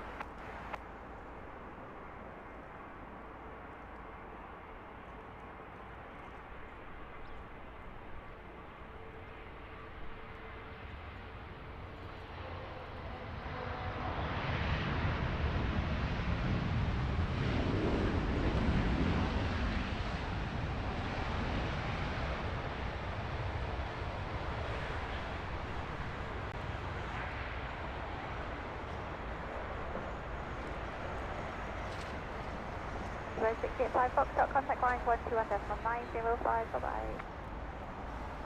[SPEAKER 5] Hello, 685 Foxtrot, contact line 121.905, bye-bye.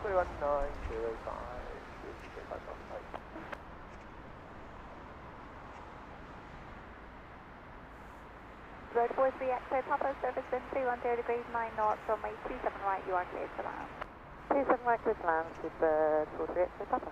[SPEAKER 3] 31905,
[SPEAKER 5] Road voice reactor, Papa, surface wind 310 degrees, 9 knots, runway 27 right, you are clear to land. 27 right, clear to land, Seabird, voice reactor, Papa.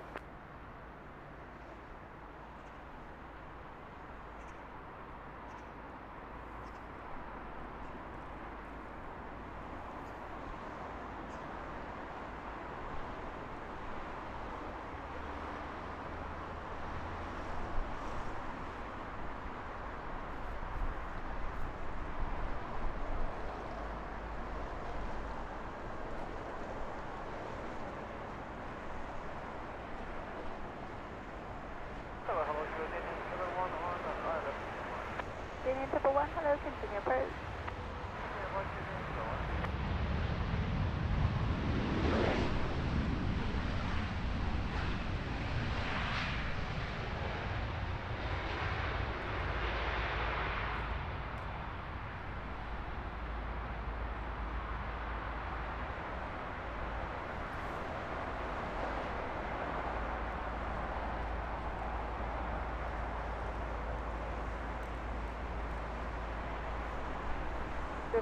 [SPEAKER 5] Union 111, hello, continue approach.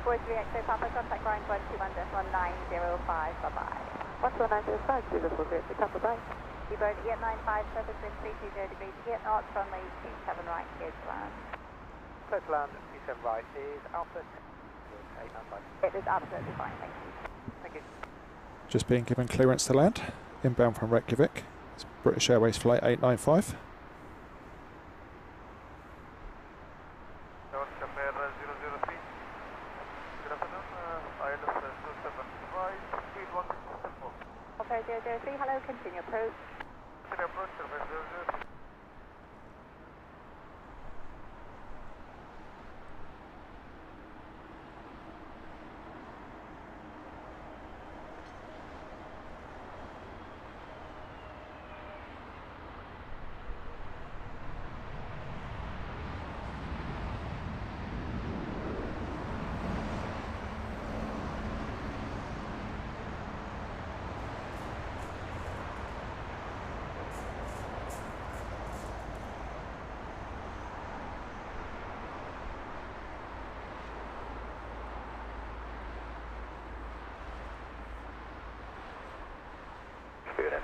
[SPEAKER 5] 043 X-ray Papa, contact ground 121.1905, bye-bye.
[SPEAKER 3] 11905, 043 X-ray Papa, bye.
[SPEAKER 5] Seabird 895, surface wind 320 degrees, 8 knots, runway 27 right, cleared to land.
[SPEAKER 3] Clear to land, 27 right is Alpha 895.
[SPEAKER 5] It is absolutely fine, thank you.
[SPEAKER 3] Thank you.
[SPEAKER 4] Just being given clearance to land. Inbound from Reykjavik. It's British Airways flight 895.
[SPEAKER 5] Okay, 003, hello, continue approach.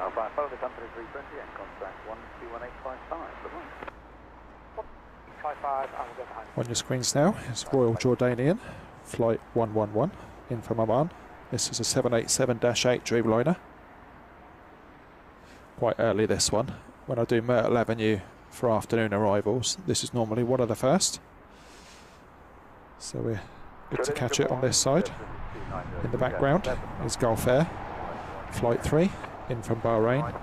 [SPEAKER 6] Alpha, follow the company 320 and contact 121855. Good morning.
[SPEAKER 3] 55, I'm going behind.
[SPEAKER 4] On your screens now is Royal Jordanian flight 111 in from Oman. This is a 787-8 Dreamliner. Quite early this one. When I do Myrtle Avenue for afternoon arrivals, this is normally one of the first. So we're good to catch it on this side. In the background is Gulf Air flight 3 in from Bahrain.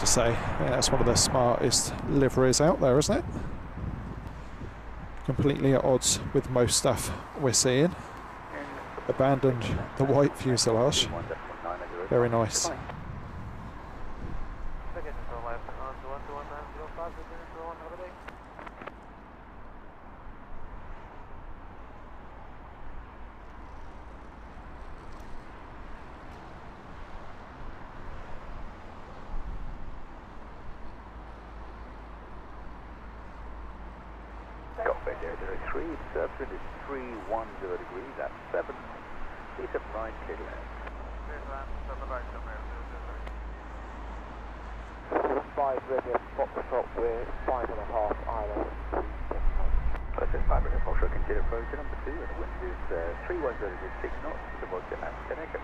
[SPEAKER 4] To say, yeah, that's one of the smartest liveries out there, isn't it? Completely at odds with most stuff we're seeing. Abandoned the white fuselage. Very nice.
[SPEAKER 6] Surface is 310 degrees at 7. Seat right, clear to land.
[SPEAKER 1] 5 Radio Foxtrot with 5.5 island.
[SPEAKER 6] Process 5 Radio Foxtrot, continue approach to number 2 and the wind is 310 degrees 6 knots to the Roger and 10 echo.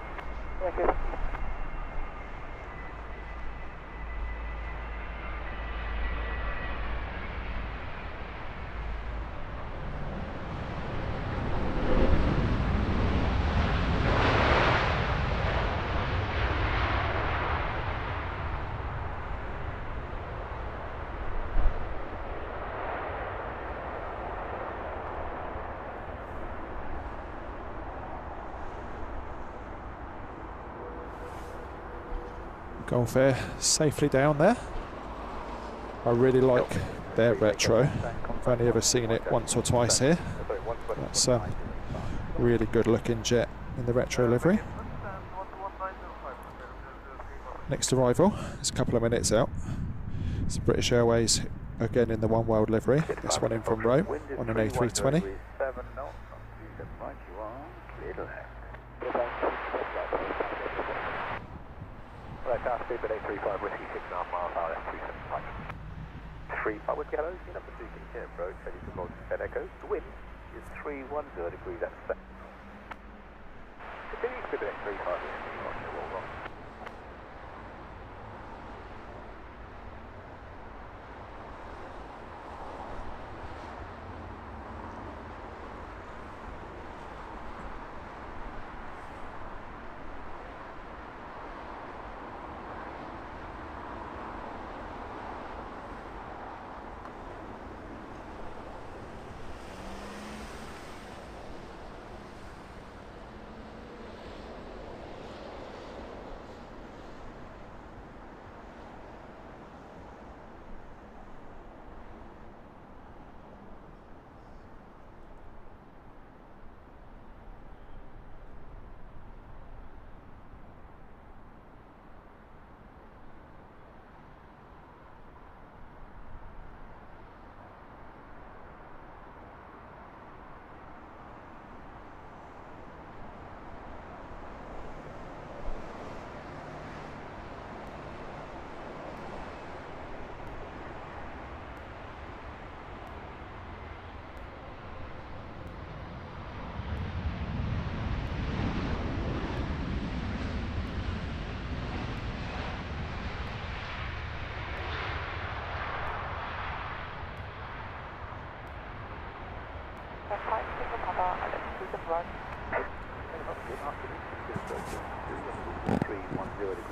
[SPEAKER 1] Okay.
[SPEAKER 4] Gulf Air safely down there. I really like their retro. I've only ever seen it once or twice here. That's a really good looking jet in the retro livery. Next arrival is a couple of minutes out. It's British Airways again in the One World livery. This one in from Rome on an A320.
[SPEAKER 3] Right, our speed at 835 whiskey, 6.5 miles, RS 375. 35 whiskey, hello, see number 2, continue approach, ready to go to 10 echoes. The wind is 310 degrees, that's set. Continue speed at 835 whiskey, Roger, all wrong.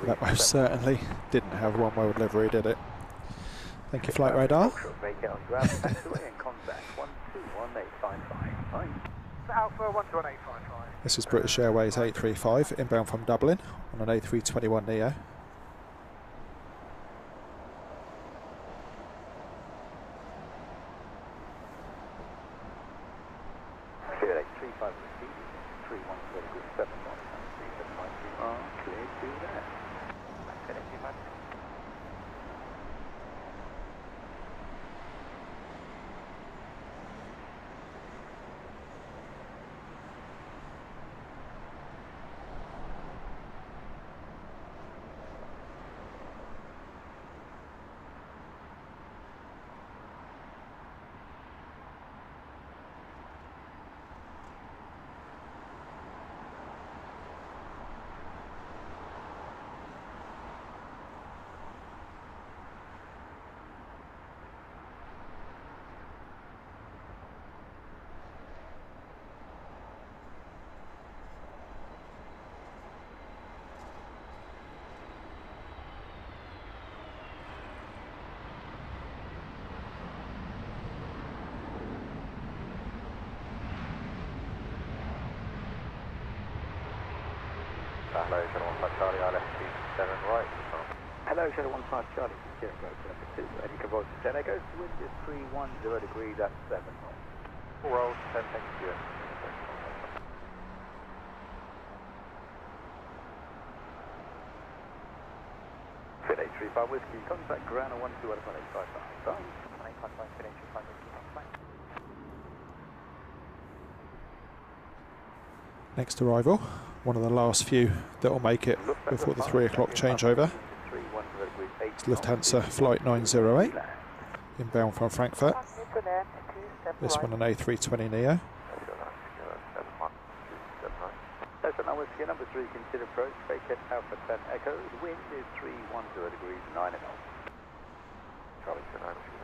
[SPEAKER 4] That most certainly didn't have one world livery, did it? Thank you, Flight Radar.
[SPEAKER 3] Alpha 11855.
[SPEAKER 4] This is British Airways 835, inbound from Dublin on an A321neo.
[SPEAKER 3] Hello, Shadow 15 Charlie, I left 27 right.
[SPEAKER 6] Hello, Shadow 15 Charlie, zero approach, number 2, ready to go to 10 echoes, the wind is 310 degrees at 7 knots.
[SPEAKER 3] Full roll, 10, thank you. Fit 835 whiskey, contact ground 12 at 1855. Done. 1855, fit 835 whiskey, contact.
[SPEAKER 4] Next arrival, one of the last few that will make it before the 3 o'clock changeover. It's Lufthansa Flight 908, inbound from Frankfurt. This one an A320neo.
[SPEAKER 6] Delta now whiskey number 3, consider approach, vacate Alpha 10 echoes, wind is 310 degrees, 9 knots.
[SPEAKER 3] Charlie 29 whiskey.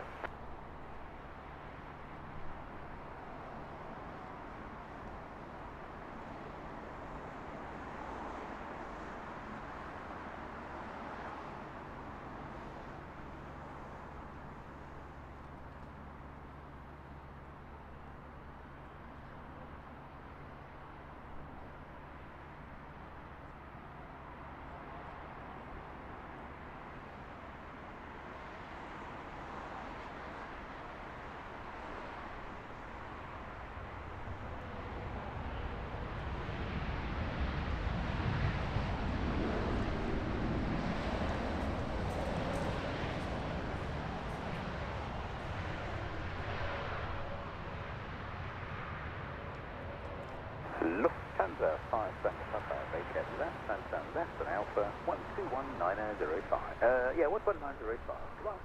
[SPEAKER 6] Lufthansa Tango Papa, vacate left, and turn left on Alpha 1219005. Yeah, 11905. Come on.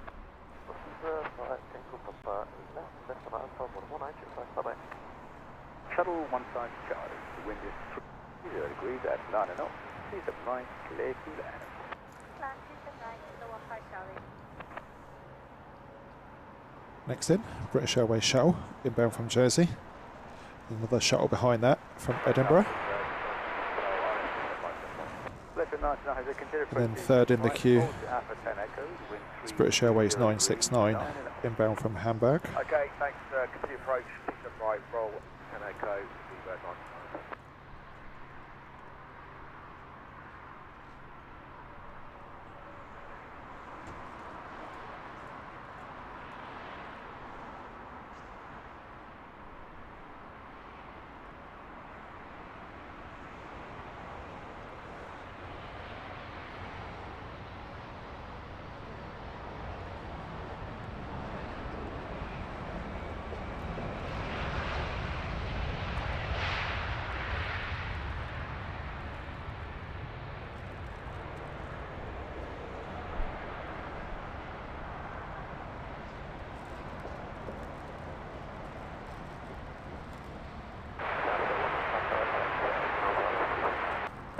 [SPEAKER 1] Flight Tango Papa, left on Alpha 11905, bye-bye.
[SPEAKER 6] Shuttle 15 Charlie, the wind is 30 degrees at 9 knots, 279, clear to land.
[SPEAKER 5] Land 279, kilo 15 Charlie.
[SPEAKER 4] Next in, British Airways shuttle, inbound from Jersey. Another shuttle behind that from Edinburgh. And then third in the queue is British Airways 969, inbound from Hamburg.
[SPEAKER 7] Okay, thanks. Continue approach. Keep them right. Roll 10 echo. Seabird 9.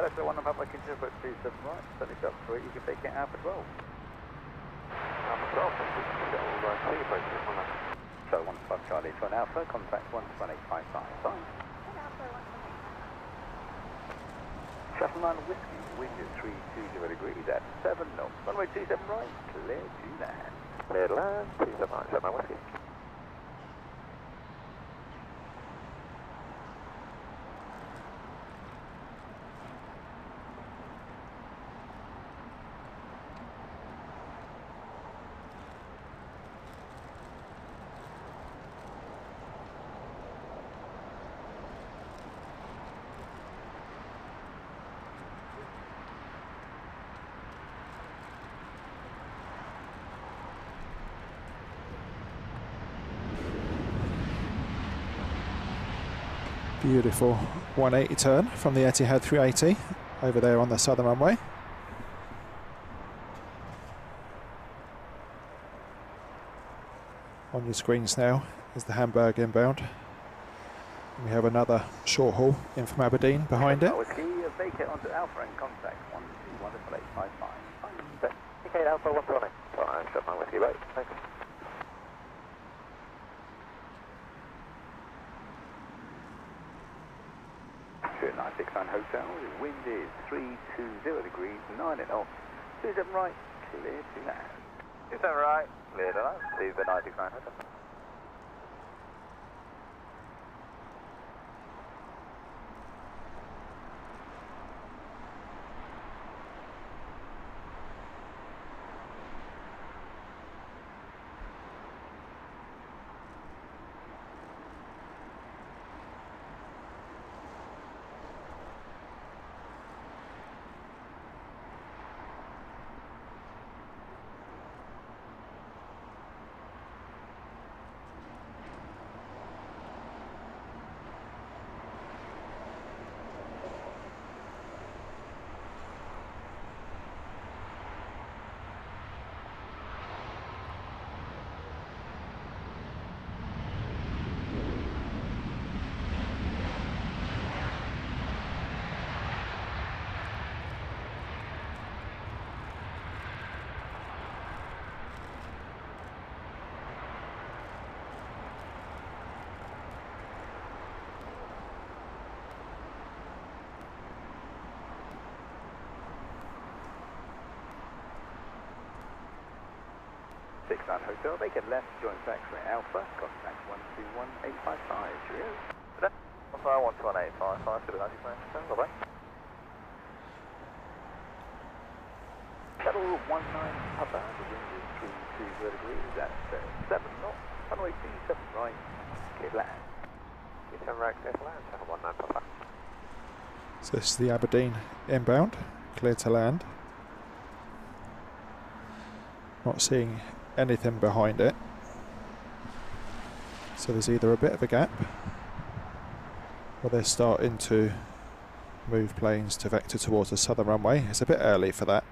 [SPEAKER 6] Hello, so 1 Papa, continue approach 27 right, 70 up 3, you can take it Alpha 12.
[SPEAKER 1] Alpha 12,
[SPEAKER 6] So 15 Charlie to an Alpha, contact 11855. Fine.
[SPEAKER 5] Alpha 118.
[SPEAKER 6] Shuttle 9 Whiskey, wind is 320 degrees at 7 knots. Runway 27 right, clear to land.
[SPEAKER 1] clear to land, 279, Whiskey.
[SPEAKER 4] Beautiful 180 turn from the Etihad 380 over there on the southern runway. On your screens now is the Hamburg inbound. And we have another short haul in from Aberdeen behind it.
[SPEAKER 6] Whiskey, vacate onto Alpha and contact 121.855.
[SPEAKER 1] Okay, Alpha 118. Fine, shut my Whiskey, right. Thanks.
[SPEAKER 6] Sure, 969 Hotel, the wind is 320 degrees, 9 knots, 27 right, clear to land.
[SPEAKER 7] 27 right. Clear to land. Seabird 969 Hotel.
[SPEAKER 6] Hotel, vacate left, join factory Alpha, contact 121.855. Cheerio.
[SPEAKER 7] 121.855, Seabird 969 Hotel. Bye-bye.
[SPEAKER 6] Shuttle 19 Papa, the wind is 320 degrees at 7 knots, runway 27 right, clear land.
[SPEAKER 1] 27 right, clear to land, Shuttle 19 Papa.
[SPEAKER 4] So this is the Aberdeen inbound, clear to land. Not seeing anything behind it, so there's either a bit of a gap or they're starting to move planes to vector towards the southern runway. It's a bit early for that.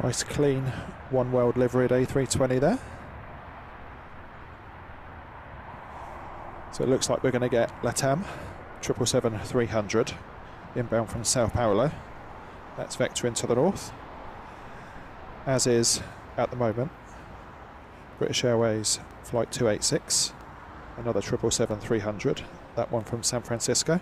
[SPEAKER 4] Nice clean One World liveried A320 there. So it looks like we're going to get LATAM 777-300 inbound from Sao Paulo. That's vectoring to the north, as is at the moment British Airways flight 286, another 777-300, that one from San Francisco.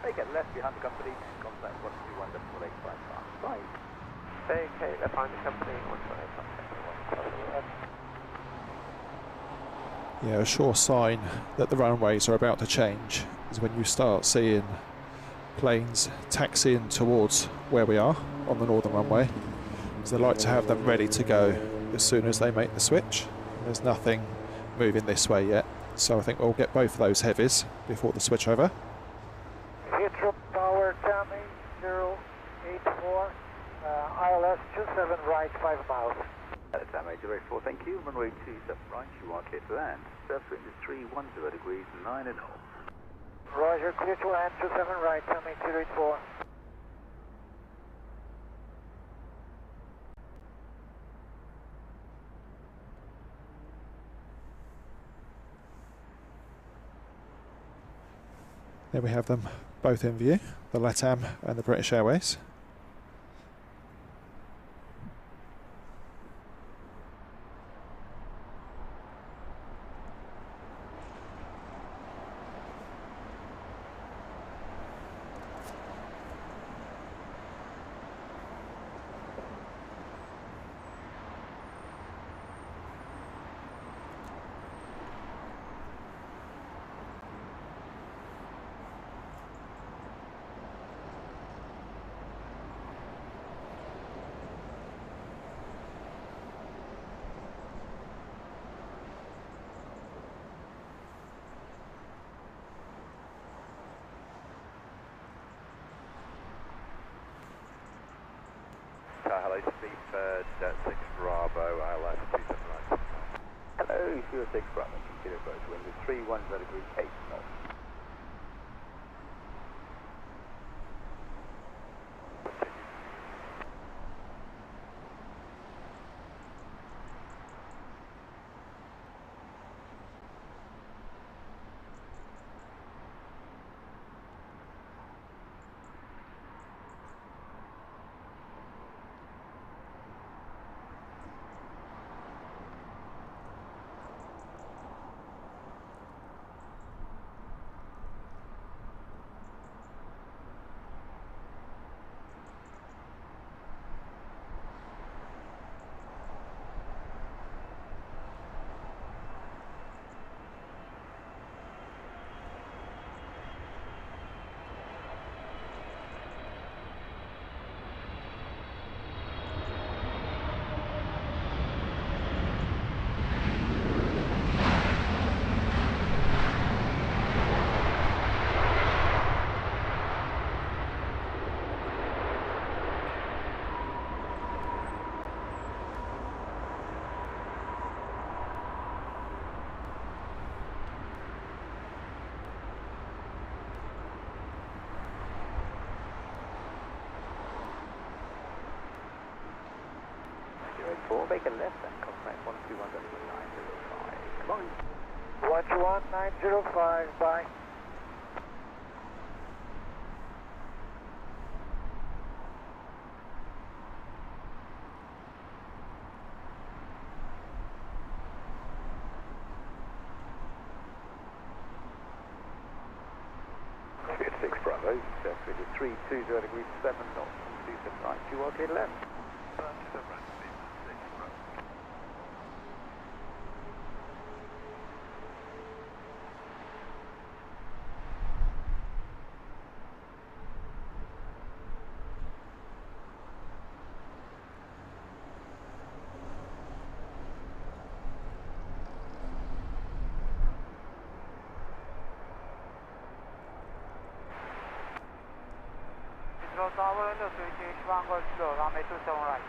[SPEAKER 6] Make it left behind the company, contact 121.85. Bye.
[SPEAKER 2] Okay, left behind the company, 128.
[SPEAKER 4] Yeah, a sure sign that the runways are about to change is when you start seeing planes taxiing towards where we are on the northern runway. So they like to have them ready to go as soon as they make the switch. There's nothing moving this way yet, so I think we'll get both of those heavies before the switch over.
[SPEAKER 8] Heathrow Tower, Tommy 084, ILS 27 right, 5 miles.
[SPEAKER 6] LATAM 804, thank you. Runway 27 right, you are clear to land. Surface wind is 310 degrees, 9 and 0.
[SPEAKER 8] Roger, clear to land, 27 right, Tommy 284.
[SPEAKER 4] There we have them both in view, the LATAM and the British Airways.
[SPEAKER 7] Hello, Sleaford, 6 Bravo, ILS 27 right.
[SPEAKER 3] Hello, 06 Bravo, Kilo approach, wind is 310 degrees, 8 knots. Make a left and contact 121.905. Come on.
[SPEAKER 8] 121.905, bye.
[SPEAKER 3] Six Bravo, surface wind is 320 degrees 7 knots from 27 right. You are clear to land.
[SPEAKER 2] Tower, Turkish 1 Golf Kilo, runway 27 right.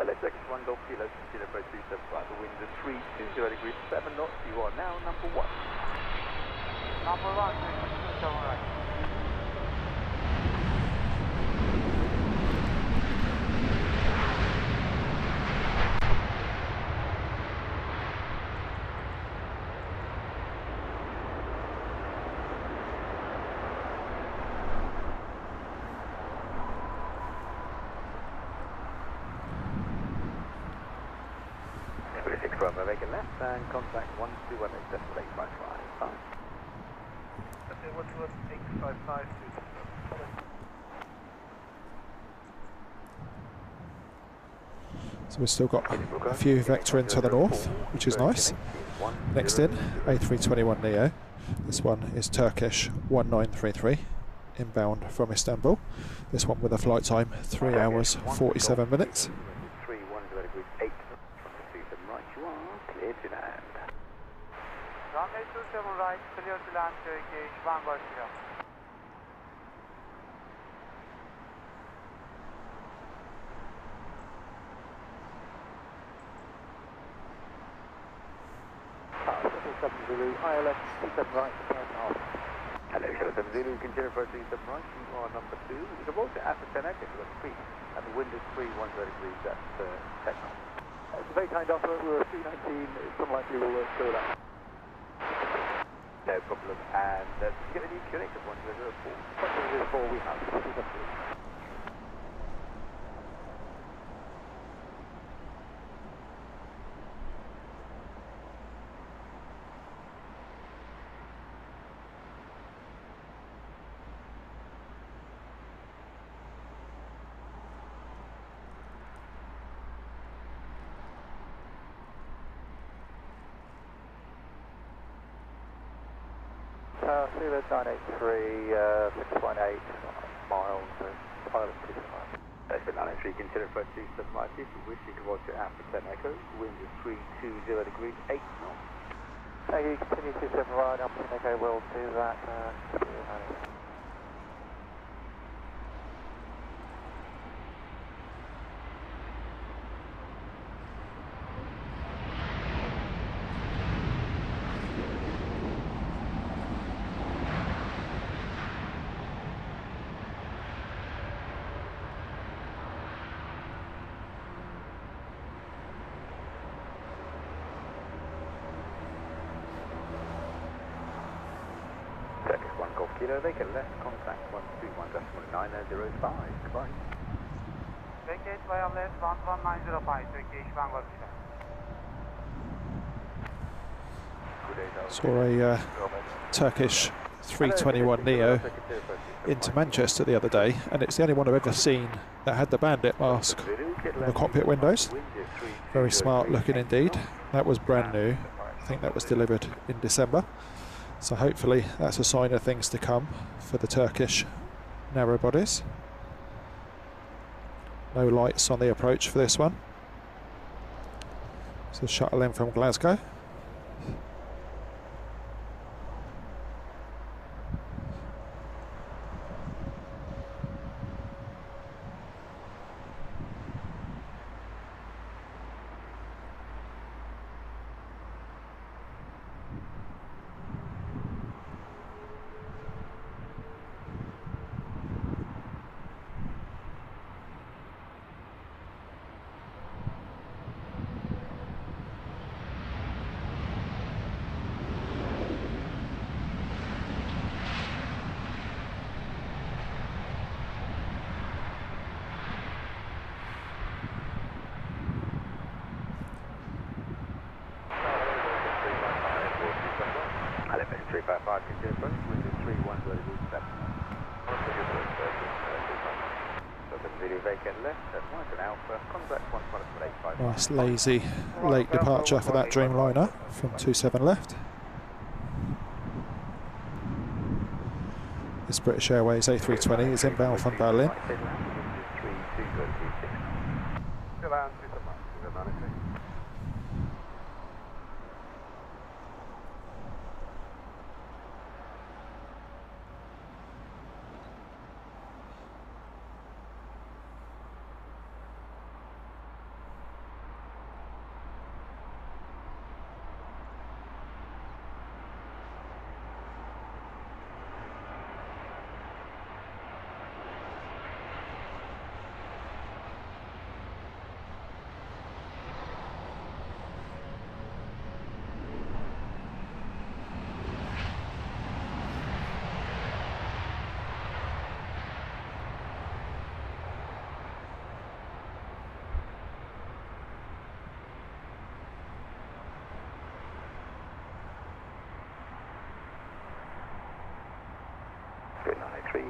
[SPEAKER 3] LSX 1 Golf Kilo, Kilo approach 37 right. The wind is 320 degrees 7 knots. You are now number 1.
[SPEAKER 2] Number 1, Turkish 27 right.
[SPEAKER 3] Runway, make a left and contact 121 decimal 855.
[SPEAKER 7] Okay, 121 855
[SPEAKER 4] So we've still got a few vectoring to the north, which is nice. Next in, A321neo. This one is Turkish 1933, inbound from Istanbul. This one with a flight time 3 hours 47 minutes.
[SPEAKER 2] Runway 27 right, clear to land, Turkish 1 Golf Kilo.
[SPEAKER 6] Zulu, ILS 27 right, 10.5.
[SPEAKER 3] Hello, 7 Zulu, continue approach 37 right. You are number 2. You can roll to after 10 echo for the speed, and the wind is 310 degrees at 10 knots.
[SPEAKER 6] It's a very kind offer. We're at 319. It's unlikely we'll go that.
[SPEAKER 3] No problem. And did you get the new QNH of 1004?
[SPEAKER 6] 1004 we have. Zulu 983, 6.8 miles, pilot 2 miles.
[SPEAKER 3] That's the 983, consider approach 27 right. If you wish, you can watch it after 10 echo. Wind is 320 degrees 8 knots.
[SPEAKER 6] Thank you, continue 27 right, up 10 echo, we'll do that.
[SPEAKER 3] Kilo, make a left contact 121.905. Goodbye.
[SPEAKER 2] Turkish wireless 11905, Turkish 1 Golf Kilo.
[SPEAKER 4] Saw a Turkish 321neo into Manchester the other day, and it's the only one I've ever seen that had the bandit mask on the cockpit windows. Very smart looking indeed. That was brand new. I think that was delivered in December. So hopefully that's a sign of things to come for the Turkish narrow bodies. No lights on the approach for this one. So shuttle in from Glasgow. Nice lazy late departure for that Dreamliner from 27 left. This British Airways A320 is inbound from Berlin.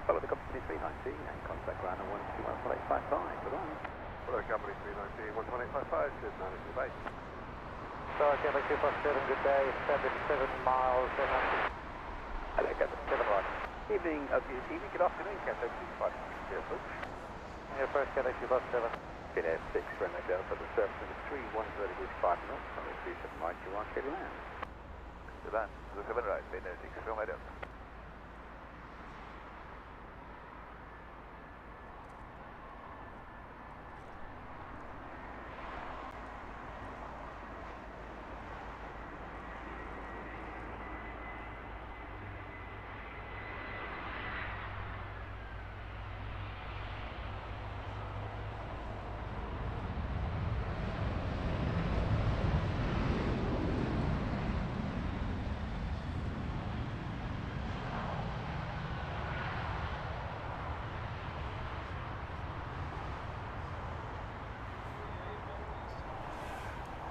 [SPEAKER 6] Follow the company 390 and contact ground on 121.855. Goodbye.
[SPEAKER 1] Follow company 390, 11855, good 92 base.
[SPEAKER 6] Sorry, Quebec 257, good day, 77 miles, hello, Quebec 7 right. Evening, good afternoon, Quebec 257, approach. Your first Quebec 257. Good air 6, Runway Delta, the surface is 31 degrees 5 knots, runway 27 right, you are clear to land.
[SPEAKER 2] To land, to the 7 right, Runway 6, Runway Delta.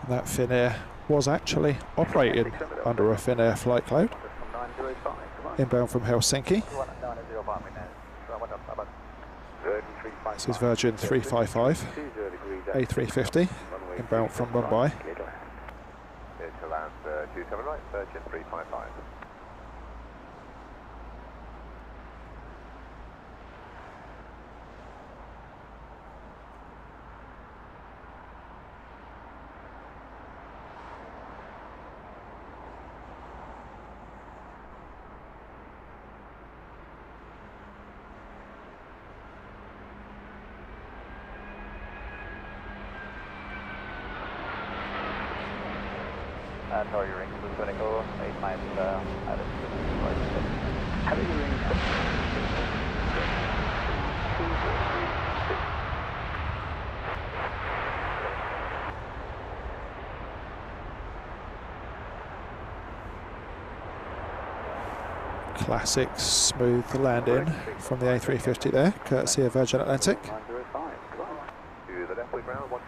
[SPEAKER 4] That Finnair was actually operated under a Finnair flight cloud. Inbound from Helsinki. This is Virgin 355, A350, inbound from Mumbai.
[SPEAKER 1] To land 27 right, Virgin 355.
[SPEAKER 6] Tower your rings with clinical, 8 miles out of how do you rings?
[SPEAKER 4] Classic smooth landing from the A350 there, courtesy of Virgin Atlantic.
[SPEAKER 6] 905,
[SPEAKER 1] To the left with ground, 121.905,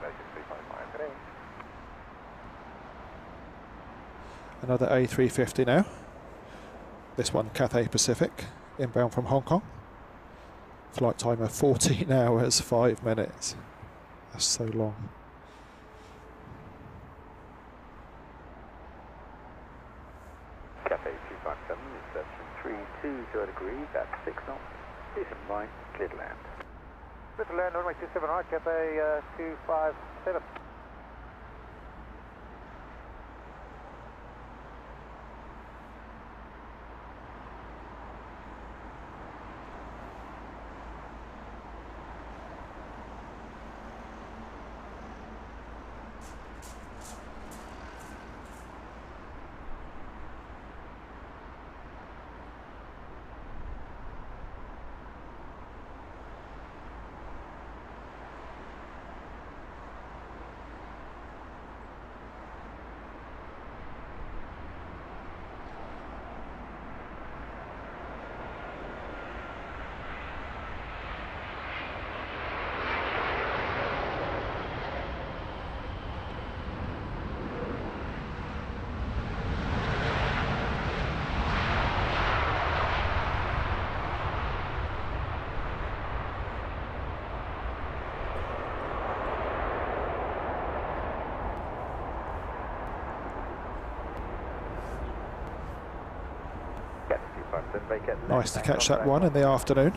[SPEAKER 1] Virgin 355, good day.
[SPEAKER 4] Another A350 now. This one Cathay Pacific, inbound from Hong Kong. Flight time of 14 hours, 5 minutes. That's so long.
[SPEAKER 6] Cathay 257 reception 320 degrees at 6 knots. Decent right, clear to land. Clear to land, runway 27 right, Cathay 257.
[SPEAKER 4] Nice to catch that one in the afternoon.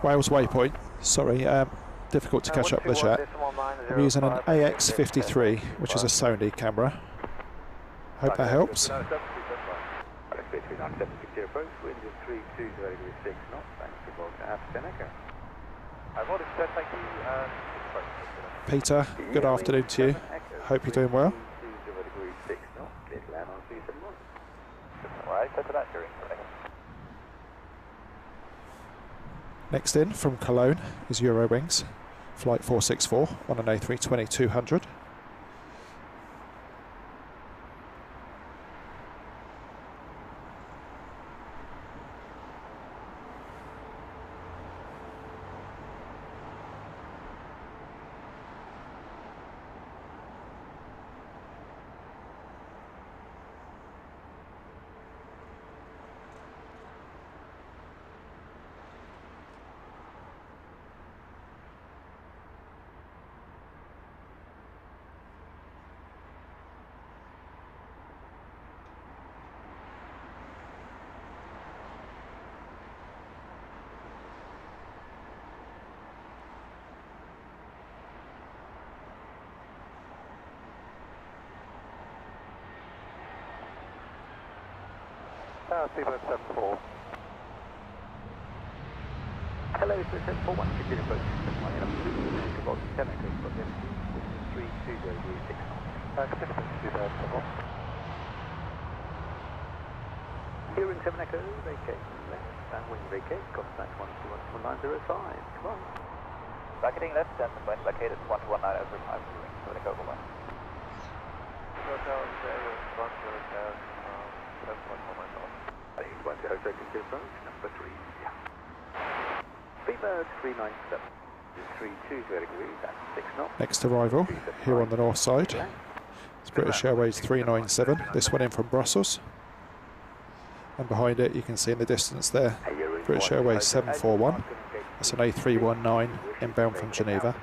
[SPEAKER 4] Wales waypoint. Sorry, difficult to catch up with the chat. I'm using an AX53, which is a Sony camera. Hope that helps. Peter, good afternoon to you. Hope you're doing well. Next in from Cologne is Eurowings, flight 464 on an A320-200.
[SPEAKER 6] Seabird 74.
[SPEAKER 3] Hello, so 741, continue approach 718, about 10 echoes, got them 320
[SPEAKER 6] Continue Seabird 74.
[SPEAKER 3] Hearing 7 echoes, vacate left, and when you vacate, contact 121-1905, come on.
[SPEAKER 2] Vacating left, and when vacated 119 over 5, so they go over 1.
[SPEAKER 1] Hotel,
[SPEAKER 3] 1 to Hotel Continue approach, number 3, yeah. Freebird 397, 320 degrees, that's 6 knots.
[SPEAKER 4] Next arrival, here on the north side. It's British Airways 397, this one in from Brussels. And behind it you can see in the distance there, British Airways 741. That's an A319 inbound from Geneva.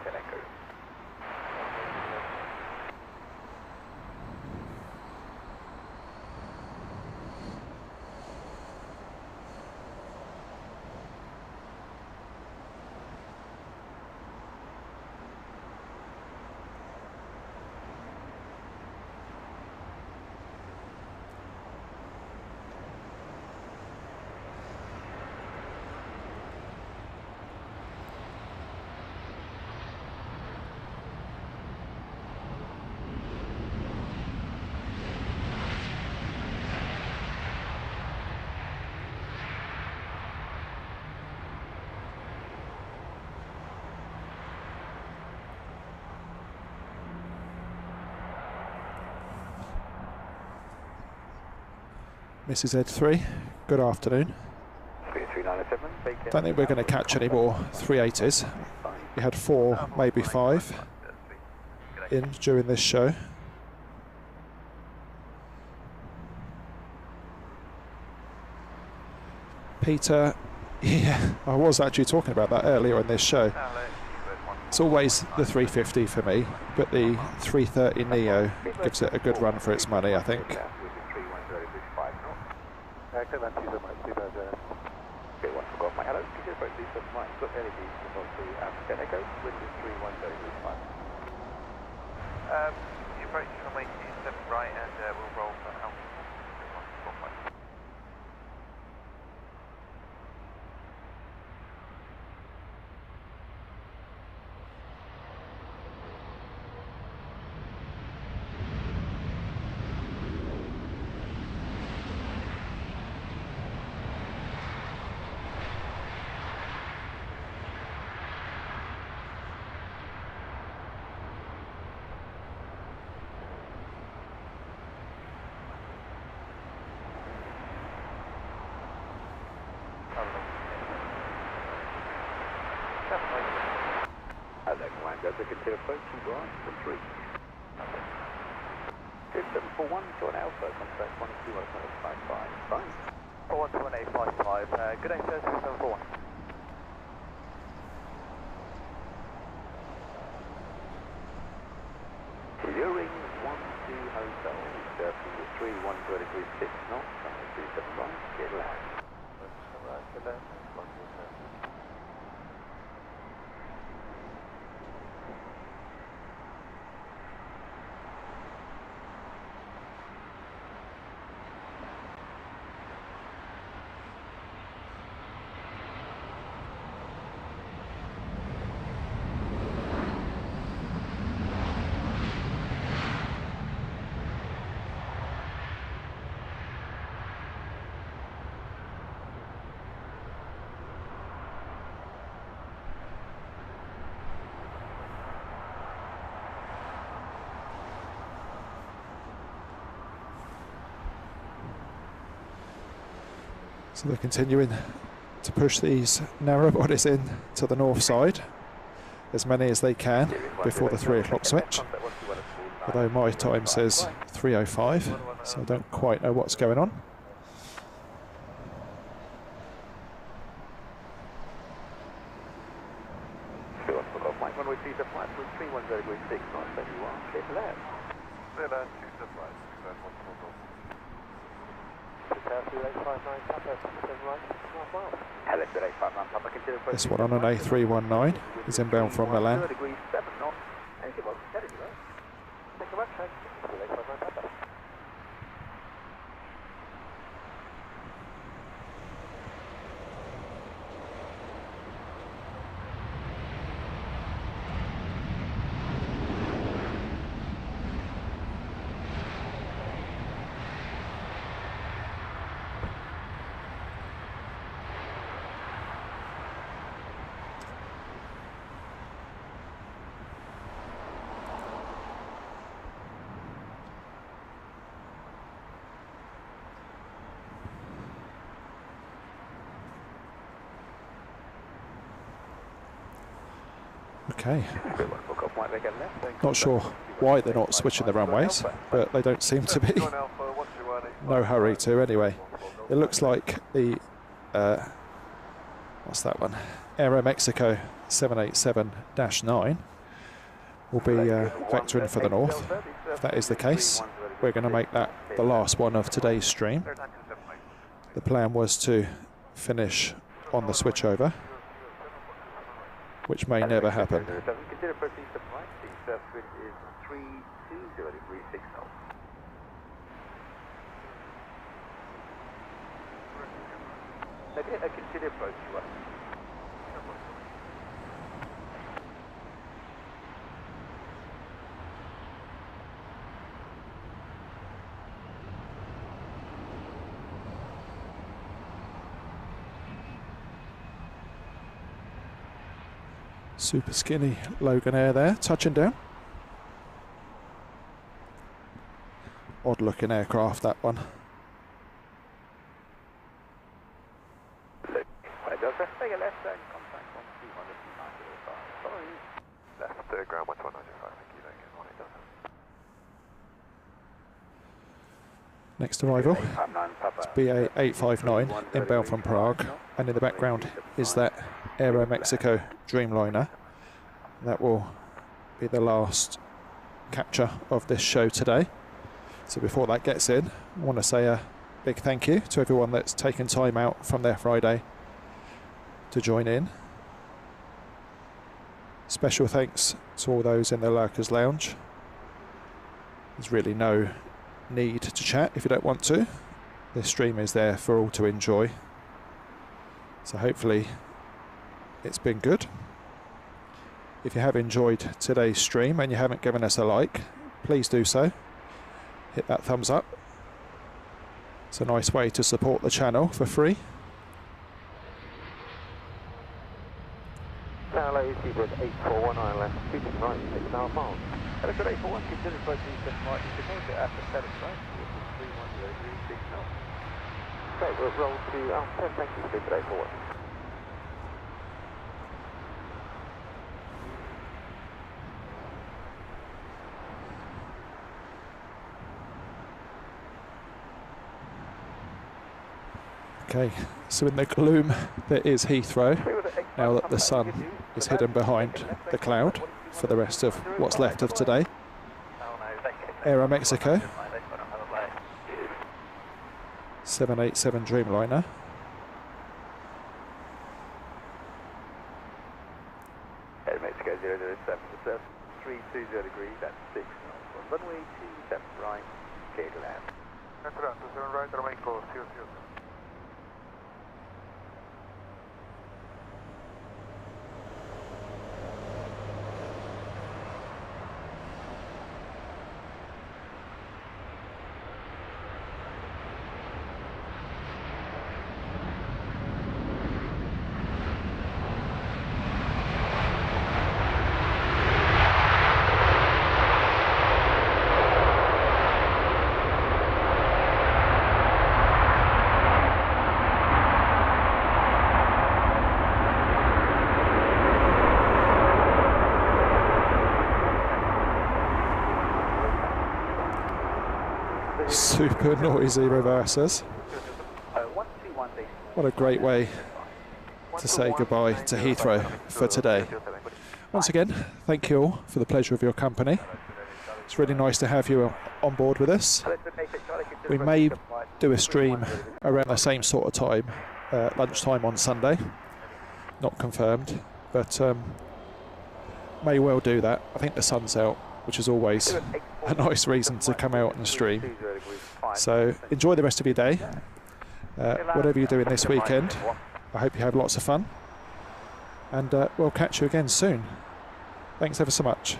[SPEAKER 4] Mrs. Ed3, good afternoon. Don't think we're going to catch any more 380s. We had 4, maybe 5 in during this show. Peter, yeah, I was actually talking about that earlier in this show. It's always the 350 for me, but the 330 Neo gives it a good run for its money, I think.
[SPEAKER 3] Okay, one forgot my hello. Could you approach these for mine? Got LED about the African Echo, wind is 310
[SPEAKER 2] You approach runway 27 right, and we'll roll for Alpha.
[SPEAKER 3] Delta consider approach, keep right for 3. 2741, join Alpha, contact 121.855.
[SPEAKER 2] 4121855, good day sir, 741.
[SPEAKER 3] Hearing 12 Hotel, surfing with 31 degrees 6 knots, runway 271, get loud.
[SPEAKER 4] So they're continuing to push these narrow bodies in to the north side, as many as they can before the 3 o'clock switch. Although my time says 3:05, so I don't quite know what's going on.
[SPEAKER 3] Runway 275 with 310 degree 6 knots, then you are clear to land.
[SPEAKER 1] Clear land, 275, 259
[SPEAKER 4] This one on an A319 is inbound from Milan. Okay. Not sure why they're not switching the runways, but they don't seem to be. No hurry to anyway. It looks like the what's that one? Aero Mexico 787-9 will be vectoring for the north. If that is the case, we're going to make that the last one of today's stream. The plan was to finish on the switchover, which may never happen.
[SPEAKER 3] Consider approaching the right. The surface wind is 320 degrees 6 knots. Consider approaching right.
[SPEAKER 4] Super skinny Logan Air there, touching down. Odd looking aircraft, that one.
[SPEAKER 1] Left ground 195, thank you,
[SPEAKER 4] Next arrival, it's BA 859 inbound from Prague, and in the background is that Aero Mexico Dreamliner. That will be the last capture of this show today. So before that gets in, I want to say a big thank you to everyone that's taken time out from their Friday to join in. Special thanks to all those in the Lurkers Lounge. There's really no need to chat if you don't want to. This stream is there for all to enjoy. So hopefully it's been good. If you have enjoyed today's stream and you haven't given us a like, please do so. Hit that thumbs up. It's a nice way to support the channel for free.
[SPEAKER 3] Tower Seabird 841 ILS, 229, 6.5 miles. Hello, 841, consider approaching the right, you can make it at the FedEx right, which is 310 degrees 6 knots. Great, we'll roll to Alpha 10, thank you, Seabird 841.
[SPEAKER 4] Okay, so in the gloom there is Heathrow, now that the sun is hidden behind the cloud for the rest of what's left of today. Aero Mexico 787 Dreamliner
[SPEAKER 6] okay to land.
[SPEAKER 2] That's right, 27 right, remain course, see you.
[SPEAKER 4] Super noisy reversers. What a great way to say goodbye to Heathrow for today. Once again, thank you all for the pleasure of your company. It's really nice to have you on board with us. We may do a stream around the same sort of time, lunchtime on Sunday. Not confirmed, but may well do that. I think the sun's out, which is always a nice reason to come out and stream. So enjoy the rest of your day. Whatever you're doing this weekend, I hope you have lots of fun. And we'll catch you again soon. Thanks ever so much.